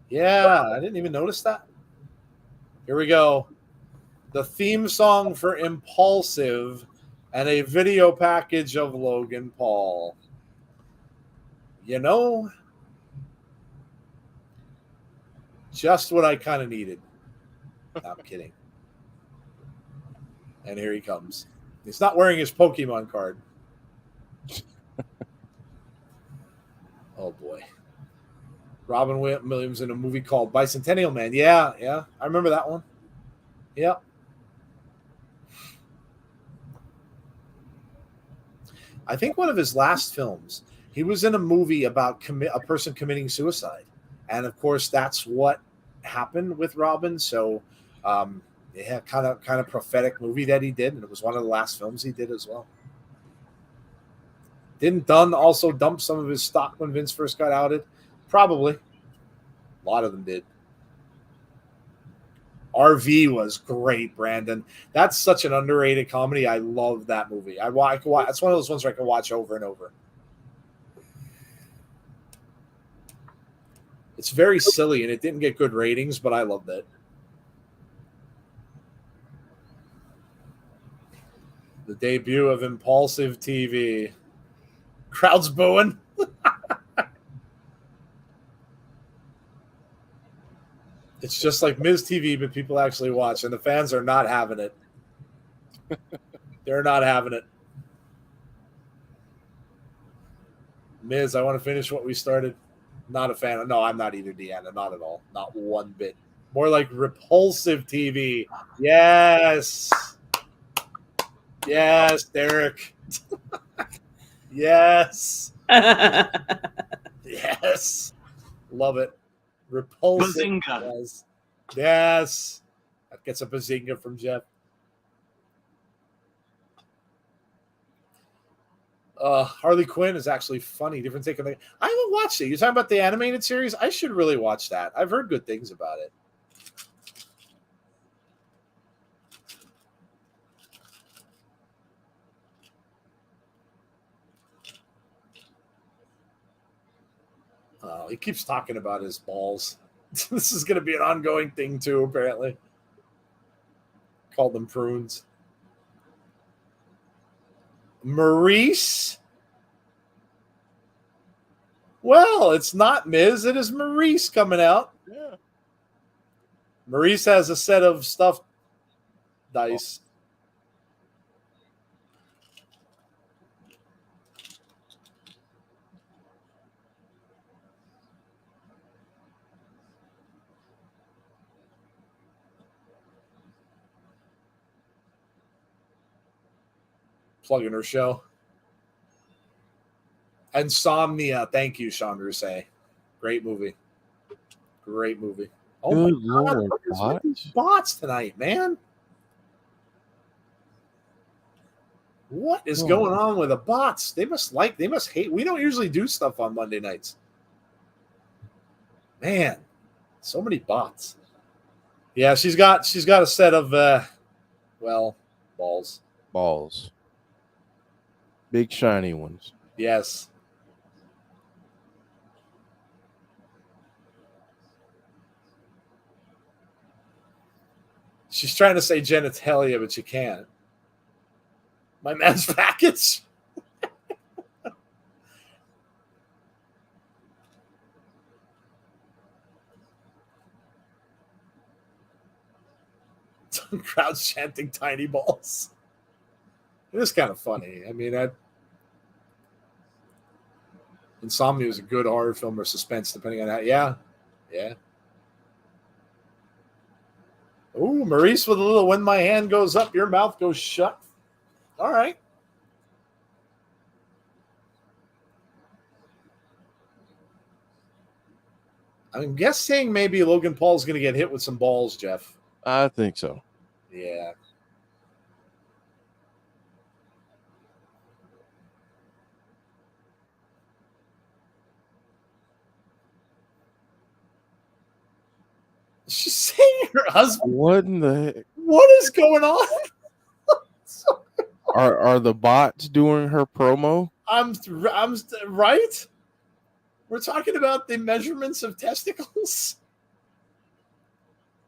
Yeah, I didn't even notice that. Here we go. The theme song for Impulsive and a video package of Logan Paul. Just what I kind of needed. I'm kidding. And here he comes. He's not wearing his Pokemon card. Oh, boy. Robin Williams in a movie called Bicentennial Man. Yeah. I remember that one. Yeah. I think one of his last films, he was in a movie about a person committing suicide. And, of course, that's what happened with Robin. So, yeah, kind of prophetic movie that he did. And it was one of the last films he did as well. Didn't Dunn also dump some of his stock when Vince first got outed? Probably. A lot of them did. RV was great, Brandon. That's such an underrated comedy. I love that movie. It's one of those ones where I can watch over and over. It's very silly, and it didn't get good ratings, but I loved it. The debut of Impulsive TV. Crowd's booing. It's just like Miz TV, but people actually watch, and the fans are not having it. They're not having it. Miz, I want to finish what we started. Not a fan of. No, I'm not either, Deanna. Not at all. Not one bit. More like Repulsive TV. Yes. Yes, Derek. Yes. Yes. Love it. Repulsive. Bazinga. Yes. That gets a bazinga from Jeff. Harley Quinn is actually funny. Different take on it. I haven't watched it. You're talking about the animated series? I should really watch that. I've heard good things about it. He keeps talking about his balls. This is going to be an ongoing thing too, apparently. Called them prunes. Maurice? Well, it's not Miz. It is Maurice coming out. Yeah. Maurice has a set of stuffed dice. Plugging her show. Insomnia. Thank you, Sean Rousset. Great movie. Great movie. Oh Good my God, Lord, what is with these bots? bots tonight, man? What is Oh. going on with the bots? They must hate. We don't usually do stuff on Monday nights. Man, so many bots. Yeah, she's got a set of balls. Balls. Big shiny ones. Yes. She's trying to say genitalia, but she can't. My men's package. Some crowds chanting tiny balls. It is kind of funny. I mean, Insomnia is a good horror film or suspense, depending on how. Yeah. Ooh, Maurice with a little when my hand goes up, your mouth goes shut. All right. I'm guessing maybe Logan Paul's going to get hit with some balls, Jeff. I think so. Yeah. She's saying her husband. What in the heck? What is going on? Are the bots doing her promo? I'm right. We're talking about the measurements of testicles.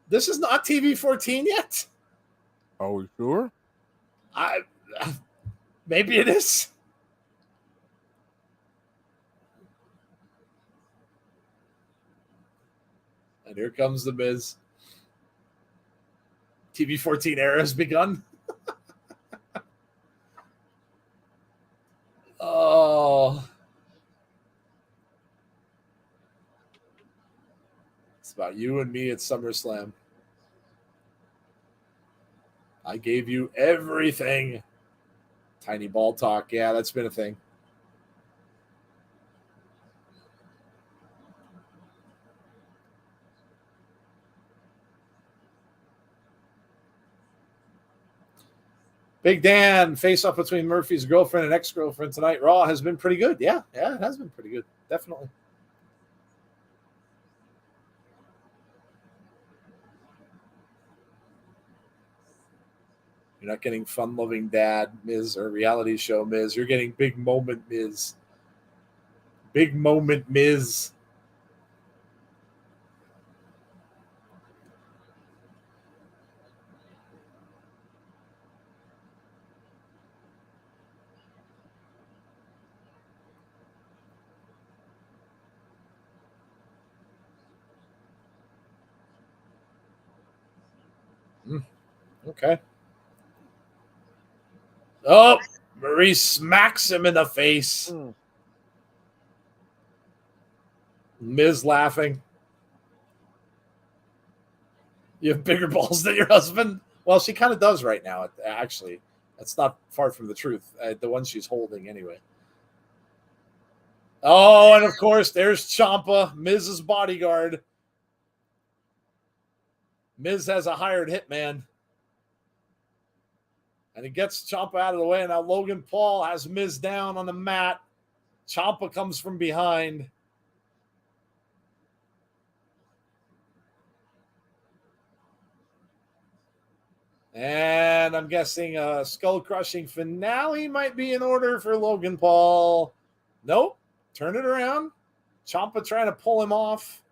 This is not TV 14 yet. Are we sure? Maybe it is. And here comes the Miz. TV 14 era has begun. Oh. It's about you and me at SummerSlam. I gave you everything. Tiny ball talk. Yeah, that's been a thing. Big Dan, face off between Murphy's girlfriend and ex-girlfriend tonight. Raw has been pretty good. Yeah, it has been pretty good. Definitely. You're not getting fun-loving dad, Miz, or reality show, Miz. You're getting big moment, Miz. Big moment, Miz. Okay. Oh, Marie smacks him in the face. Miz laughing. You have bigger balls than your husband? Well, she kind of does right now, actually. That's not far from the truth. The one she's holding, anyway. Oh, and of course, there's Ciampa, Miz's bodyguard. Miz has a hired hitman. And he gets Ciampa out of the way. And now Logan Paul has Miz down on the mat. Ciampa comes from behind. And I'm guessing a skull-crushing finale might be in order for Logan Paul. Nope. Turn it around. Ciampa trying to pull him off.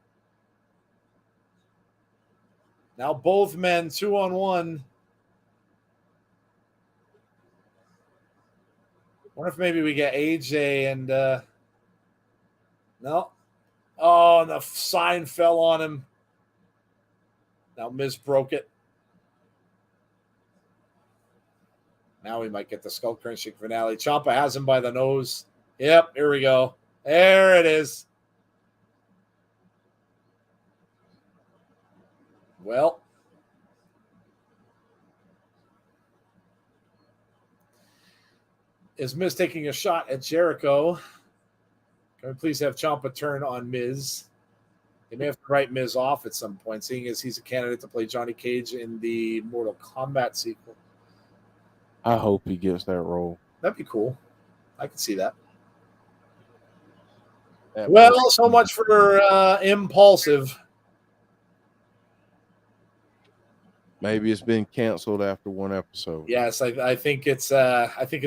Now both men 2-on-1. Wonder if maybe we get AJ and no. Oh, and the sign fell on him. Now Miz broke it. Now we might get the skull crunching finale. Ciampa has him by the nose. Yep, here we go. There it is. Well, is Miz taking a shot at Jericho? Can we please have Ciampa turn on Miz? They may have to write Miz off at some point, seeing as he's a candidate to play Johnny Cage in the Mortal Kombat sequel. I hope he gets that role. That'd be cool. I could see that. That Well, works. so much for Impulsive. Maybe it's been canceled after one episode. Yes, I think it's been I think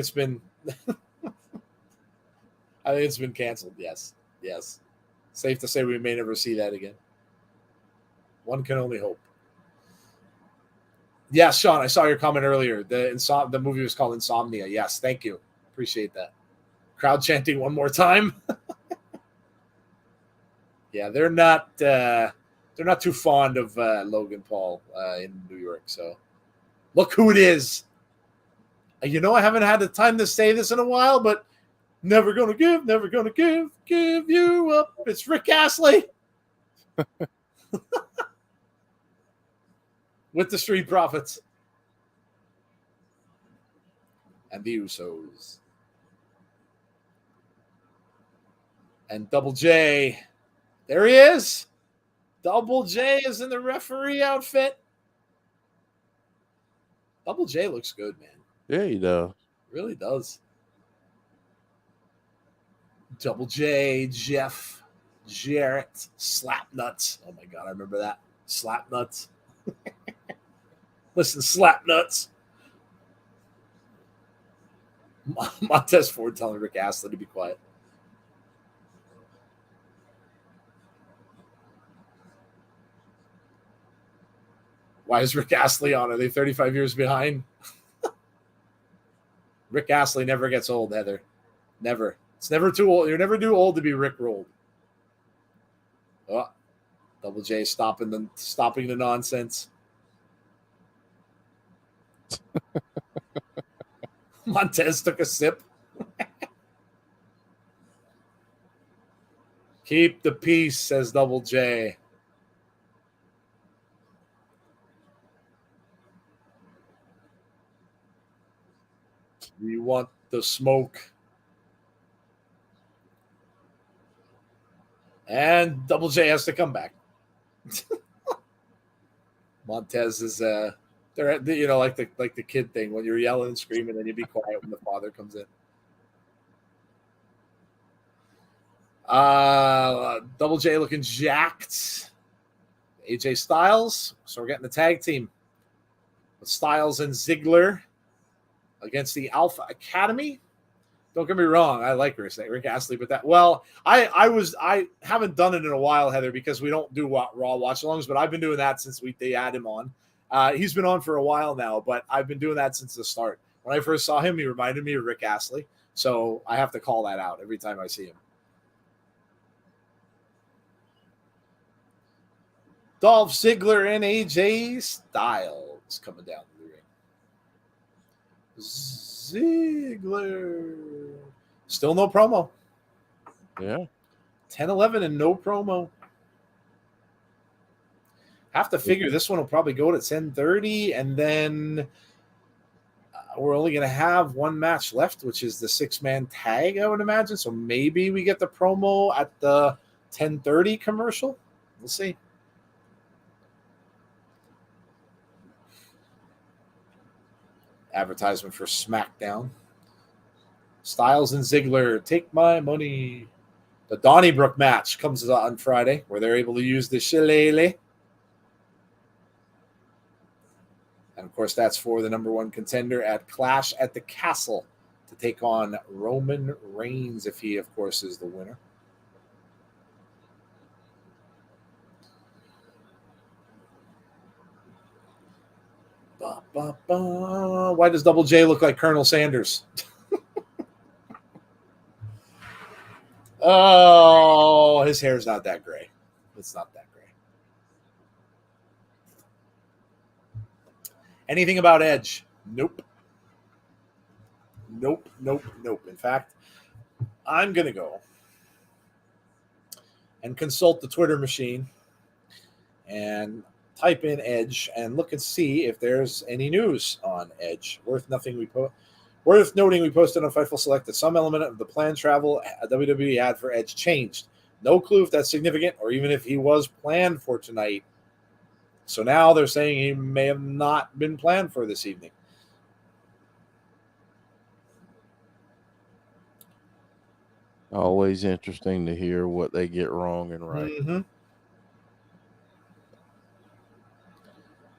it's been canceled. Yes. Safe to say we may never see that again. One can only hope. Yes, Sean, I saw your comment earlier. The movie was called Insomnia. Yes, thank you. Appreciate that. Crowd chanting one more time. Yeah, they're not too fond of Logan Paul in New York. So look who it is. I haven't had the time to say this in a while, but never gonna give you up. It's Rick Astley with the Street Profits and the Usos and Double J. There he is. Double J is in the referee outfit. Double J looks good, man. Yeah, he does. Really does. Double J, Jeff, Jarrett, Slapnuts. Oh my God, I remember that. Slapnuts. Listen, Slapnuts. Montez Ford telling Rick Astley to be quiet. Why is Rick Astley on? Are they 35 years behind? Rick Astley never gets old, Heather. Never. It's never too old. You're never too old to be Rick rolled. Oh, Double J stopping the nonsense. Montez took a sip. Keep the peace, says Double J. We want the smoke. And Double J has to come back. Montez is they're like the kid thing when you're yelling and screaming and you be quiet when the father comes in. Double J looking jacked. AJ Styles. So we're getting the tag team with Styles and Ziggler against the Alpha Academy. Don't get me wrong, I like Rick Astley, but I haven't done it in a while, Heather, because we don't do Raw watch-alongs, but I've been doing that since they had him on. He's been on for a while now, but I've been doing that since the start. When I first saw him, he reminded me of Rick Astley, so I have to call that out every time I see him. Dolph Ziggler and AJ Styles coming down the ring. Ziggler. Still no promo. Yeah. 10-11 and no promo. Have to figure this one will probably go to 10:30, and then we're only going to have one match left, which is the 6-man tag, I would imagine. So maybe we get the promo at the 10:30 commercial. We'll see. Advertisement for SmackDown. Styles and Ziggler, take my money. The Donnybrook match comes on Friday, where they're able to use the shillelagh. And, of course, that's for the number one contender at Clash at the Castle to take on Roman Reigns, if he, of course, is the winner. Why does Double J look like Colonel Sanders? Oh, his hair's not that gray. It's not that gray. Anything about Edge? Nope. Nope. In fact, I'm going to go and consult the Twitter machine and type in Edge and look and see if there's any news on Edge. Worth noting, we posted on Fightful Select that some element of the planned travel WWE had for Edge changed. No clue if that's significant or even if he was planned for tonight. So now they're saying he may have not been planned for this evening. Always interesting to hear what they get wrong and right. Mm-hmm.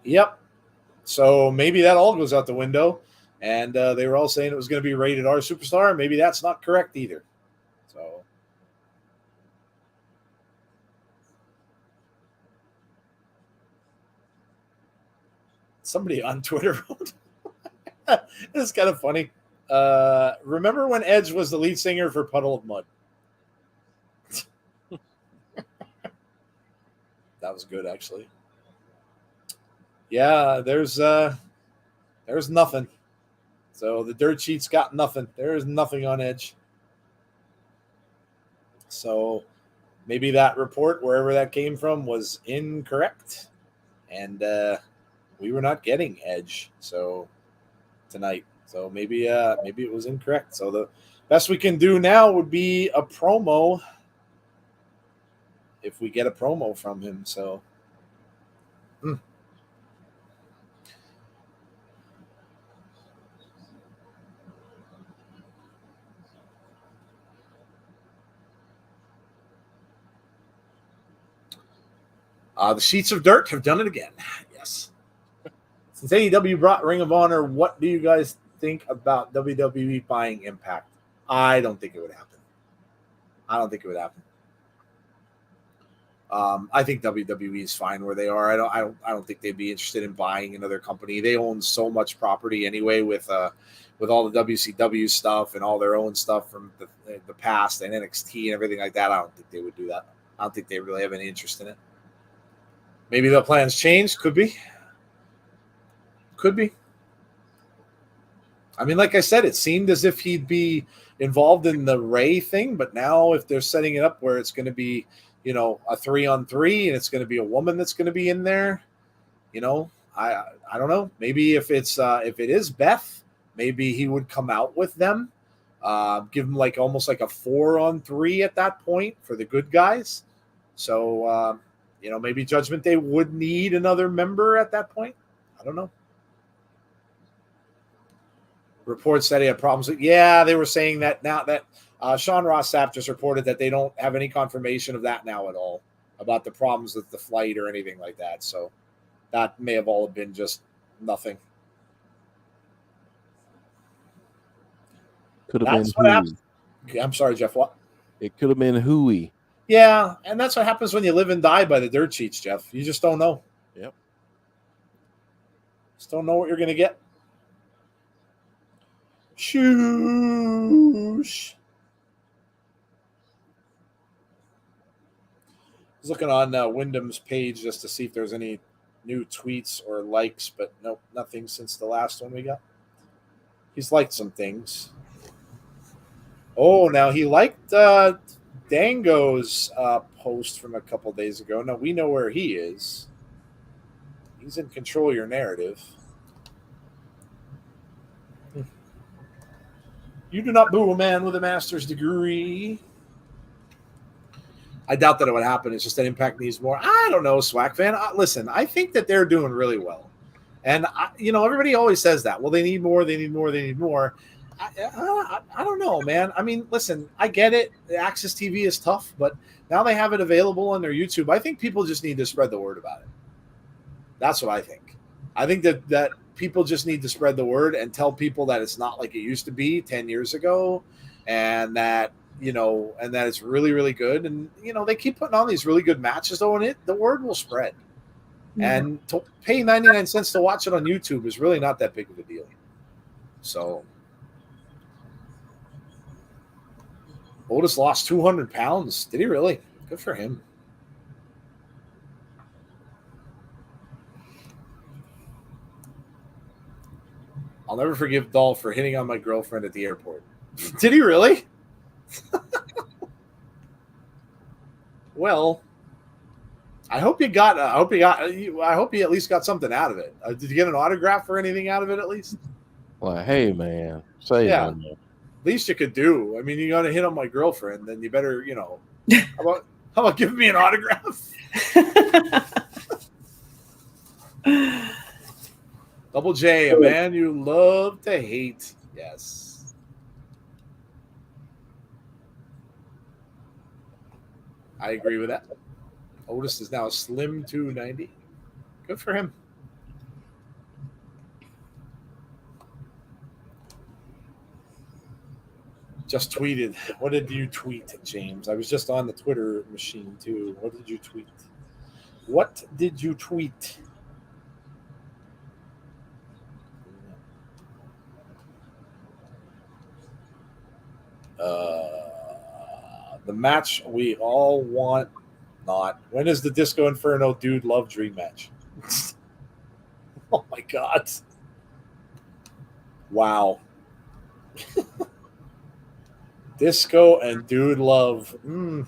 Yep. So maybe that all goes out the window. And they were all saying it was going to be rated R Superstar. Maybe that's not correct either. So somebody on Twitter wrote, this is kind of funny. Remember when Edge was the lead singer for Puddle of Mud? That was good, actually. Yeah, there's nothing. So the dirt sheets got nothing. There is nothing on Edge. So maybe that report, wherever that came from, was incorrect, and we were not getting Edge tonight. So maybe it was incorrect. So the best we can do now would be a promo. If we get a promo from him, so. The Sheets of Dirt have done it again. Yes. Since AEW brought Ring of Honor, what do you guys think about WWE buying Impact? I don't think it would happen. I think WWE is fine where they are. I don't think they'd be interested in buying another company. They own so much property anyway with all the WCW stuff and all their own stuff from the past and NXT and everything like that. I don't think they would do that. I don't think they really have any interest in it. Maybe the plans changed. Could be. I mean, like I said, it seemed as if he'd be involved in the Ray thing, but now if they're setting it up where it's going to be, a 3-on-3 and it's going to be a woman that's going to be in there, I don't know. Maybe if it is Beth, maybe he would come out with them, give them almost like a 4-on-3 at that point for the good guys. So, maybe Judgment Day would need another member at that point. I don't know. Reports that he had problems with. Yeah, they were saying that now that Sean Ross Sapp just reported that they don't have any confirmation of that now at all about the problems with the flight or anything like that. So that may have all been just nothing. Could have been what happened. I'm sorry, Jeff. What? It could have been hooey. Yeah, and that's what happens when you live and die by the dirt sheets, Jeff. You just don't know. Yep. Just don't know what you're going to get. Shoosh. I was looking on Wyndham's page just to see if there's any new tweets or likes, but nope, nothing since the last one we got. He's liked some things. Oh, now he liked Dango's post from a couple days ago. Now we know where he is. He's in Control Your Narrative. You do not boo a man with a master's degree. I doubt that it would happen. It's just that Impact needs more. I don't know, Swag fan. Listen, I think that they're doing really well. And, everybody always says that. Well, they need more. I don't know, man. I mean, listen, I get it. Access TV is tough, but now they have it available on their YouTube. I think people just need to spread the word about it. That's what I think. I think that people just need to spread the word and tell people that it's not like it used to be 10 years ago and that, and that it's really, really good. And, they keep putting on these really good matches, though, and the word will spread. Yeah. And to pay 99 cents to watch it on YouTube is really not that big of a deal. So Otis lost 200 pounds. Did he really? Good for him. I'll never forgive Dolph for hitting on my girlfriend at the airport. Did he really? Well, I hope you at least got something out of it. Did you get an autograph or anything out of it at least? Like, hey man, say Yeah. no more. Least you could do. I mean, you got to hit on my girlfriend, then you better, how about giving me an autograph? Double J, a man you love to hate. Yes. I agree with that. Otis is now slim 290. Good for him. Just tweeted. What did you tweet, James? I was just on the Twitter machine too. What did you tweet? What did you tweet? The match we all want. Not. When is the Disco Inferno Dude Love Dream match? Oh my God. Wow. Disco and Dude Love. The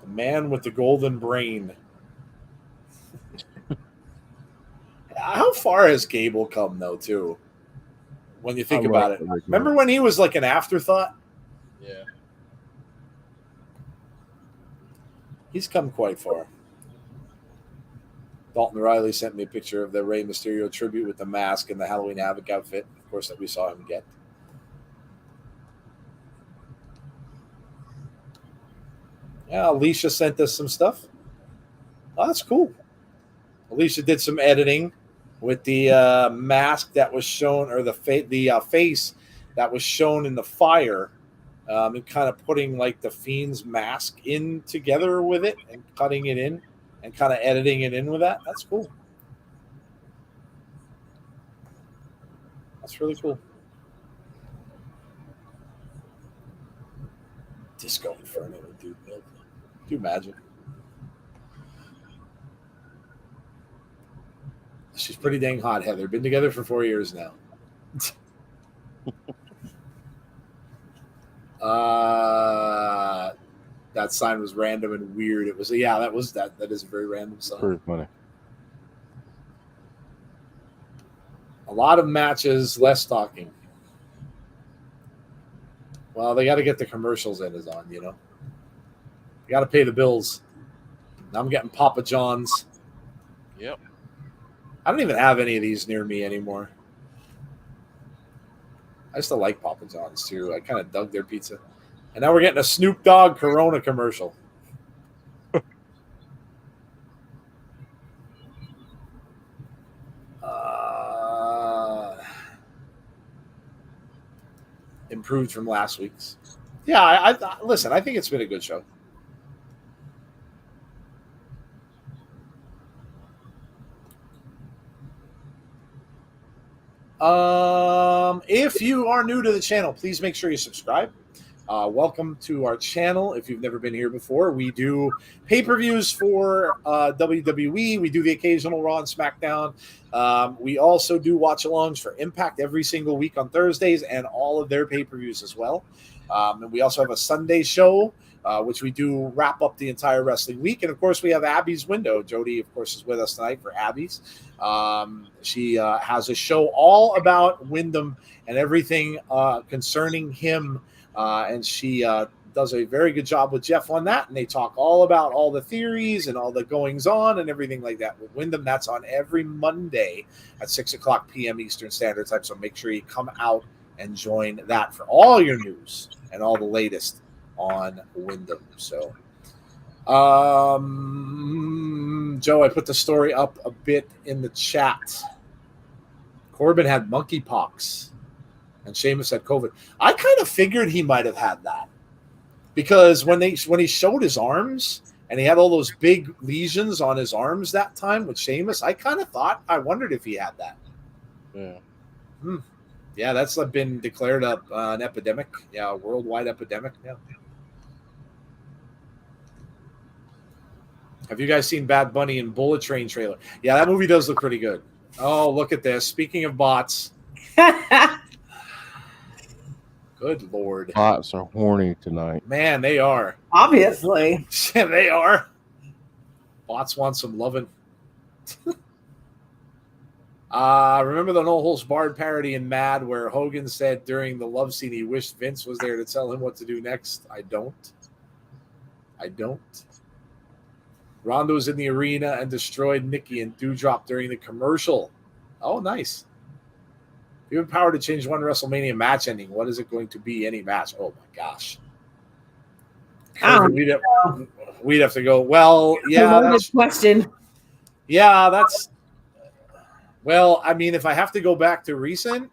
man with the golden brain. How far has Gable come, though, too? When you think about it. Remember when he was like an afterthought? Yeah. He's come quite far. Dalton Riley sent me a picture of the Rey Mysterio tribute with the mask and the Halloween Havoc outfit, of course, that we saw him get. Yeah, Alicia sent us some stuff. Oh, that's cool. Alicia did some editing with the mask that was shown, or the face that was shown in the fire, and kind of putting like the Fiend's mask in together with it and cutting it in and kind of editing it in with that. That's cool. That's really cool. Disco Inferno, dude. Can you imagine? She's pretty dang hot, Heather. Been together for 4 years now. That sign was random and weird. It was that is a very random sign. Pretty funny. A lot of matches, less talking. Well, they got to get the commercials in is on, You got to pay the bills. Now I'm getting Papa John's. Yep. I don't even have any of these near me anymore. I still like Papa John's too. I kind of dug their pizza. And now we're getting a Snoop Dogg Corona commercial. Improved from last week's. Yeah, I listen, I think it's been a good show. If you are new to the channel, please make sure you subscribe. Welcome to our channel. If you've never been here before, we do pay-per-views for WWE. We do the occasional Raw and SmackDown. We also do watch-alongs for Impact every single week on Thursdays and all of their pay-per-views as well. And we also have a Sunday show, which we do wrap up the entire wrestling week. And, of course, we have Abby's Window. Jody, of course, is with us tonight for Abby's. She has a show all about Wyndham and everything concerning him. And she does a very good job with Jeff on that. And they talk all about all the theories and all the goings on and everything like that with Wyndham. That's on every Monday at 6 o'clock p.m. Eastern Standard Time. So make sure you come out and join that for all your news and all the latest on Wyndham. So, Joe, I put the story up a bit in the chat. Corbin had monkeypox. And Sheamus had COVID. I kind of figured he might have had that because when he showed his arms and he had all those big lesions on his arms that time with Sheamus, I kind of thought, I wondered if he had that. Yeah. Yeah, that's been declared an epidemic. Yeah, a worldwide epidemic. Yeah. Have you guys seen Bad Bunny and Bullet Train trailer? Yeah, that movie does look pretty good. Oh, look at this. Speaking of bots, good Lord. Bots are horny tonight. Man, they are. Obviously. They are. Bots want some loving. Remember the No Holds Barred parody in Mad where Hogan said during the love scene he wished Vince was there to tell him what to do next? I don't. Rondo's in the arena and destroyed Nikki and Doudrop during the commercial. Oh, nice. If you have power to change one WrestleMania match ending, what is it going to be? Any match? Oh my gosh. We'd have to go. Well, yeah, that's question. Yeah, that's. Well, I mean, if I have to go back to recent,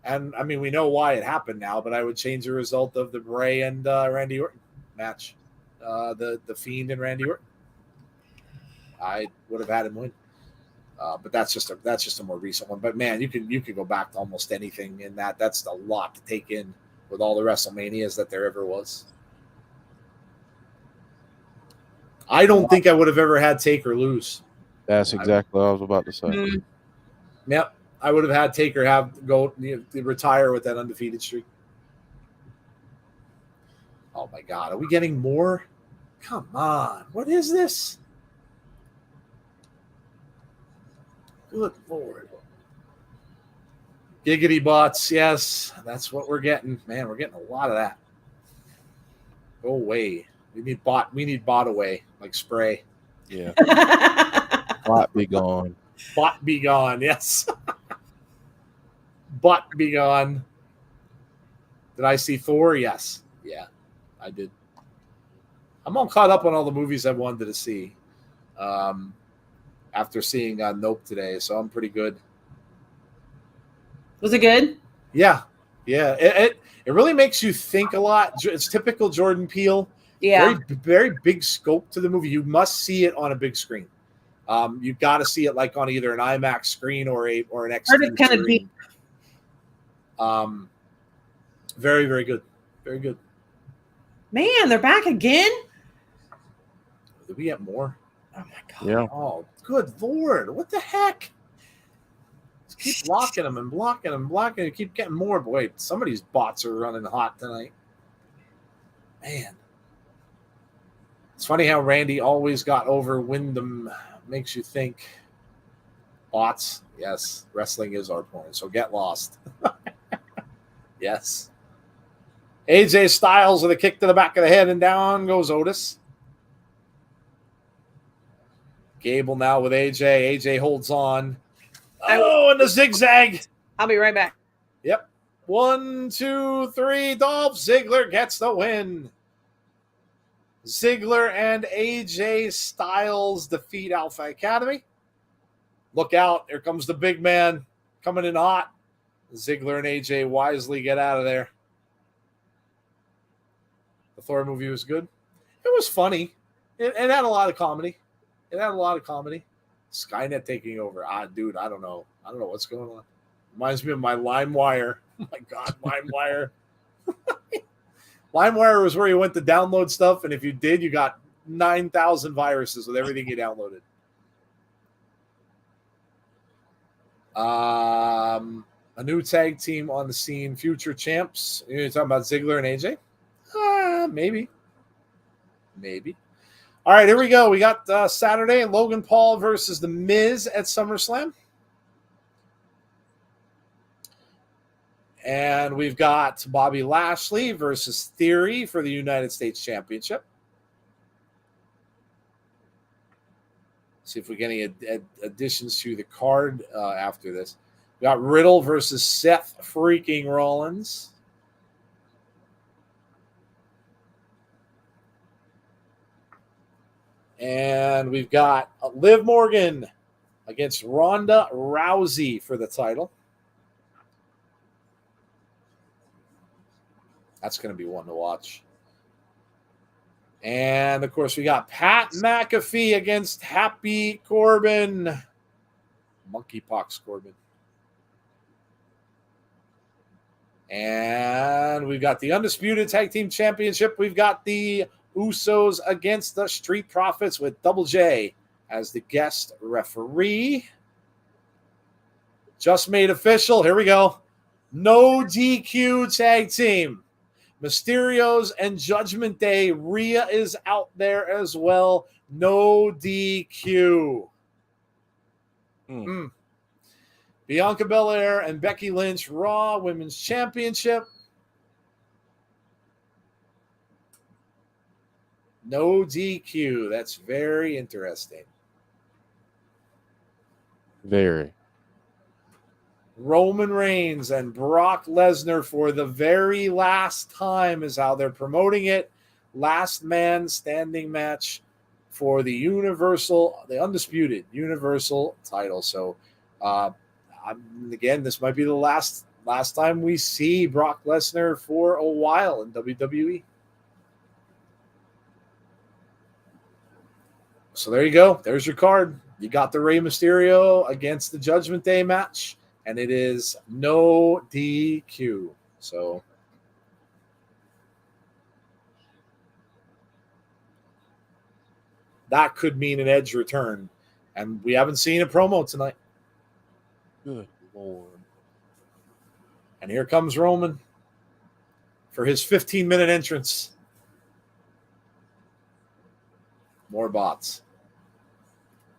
and I mean, we know why it happened now, but I would change the result of the Bray and Randy Orton match, the Fiend and Randy Orton. I would have had him win, but that's just a more recent one. But man, you could go back to almost anything in that. That's a lot to take in with all the WrestleManias that there ever was. I don't think I would have ever had Taker lose. That's exactly what I was about to say. Mm. Yep, I would have had Taker retire with that undefeated streak. Oh my God, are we getting more? Come on, what is this? Good Lord. Giggity bots, yes, that's what we're getting. Man, we're getting a lot of that. Go away. We need bot away, like spray. Yeah. Bot be gone. Bot be gone, yes. Bot be gone. Did I see Thor? Yes. Yeah, I did. I'm all caught up on all the movies I wanted to see after seeing Nope today, so I'm pretty good. Was it good? Yeah. It really makes you think a lot. It's typical Jordan Peele. Yeah. Very, very big scope to the movie. You must see it on a big screen. You've got to see it like on either an IMAX screen or an XT kind of screen. Very, very good. Very good. Man, they're back again? Did we get more? Oh my God. Yeah. Oh, good Lord. What the heck? Just keep blocking them and blocking them, blocking them. Keep getting more. But wait, some of these bots are running hot tonight. Man. It's funny how Randy always got over Wyndham. Makes you think. Bots. Yes. Wrestling is our porn. So get lost. Yes. AJ Styles with a kick to the back of the head and down goes Otis. Gable now with AJ. AJ holds on. Oh, and the zigzag. I'll be right back. Yep. 1, 2, 3. Dolph Ziggler gets the win. Ziggler and AJ Styles defeat Alpha Academy. Look out. Here comes the big man coming in hot. Ziggler and AJ wisely get out of there. The Thor movie was good. It was funny. It had a lot of comedy. Skynet taking over. Dude, I don't know. I don't know what's going on. Reminds me of my LimeWire. Oh my God, LimeWire. LimeWire was where you went to download stuff, and if you did, you got 9,000 viruses with everything you downloaded. A new tag team on the scene, future champs. You're talking about Ziggler and AJ? Maybe. All right, here we go. We got Saturday, Logan Paul versus The Miz at SummerSlam. And we've got Bobby Lashley versus Theory for the United States Championship. See if we get any additions to the card after this. We got Riddle versus Seth freaking Rollins. And we've got Liv Morgan against Ronda Rousey for the title. That's going to be one to watch. And, of course, we got Pat McAfee against Happy Corbin. Monkeypox Corbin. And we've got the Undisputed Tag Team Championship. We've got the Usos against the Street Profits with Double J as the guest referee. Just made official. Here we go. No DQ tag team. Mysterios and Judgment Day. Rhea is out there as well. No DQ. Bianca Belair and Becky Lynch, Raw Women's Championship. No DQ. That's very interesting. Very. Roman Reigns and Brock Lesnar for the very last time is how they're promoting it. Last man standing match for the undisputed Universal title. So, again, this might be the last time we see Brock Lesnar for a while in WWE. So there you go. There's your card. You got the Rey Mysterio against the Judgment Day match, and it is no DQ. So that could mean an Edge return, and we haven't seen a promo tonight. Good Lord. And here comes Roman for his 15-minute entrance. More bots.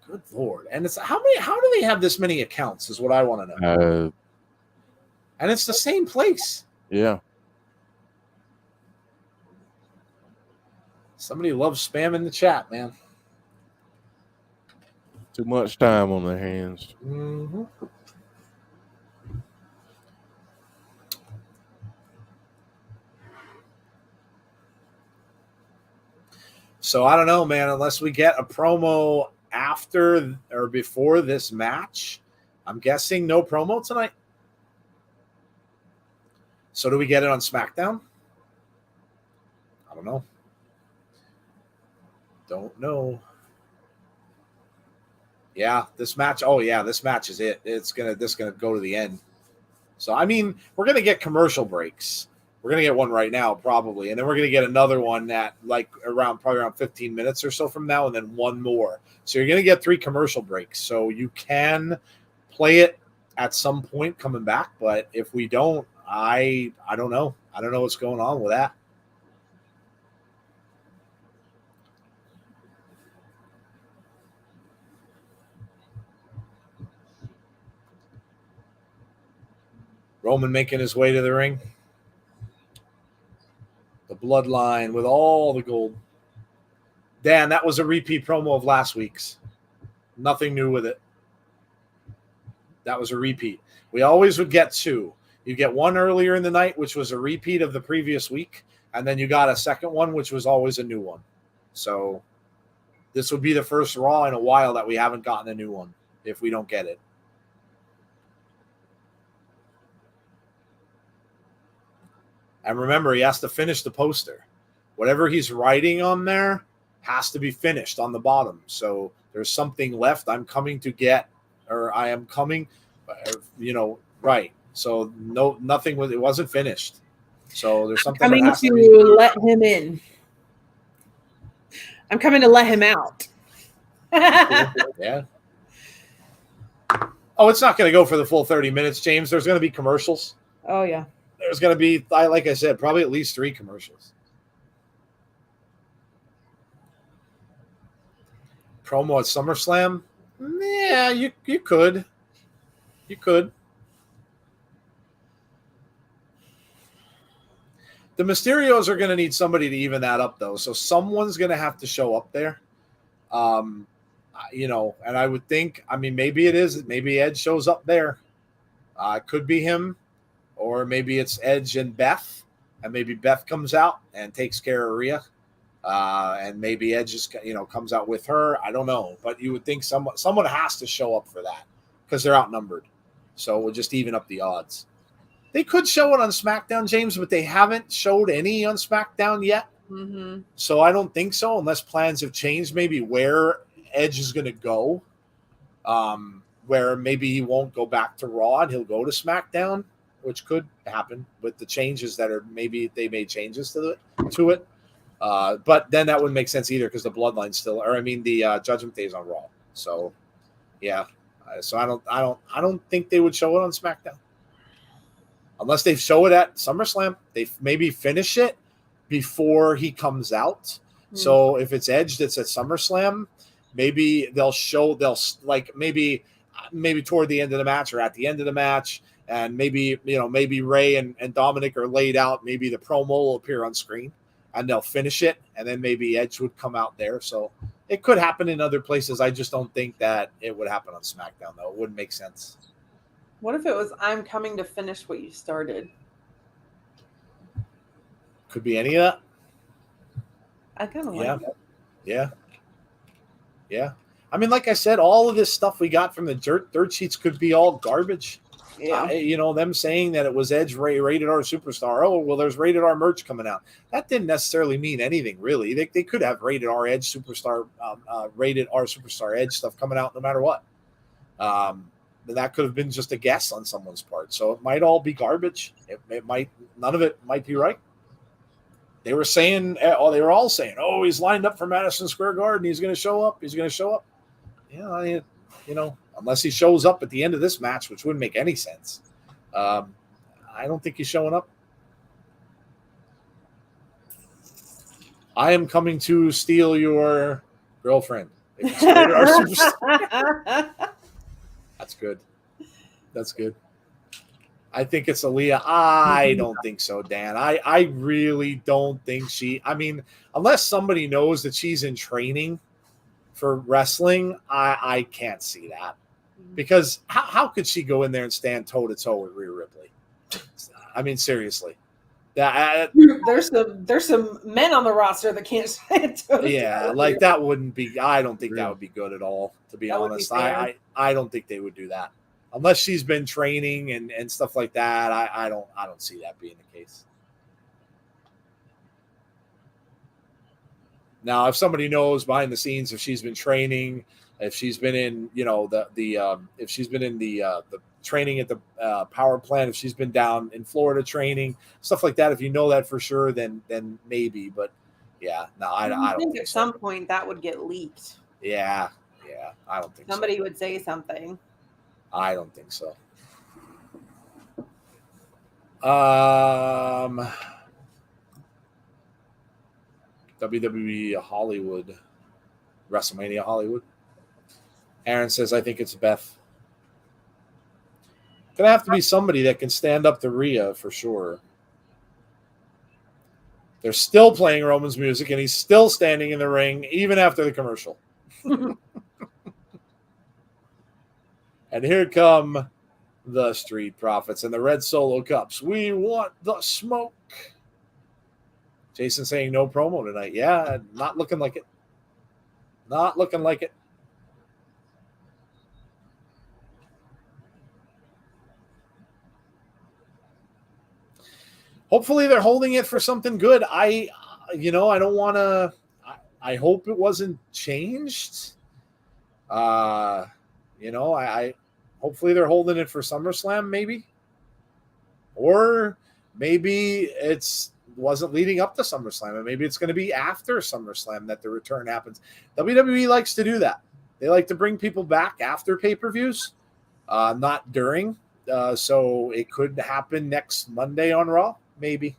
Good Lord. And it's how do they have this many accounts is what I want to know. And it's the same place. Yeah. Somebody loves spamming the chat, man. Too much time on their hands. Mm-hmm. So I don't know, man, unless we get a promo after or before this match, I'm guessing no promo tonight. So do we get it on SmackDown? I don't know. Don't know. Yeah, this match. Oh yeah, this match is it. This gonna go to the end. So I mean, we're gonna get commercial breaks. We're gonna get one right now, probably, and then we're gonna get another one at probably around 15 minutes or so from now, and then one more. So you're gonna get 3 commercial breaks. So you can play it at some point coming back, but if we don't, I don't know. I don't know what's going on with that. Roman making his way to the ring. The bloodline with all the gold. Dan, that was a repeat promo of last week's. Nothing new with it. That was a repeat. We always would get 2. You get one earlier in the night, which was a repeat of the previous week, and then you got a second one, which was always a new one. So this would be the first Raw in a while that we haven't gotten a new one if we don't get it. And remember, he has to finish the poster. Whatever he's writing on there has to be finished on the bottom. So there's something left. I'm coming to get, or I am coming, right. So nothing was. It wasn't finished. So there's something. I'm coming to let him in. I'm coming to let him out. Yeah. Oh, it's not going to go for the full 30 minutes, James. There's going to be commercials. Oh yeah. There's going to be, like I said, probably at least 3 commercials. Promo at SummerSlam? Yeah, you could. You could. The Mysterios are going to need somebody to even that up, though. So someone's going to have to show up there. And I would think, maybe it is. Maybe Edge shows up there. It could be him. Or maybe it's Edge and Beth, and maybe Beth comes out and takes care of Rhea, and maybe Edge just comes out with her. I don't know, but you would think someone has to show up for that because they're outnumbered. So we'll just even up the odds. They could show it on SmackDown, James, but they haven't showed any on SmackDown yet. Mm-hmm. So I don't think so, unless plans have changed. Maybe where Edge is going to go, where maybe he won't go back to Raw and he'll go to SmackDown which could happen with the changes that are maybe they made changes to it. But then that wouldn't make sense either because the Bloodline still, or I mean the Judgment Day is on Raw. So yeah, so I don't think they would show it on SmackDown unless they show it at SummerSlam. They maybe finish it before he comes out. So if it's Edge that's at SummerSlam, maybe they'll like maybe toward the end of the match or at the end of the match, and maybe Ray and Dominic are laid out. Maybe the promo will appear on screen, and they'll finish it, and then maybe Edge would come out there. So it could happen in other places. I just don't think that it would happen on SmackDown, though. It wouldn't make sense. What if it was I'm coming to finish what you started? Could be any of that. I kind of like it. Yeah. I mean, like I said, all of this stuff we got from the dirt sheets could be all garbage. Yeah. Them saying that it was Edge rated R superstar. Oh, well, there's rated R merch coming out. That didn't necessarily mean anything, really. They could have rated R Edge superstar, rated R superstar Edge stuff coming out no matter what. That could have been just a guess on someone's part. So it might all be garbage. It might, none of it might be right. They were all saying, oh, he's lined up for Madison Square Garden. He's going to show up. Yeah, unless he shows up at the end of this match, which wouldn't make any sense. I don't think he's showing up. I am coming to steal your girlfriend. That's good. That's good. I think it's Aaliyah. I don't think so, Dan. I really don't think I mean, unless somebody knows that she's in training for wrestling, I can't see that. Because how could she go in there and stand toe-to-toe with Rhea Ripley? I mean, seriously. There's some men on the roster that can't stand toe-to-toe. Yeah, like that wouldn't be – I don't think that would be good at all, to be honest. I don't think they would do that. Unless she's been training and stuff like that, I don't see that being the case. Now, if somebody knows behind the scenes, if she's been training, if she's been in, if she's been in the training at the power plant, if she's been down in Florida training, stuff like that, if you know that for sure, then maybe. But yeah, no, I don't think at some point that would get leaked. Yeah, I don't think somebody would say something. I don't think so. WWE Hollywood, WrestleMania Hollywood. Aaron says, I think it's Beth. Gonna have to be somebody that can stand up to Rhea for sure. They're still playing Roman's music, and he's still standing in the ring even after the commercial. And here come the Street Profits and the red Solo Cups. We want the smoke. Jason saying no promo tonight. Yeah, not looking like it. Not looking like it. Hopefully they're holding it for something good. I don't want to. I hope it wasn't changed. I hopefully they're holding it for SummerSlam, maybe, or maybe wasn't leading up to SummerSlam, and maybe it's going to be after SummerSlam that the return happens. WWE likes to do that. They like to bring people back after pay-per-views, not during. So it could happen next Monday on Raw, maybe.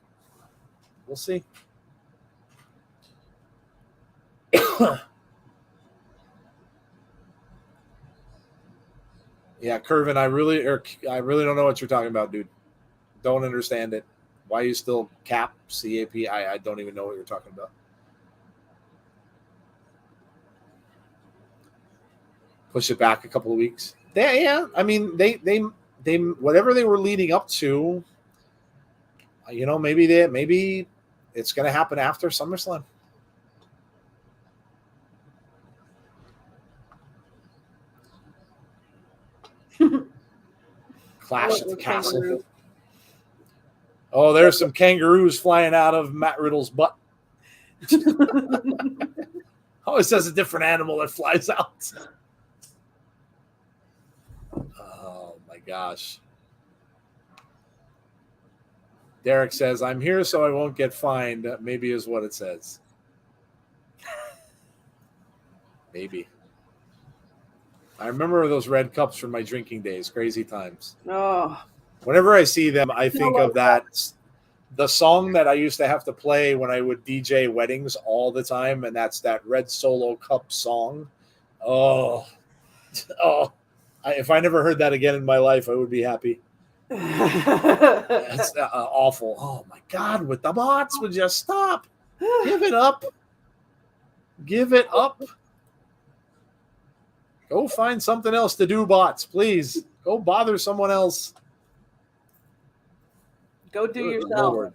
We'll see. Yeah, Curvin, I really don't know what you're talking about, dude. Don't understand it. Why you still CAP? I don't even know what you're talking about. Push it back a couple of weeks. Yeah. I mean, they whatever they were leading up to, maybe it's going to happen after SummerSlam. Clash at the Castle. Oh, there's some kangaroos flying out of Matt Riddle's butt. Always says a different animal that flies out. Oh my gosh. Derek says, I'm here so I won't get fined. Maybe is what it says. Maybe. I remember those red cups from my drinking days. Crazy times. Oh, Whenever I see them, I think of the song that I used to have to play when I would DJ weddings all the time, and that's that Red Solo Cup song. Oh, if I never heard that again in my life, I would be happy. It's awful. Oh my God, with the bots, would you stop? Give it up. Give it up. Go find something else to do, bots, please. Go bother someone else. Go do Good yourself. Lord.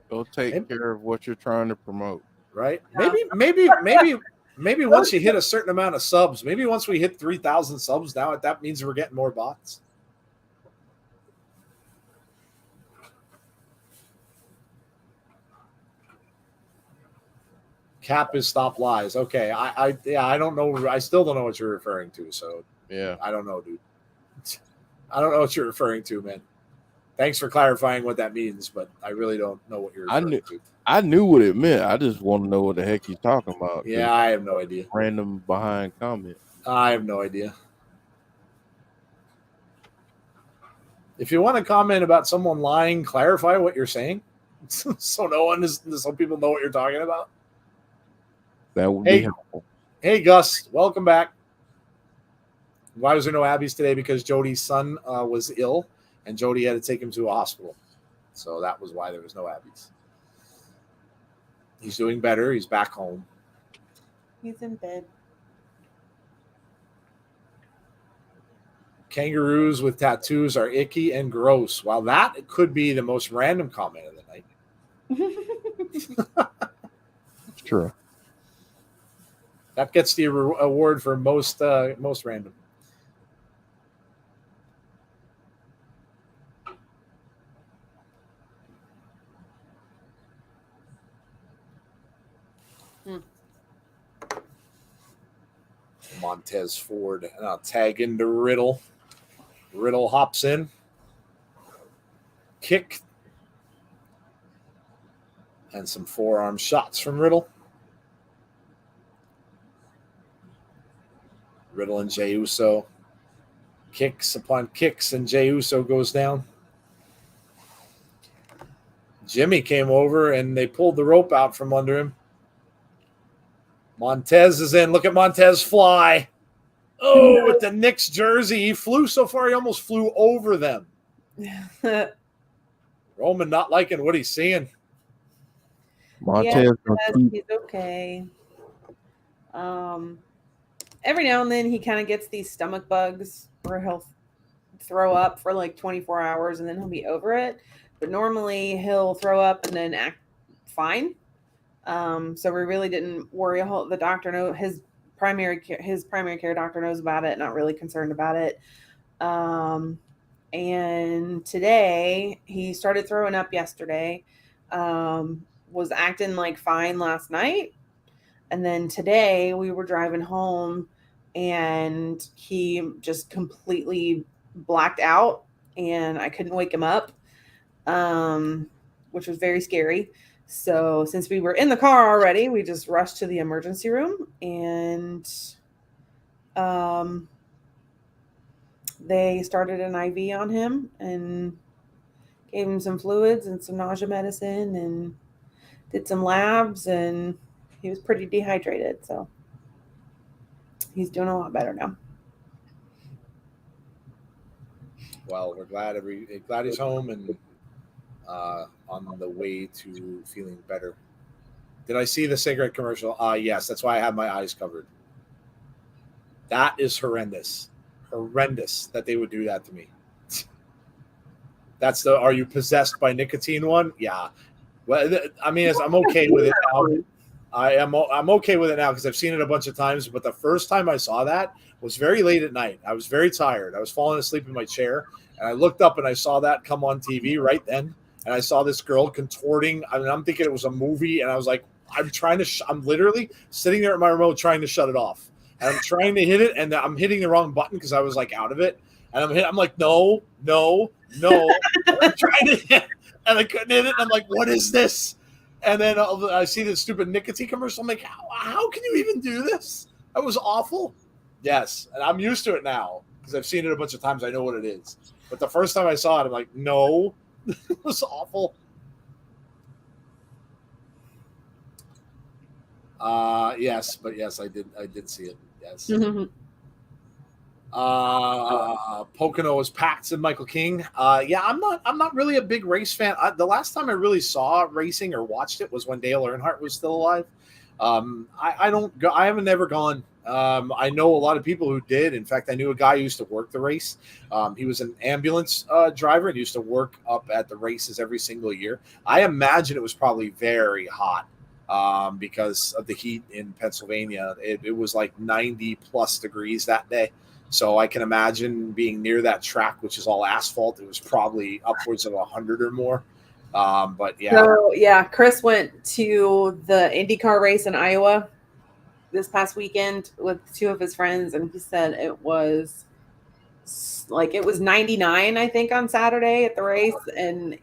Go take care of what you're trying to promote. Right? Yeah. Maybe once you hit a certain amount of subs, maybe once we hit 3,000 subs now, that means we're getting more bots. Cap is stop lies. Okay, I don't know. I still don't know what you're referring to. So Yeah. I don't know, dude. I don't know what you're referring to, man. Thanks for clarifying what that means, but I really don't know what you're referring to. I knew what it meant. I just want to know what the heck he's talking about. Yeah, I have no idea. Random behind comment. I have no idea. If you want to comment about someone lying, clarify what you're saying, so people know what you're talking about. That would be helpful. Hey, Gus, welcome back. Why was there no Abby's today? Because Jody's son was ill, and Jody had to take him to a hospital. So that was why there was no Abby's. He's doing better. He's back home. He's in bed. Kangaroos with tattoos are icky and gross. Well, that could be the most random comment of the night. It's true. That gets the award for most random. Montez Ford, and I'll tag into Riddle. Riddle hops in. Kick. And some forearm shots from Riddle. Riddle and Jey Uso. Kicks upon kicks, and Jey Uso goes down. Jimmy came over, and they pulled the rope out from under him. Montez is in. Look at Montez fly. Oh, with the Knicks jersey. He flew so far, he almost flew over them. Roman not liking what he's seeing. Montez, he's okay. Every now and then he kind of gets these stomach bugs where he'll throw up for like 24 hours and then he'll be over it. But normally he'll throw up and then act fine. So we really didn't worry. The doctor knows, his primary care doctor knows about it. Not really concerned about it. And today he started throwing up yesterday. Was acting like fine last night. And then today we were driving home and he just completely blacked out and I couldn't wake him up, which was very scary. So since we were in the car already, we just rushed to the emergency room and they started an IV on him and gave him some fluids and some nausea medicine and did some labs, and he was pretty dehydrated. So he's doing a lot better now. Well, we're glad he's home and on the way to feeling better. Did I see the cigarette commercial? Yes, that's why I have my eyes covered. That is horrendous. Horrendous that they would do that to me. That's the are you possessed by nicotine one? Yeah. Well, I mean, I'm okay with it now. I'm okay with it now because I've seen it a bunch of times. But the first time I saw that was very late at night. I was very tired. I was falling asleep in my chair, and I looked up and I saw that come on TV right then. And I saw this girl contorting. I mean, I'm thinking it was a movie, and I was like, I'm literally sitting there at my remote trying to shut it off. And I'm trying to hit it, and I'm hitting the wrong button because I was like out of it. and I'm like, no. And I'm trying to hit, and I couldn't hit it. And I'm like, what is this? And then I see this stupid nicotine commercial. I'm like, how can you even do this? That was awful. Yes, and I'm used to it now because I've seen it a bunch of times. I know what it is. But the first time I saw it, I'm like, no, it was awful. Yes, I did see it. Yes. Mm-hmm. Pocono was packed, said Michael King. Yeah, I'm not really a big race fan. The last time I really saw racing or watched it was when Dale Earnhardt was still alive. I don't go. I haven't ever gone. I know a lot of people who did. In fact, I knew a guy who used to work the race. He was an ambulance driver and used to work up at the races every single year. I imagine it was probably very hot because of the heat in Pennsylvania. It was like 90 plus degrees that day. So I can imagine being near that track, which is all asphalt. It was probably upwards of 100 or more. But yeah. So yeah, Chris went to the IndyCar race in Iowa this past weekend with two of his friends, and he said it was 99, I think, on Saturday at the race, and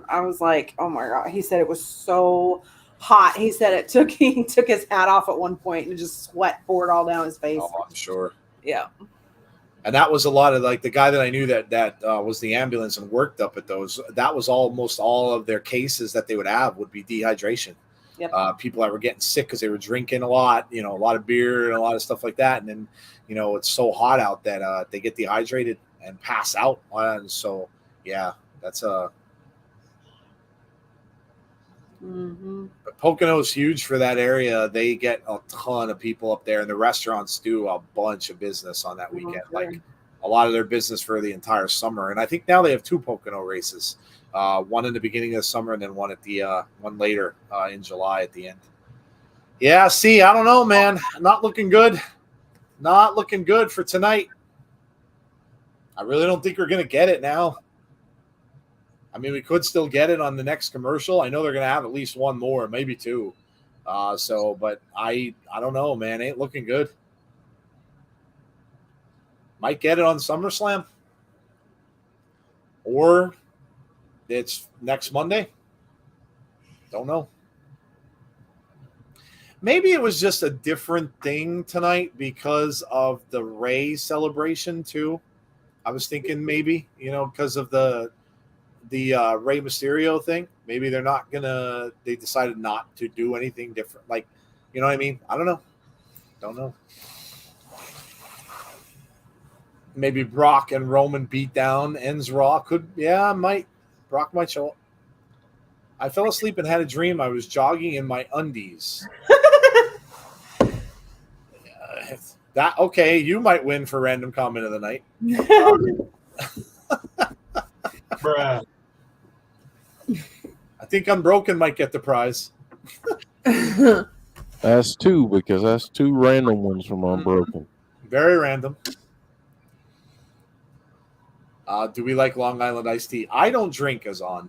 I was like, oh my god. He said it was so hot. He said he took his hat off at one point and just sweat poured all down his face. Oh, I'm sure. Yeah. And that was a lot of like the guy that I knew that was the ambulance and worked up at those. That was almost all of their cases that they would have would be dehydration. Yep. People that were getting sick because they were drinking a lot, a lot of beer and a lot of stuff like that. And then, it's so hot out that they get dehydrated and pass out. And so, yeah, that's Mm-hmm. But Pocono is huge for that area. They get a ton of people up there, and the restaurants do a bunch of business on that weekend. Sure. Like a lot of their business for the entire summer. And I think now they have 2 Pocono races, one in the beginning of the summer and then one at the one later in July at the end. Yeah, see, I don't know, man. Not looking good. Not looking good for tonight. I really don't think we're going to get it now. I mean, we could still get it on the next commercial. I know they're going to have at least one more, maybe 2. But I don't know, man. Ain't looking good. Might get it on SummerSlam. Or it's next Monday. Don't know. Maybe it was just a different thing tonight because of the Ray celebration too. I was thinking maybe, because of the Rey Mysterio thing. Maybe they decided not to do anything different. Like, you know what I mean? I don't know. Don't know. Maybe Brock and Roman beatdown ends Raw. Brock might show up. I fell asleep and had a dream. I was jogging in my undies. Okay, you might win for random comment of the night. Bruh. I think Unbroken might get the prize. That's 2 because that's 2 random ones from Unbroken. Very random. Do we like Long Island iced tea? I don't drink as on.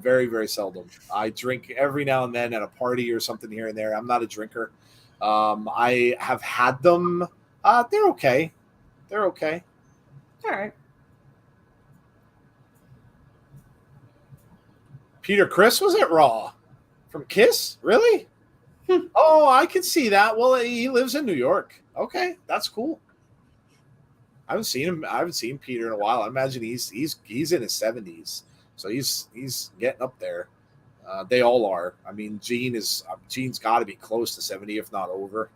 Very, very seldom. I drink every now and then at a party or something here and there. I'm not a drinker. I have had them. They're okay. They're okay. All right. Peter Criss was at Raw from Kiss? Really? Oh, I can see that. Well, he lives in New York. Okay, that's cool. I haven't seen Peter in a while. I imagine he's in his 70s, so he's getting up there. They all are. I mean, Gene's got to be close to 70, if not over.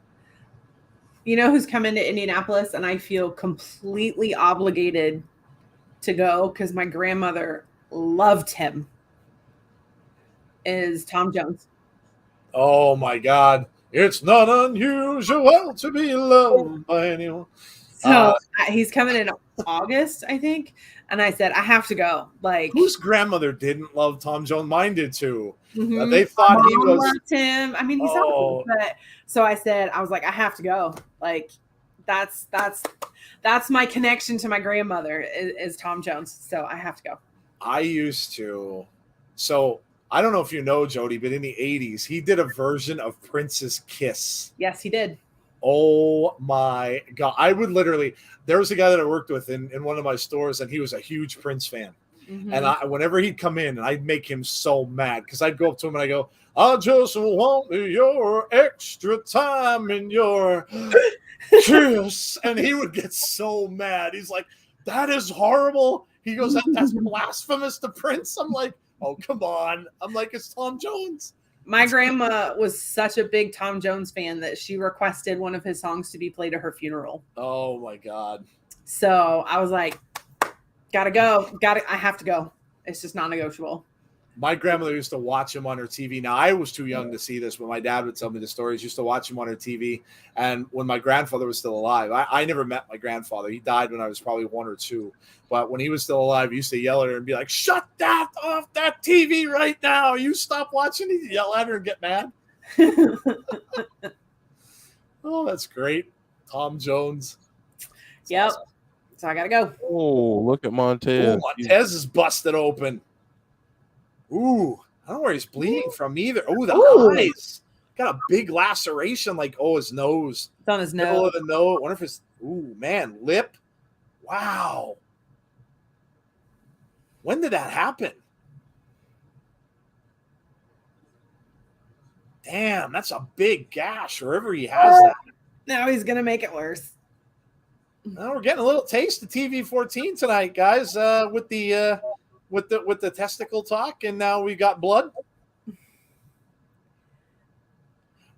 You know who's coming to Indianapolis, and I feel completely obligated to go because my grandmother loved him, is Tom Jones. Oh my God. It's not unusual to be loved by anyone. So he's coming in August, I think. And I said, I have to go. Like, whose grandmother didn't love Tom Jones? Mine did too. Mm-hmm. They thought he was. Loved him. I mean, he's awesome, but so I said, I was like, I have to go. Like, that's my connection to my grandmother is Tom Jones. So I have to go. I used to. So I don't know if you know, Jody, but in the 80s, he did a version of Prince's Kiss. Yes, he did. Oh my God. I would literally, there was a guy that I worked with in one of my stores, and he was a huge Prince fan. Mhm. And whenever he'd come in, I'd make him so mad because I'd go up to him and I go, I just want your extra time and your kiss. And he would get so mad. He's like, that is horrible. He goes, that's blasphemous to Prince. I'm like, oh, come on. I'm like, it's Tom Jones. My grandma was such a big Tom Jones fan that she requested one of his songs to be played at her funeral. Oh my God. So I was like, gotta go. I have to go. It's just non-negotiable. My grandmother used to watch him on her TV. Now, I was too young to see this, but my dad would tell me the stories. Used to watch him on her TV. And when my grandfather was still alive, I never met my grandfather. He died when I was probably 1 or 2. But when he was still alive, he used to yell at her and be like, shut that off that TV right now. You stop watching. He'd yell at her and get mad. Oh, that's great. Tom Jones. Yep. Awesome. So I gotta go. Oh, look at Montez. Oh, Montez is busted open. Ooh, I don't know where he's bleeding from either. Oh, the eyes. Got a big laceration, like, his nose. It's on his Middle nose. of the nose. I wonder if it's, man, lip. Wow. When did that happen? Damn, that's a big gash wherever he has that. Now he's gonna make it worse. Now we're getting a little taste of TV-14 tonight, guys, with the testicle talk, and now we got blood.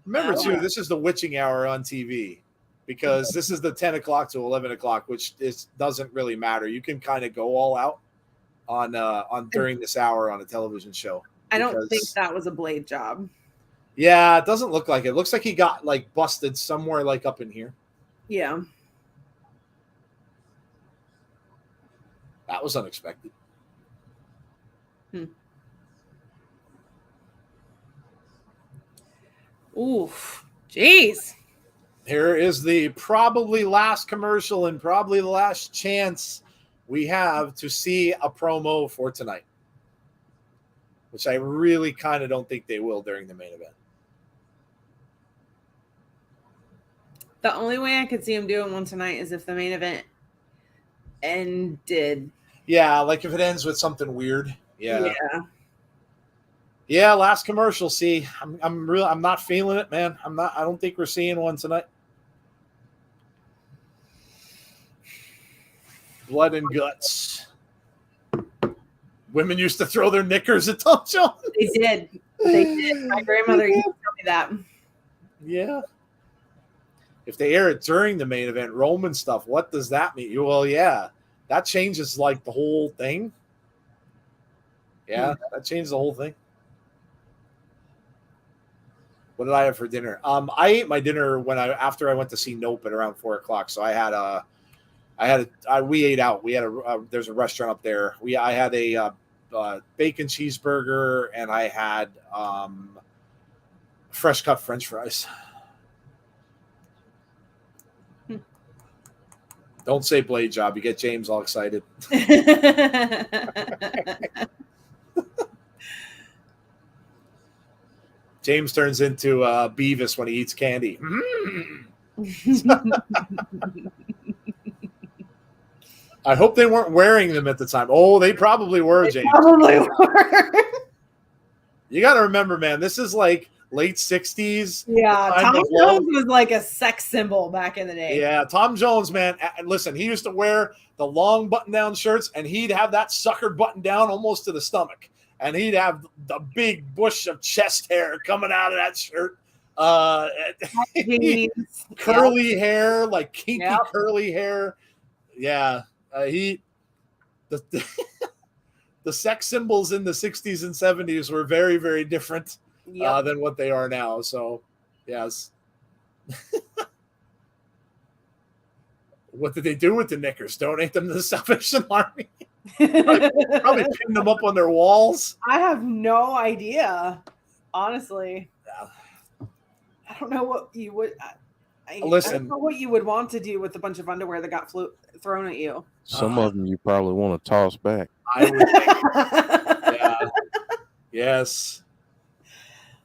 Remember, too, this is the witching hour on TV, because this is the 10 o'clock to 11 o'clock, which doesn't really matter. You can kind of go all out on during this hour on a television show. I don't think that was a blade job. Yeah, it doesn't look like it. It looks like he got like busted somewhere like up in here. Yeah. That was unexpected. Oof. Jeez. Here is the probably last commercial and probably the last chance we have to see a promo for tonight, which I really kind of don't think they will during the main event. The only way I could see him doing one tonight is if the main event ended. Yeah, like if it ends with something weird. Yeah, last commercial. See, I'm not feeling it, man. I don't think we're seeing one tonight. Blood and guts. Women used to throw their knickers at Tom Jones. They did. My grandmother used to tell me that. Yeah. If they air it during the main event, Roman stuff, what does that mean? Well, yeah, that changes like the whole thing. Yeah, that changes the whole thing. What did I have for dinner? I ate my dinner after I went to see Nope at around 4:00. So we ate out. We had there's a restaurant up there. I had a bacon cheeseburger, and I had fresh cut French fries. Don't say blade job. You get James all excited. James turns into Beavis when he eats candy. I hope they weren't wearing them at the time. Oh, they probably were, James. Probably were. You got to remember, man, this is like late 60s. Yeah, Tom Jones was like a sex symbol back in the day. Yeah, Tom Jones, man. Listen, he used to wear the long button-down shirts, and he'd have that sucker button down almost to the stomach. And he'd have the big bush of chest hair coming out of that shirt. Curly hair, like kinky curly hair. Yeah, the sex symbols in the 60s and 70s were very, very different than what they are now. So, yes. What did they do with the knickers? Donate them to the Salvation Army? probably pin them up on their walls. I have no idea, honestly. Yeah. I don't know what you would. Listen, I don't know what you would want to do with a bunch of underwear that got thrown at you. Some of them you probably want to toss back. I would think. Yeah. Yes.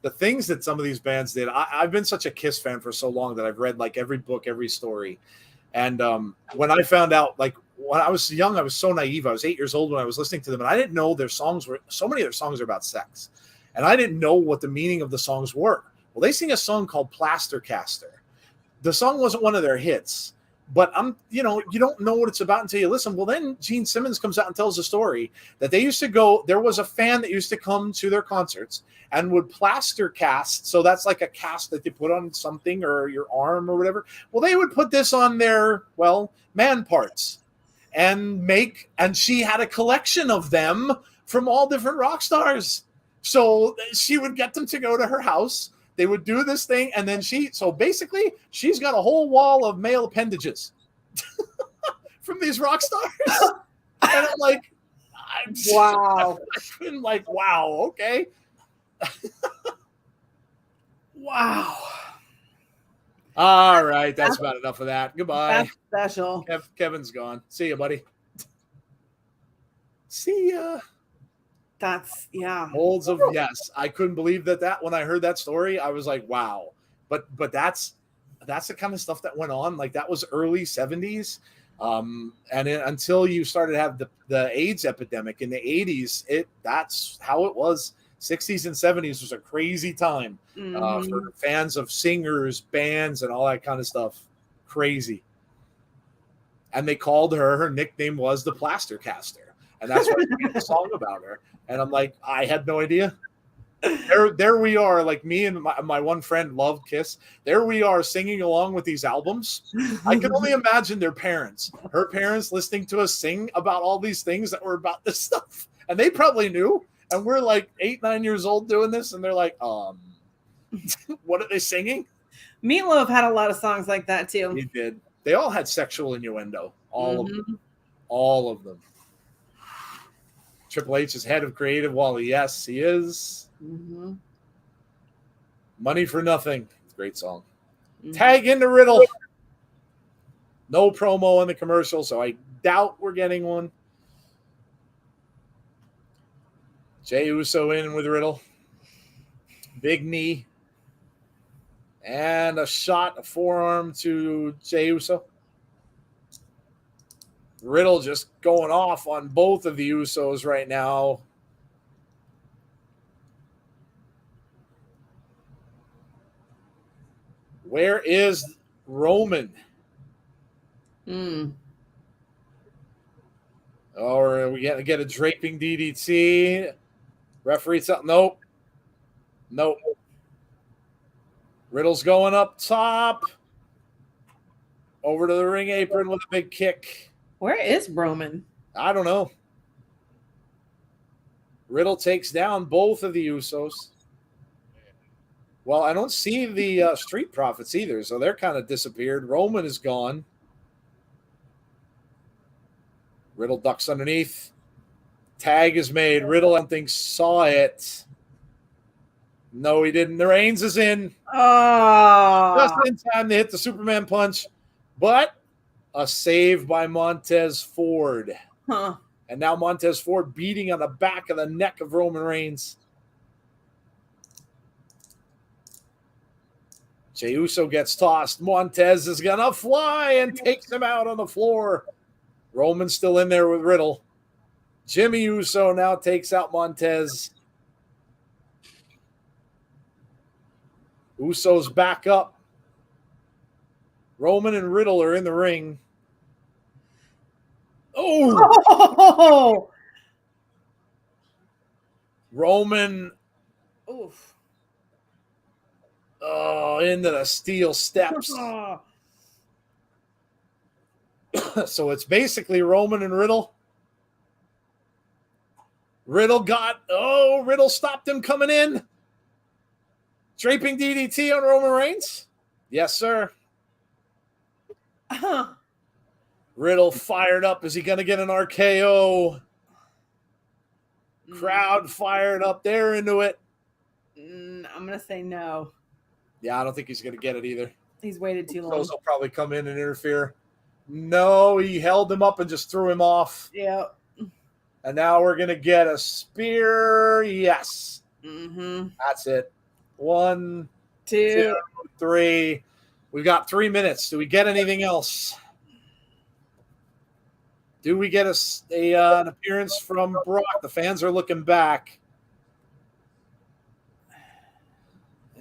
the things that some of these bands did. I've been such a Kiss fan for so long that I've read like every book, every story. And when I found out, like when I was young, I was so naive. I was 8 years old when I was listening to them, and I didn't know their songs were, so many of their songs are about sex. And I didn't know what the meaning of the songs were. Well, they sing a song called Plaster Caster. The song wasn't one of their hits, but you don't know what it's about until you listen. Well, then Gene Simmons comes out and tells a story that they used to go, there was a fan that used to come to their concerts and would plaster cast. So that's like a cast that they put on something or your arm or whatever. Well, they would put this on their, man parts and she had a collection of them from all different rock stars. So she would get them to go to her house. They would do this thing. And then so basically she's got a whole wall of male appendages from these rock stars. And I'm like, wow. I'm like, wow. Okay. Wow. All right. That's about enough of that. Goodbye. That's special. Kevin's gone. See you, buddy. See ya. That's Molds of yes. I couldn't believe that when I heard that story, I was like, wow. But that's the kind of stuff that went on. Like that was early 70s. Until you started to have the AIDS epidemic in the 80s, that's how it was. 60s and 70s was a crazy time for fans of singers, bands, and all that kind of stuff. Crazy. And they called her nickname was the Plaster Caster. And that's why they made the song about her. And I'm like, I had no idea. There we are, like me and my one friend loved Kiss. There we are singing along with these albums. I can only imagine her parents listening to us sing about all these things that were about this stuff. And they probably knew. And we're like 8, 9 years old doing this. And they're like, what are they singing? Meatloaf had a lot of songs like that too. He did. They all had sexual innuendo. All of them. Triple H is head of creative. Well, yes, he is. Mm-hmm. Money for Nothing. Great song. Mm-hmm. Tag into Riddle. No promo in the commercial, so I doubt we're getting one. Jey Uso in with Riddle. Big knee. And a forearm to Jey Uso. Riddle just going off on both of the Usos right now. Where is Roman? Oh, are we going to get a draping DDT? Referee, nope. Riddle's going up top. Over to the ring apron with a big kick. Where is Roman? I don't know. Riddle takes down both of the Usos. Well, I don't see the Street Profits either, so they're kind of disappeared. Roman is gone. Riddle ducks underneath. Tag is made. Riddle, I don't think, saw it. No, he didn't. The Reigns is in. Just in time to hit the Superman punch. But a save by Montez Ford. Huh. And now Montez Ford beating on the back of the neck of Roman Reigns. Jey Uso gets tossed. Montez is going to fly and takes him out on the floor. Roman's still in there with Riddle. Jimmy Uso now takes out Montez. Uso's back up. Roman and Riddle are in the ring. Oh! Roman. Oof. Oh, into the steel steps. So it's basically Roman and Riddle. Riddle stopped him coming in. Draping DDT on Roman Reigns. Yes, sir. Riddle fired up. Is he going to get an RKO? Crowd fired up. They're into it. I'm going to say no. Yeah, I don't think he's going to get it either. He's waited too long. Those will probably come in and interfere. No, he held him up and just threw him off. Yeah. And now we're going to get a spear. Yes. Mm-hmm. That's it. 1, Two. 2, 3. We've got 3 minutes. Do we get anything else? Do we get an appearance from Brock? The fans are looking back.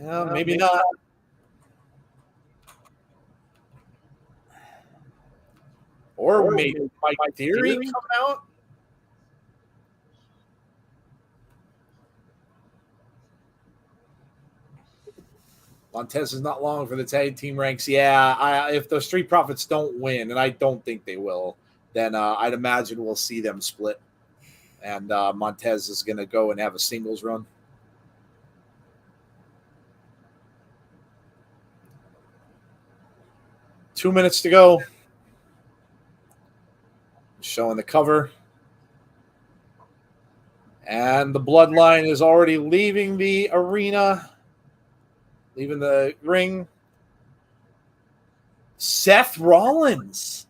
Yeah, maybe not. Or maybe Mike Theory come out. Montez is not long for the tag team ranks. Yeah, if the Street Profits don't win, and I don't think they will, then I'd imagine we'll see them split. And Montez is going to go and have a singles run. Two minutes to go. Showing the cover. And the Bloodline is already leaving the arena. Leaving the ring. Seth Rollins.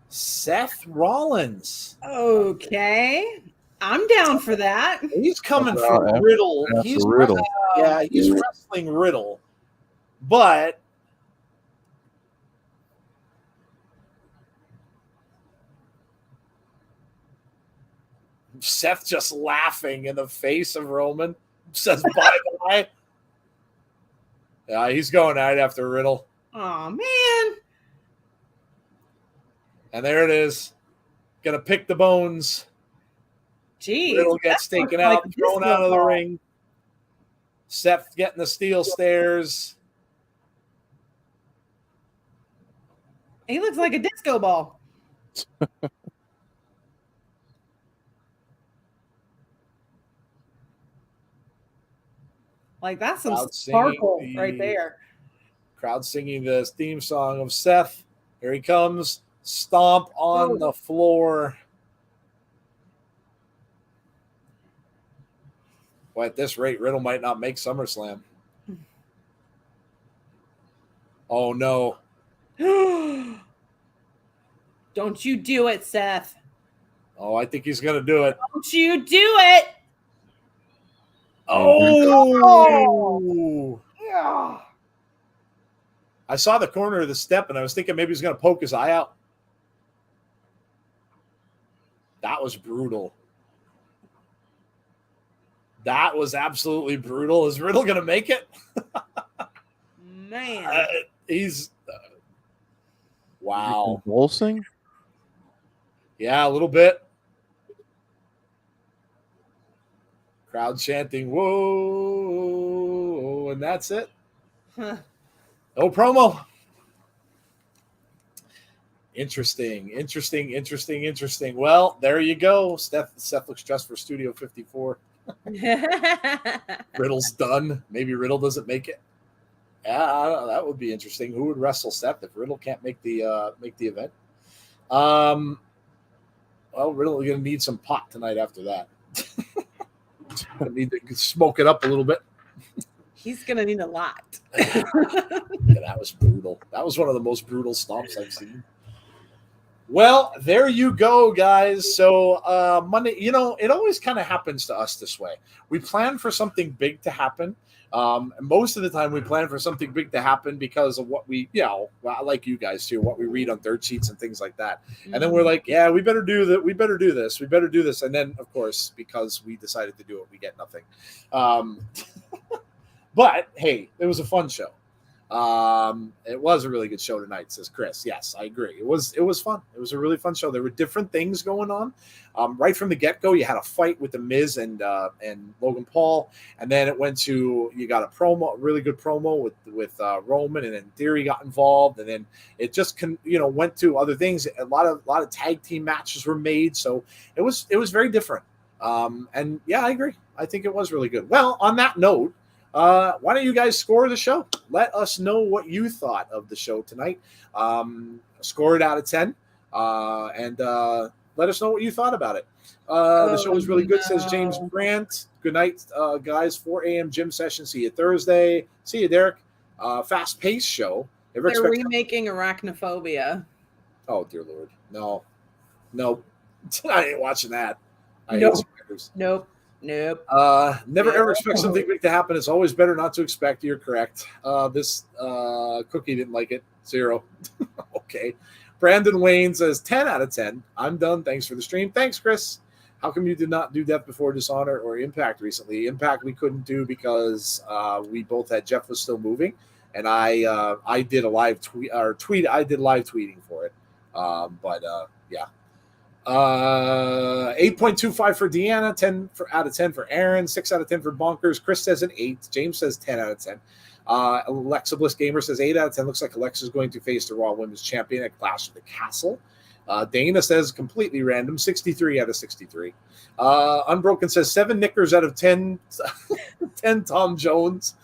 Seth Rollins. Okay. I'm down for that. He's coming from Riddle. He's Riddle. He's wrestling Riddle. But Seth just laughing in the face of Roman. Says bye-bye. Yeah, he's going right after Riddle. Oh, man. And there it is. Gonna pick the bones. Jeez. Riddle gets taken out, thrown out of the ring. Seth getting the steel stairs. He looks like a disco ball. Like, that's some sparkle right there. Crowd singing the theme song of Seth. Here he comes. Stomp on the floor. Boy, at this rate, Riddle might not make SummerSlam. Oh, no. Don't you do it, Seth. Oh, I think he's going to do it. Don't you do it. Oh. Yeah. I saw the corner of the step, and I was thinking maybe he's going to poke his eye out. That was brutal. That was absolutely brutal. Is Riddle going to make it? Man. He's wow. Convulsing? Yeah, a little bit. Crowd chanting, whoa, and that's it. No promo. Interesting. Well, there you go. Seth looks dressed for Studio 54. Riddle's done. Maybe Riddle doesn't make it. Yeah, I don't know. That would be interesting. Who would wrestle Seth if Riddle can't make the event? Well, Riddle is going to need some pot tonight after that. Need to smoke it up a little bit. He's going to need a lot. Yeah, that was brutal. That was one of the most brutal stomps I've seen. Well, there you go, guys. So Monday, it always kind of happens to us this way. We plan for something big to happen. And most of the time we plan for something big to happen because of what we, like you guys too, what we read on dirt sheets and things like that. And then we're like, yeah, we better do that. We better do this. And then, of course, because we decided to do it, we get nothing. But hey, it was a fun show. It was a really good show tonight, says Chris. Yes, I agree. It was fun. It was a really fun show. There were different things going on. Right from the get-go, you had a fight with The Miz and Logan Paul, and then it went to, you got a really good promo with Roman, and then Theory got involved, and then it just went to other things. A lot of tag team matches were made, so it was very different. And yeah, I agree. I think it was really good. Well, on that note, why don't you guys score the show? Let us know what you thought of the show tonight. Score it out of 10. And let us know what you thought about it. The show was really good, says James Grant. Good night, guys. 4 a.m. gym session. See you Thursday. See you, Derek. Fast-paced show. They're remaking Arachnophobia. Oh, dear Lord. No. I ain't watching that. Nope. Nope. Never ever expect something big to happen. It's always better not to expect. You're correct. This Cookie didn't like it. 0. Okay. Brandon Wayne says 10 out of 10. I'm done. Thanks for the stream. Thanks, Chris. How come you did not do Death Before Dishonor or Impact recently? Impact we couldn't do because we both had Jeff was still moving, and I did a live tweet. I did live tweeting for it. Yeah. 8.25 for Deanna, 10 out of 10 for Aaron, 6 out of 10 for Bonkers. Chris says an 8. James says 10 out of 10. Alexa Bliss Gamer says 8 out of 10. Looks like Alexa's going to face the Raw Women's Champion at Clash of the Castle. Dana says completely random, 63 out of 63. Unbroken says 7 knickers out of 10. 10 Tom Jones.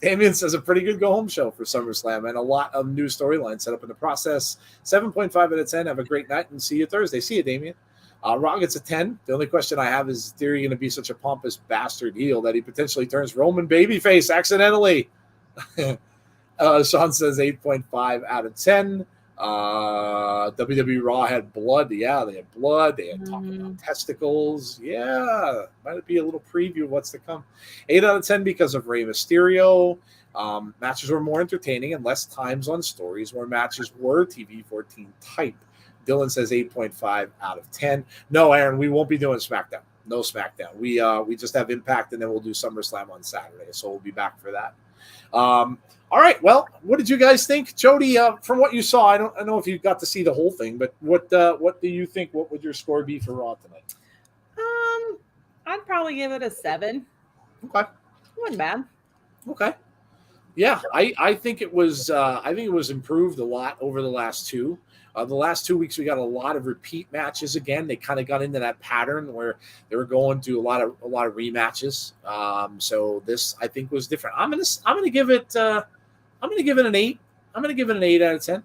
Damien says a pretty good go-home show for SummerSlam and a lot of new storylines set up in the process. 7.5 out of 10. Have a great night and see you Thursday. See you, Damien. Raw gets a 10. The only question I have is Theory going to be such a pompous bastard heel that he potentially turns Roman babyface accidentally? Sean says 8.5 out of 10. WWE Raw had blood. Yeah, they had blood. They had talk about testicles. Yeah, might be a little preview of what's to come. 8 out of 10 because of Rey Mysterio. Matches were more entertaining and less times on stories where matches were TV 14 type. Dylan says 8.5 out of 10. No, Aaron, we won't be doing SmackDown. No SmackDown. We just have Impact, and then we'll do SummerSlam on Saturday. So we'll be back for that. All right. Well, what did you guys think, Jody? From what you saw, I don't know if you got to see the whole thing, but what do you think? What would your score be for Raw tonight? I'd probably give it a 7. Okay. Wasn't bad. Okay. Yeah, I think it was. I think it was improved a lot over the last two. The last 2 weeks, we got a lot of repeat matches again. They kind of got into that pattern where they were going to a lot of rematches. So this, I think, was different. I'm gonna give it an 8. I'm gonna give it an 8 out of 10.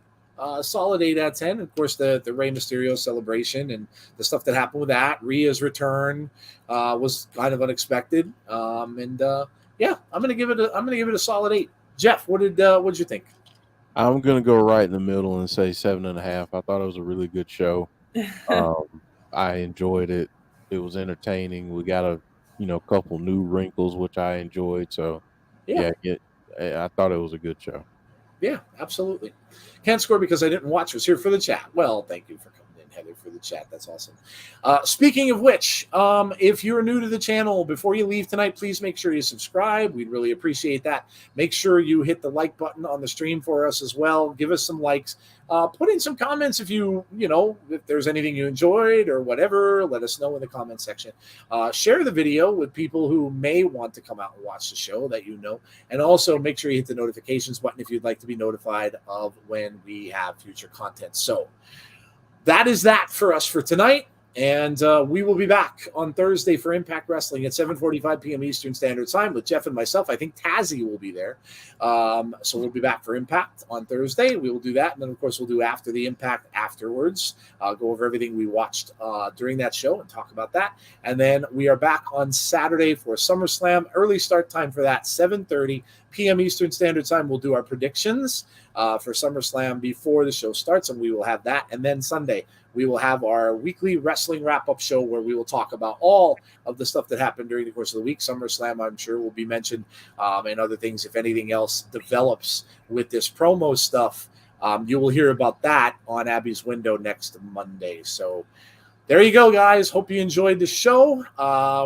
Solid 8 out of 10. Of course, the Rey Mysterio celebration and the stuff that happened with that. Rhea's return was kind of unexpected. Yeah, I'm gonna give it a solid 8. Jeff, what did you think? I'm gonna go right in the middle and say 7.5. I thought it was a really good show. I enjoyed it. It was entertaining. We got a couple new wrinkles which I enjoyed. So I thought it was a good show. Yeah, absolutely. Can't score because I didn't watch. Was here for the chat. Well, thank you for coming in, Heather, for the chat. That's awesome. Speaking of which, if you're new to the channel, before you leave tonight, please make sure you subscribe. We'd really appreciate that. Make sure you hit the like button on the stream for us as well. Give us some likes. Put in some comments if if there's anything you enjoyed or whatever. Let us know in the comment section. Share the video with people who may want to come out and watch the show that you know. And also make sure you hit the notifications button if you'd like to be notified of when we have future content. So that is that for us for tonight. And we will be back on Thursday for Impact Wrestling at 7:45 p.m. Eastern Standard Time with Jeff and myself. I think Tazzy will be there. So we'll be back for Impact on Thursday. We will do that. And then, of course, we'll do After the Impact afterwards. Go over everything we watched during that show and talk about that. And then we are back on Saturday for SummerSlam. Early start time for that, 7:30 p.m. Eastern Standard Time. We'll do our predictions for SummerSlam before the show starts, and we will have that. And then Sunday, we will have our weekly wrestling wrap-up show where we will talk about all of the stuff that happened during the course of the week. SummerSlam, I'm sure, will be mentioned, and other things. If anything else develops with this promo stuff, you will hear about that on Abby's Window next Monday. So there you go, guys. Hope you enjoyed the show.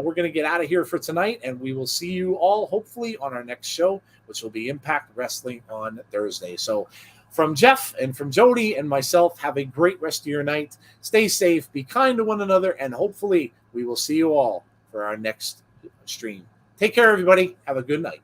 We're going to get out of here for tonight, and we will see you all hopefully on our next show, which will be Impact Wrestling on Thursday. So from Jeff and from Jody and myself, have a great rest of your night. Stay safe, be kind to one another, and hopefully we will see you all for our next stream. Take care, everybody. Have a good night.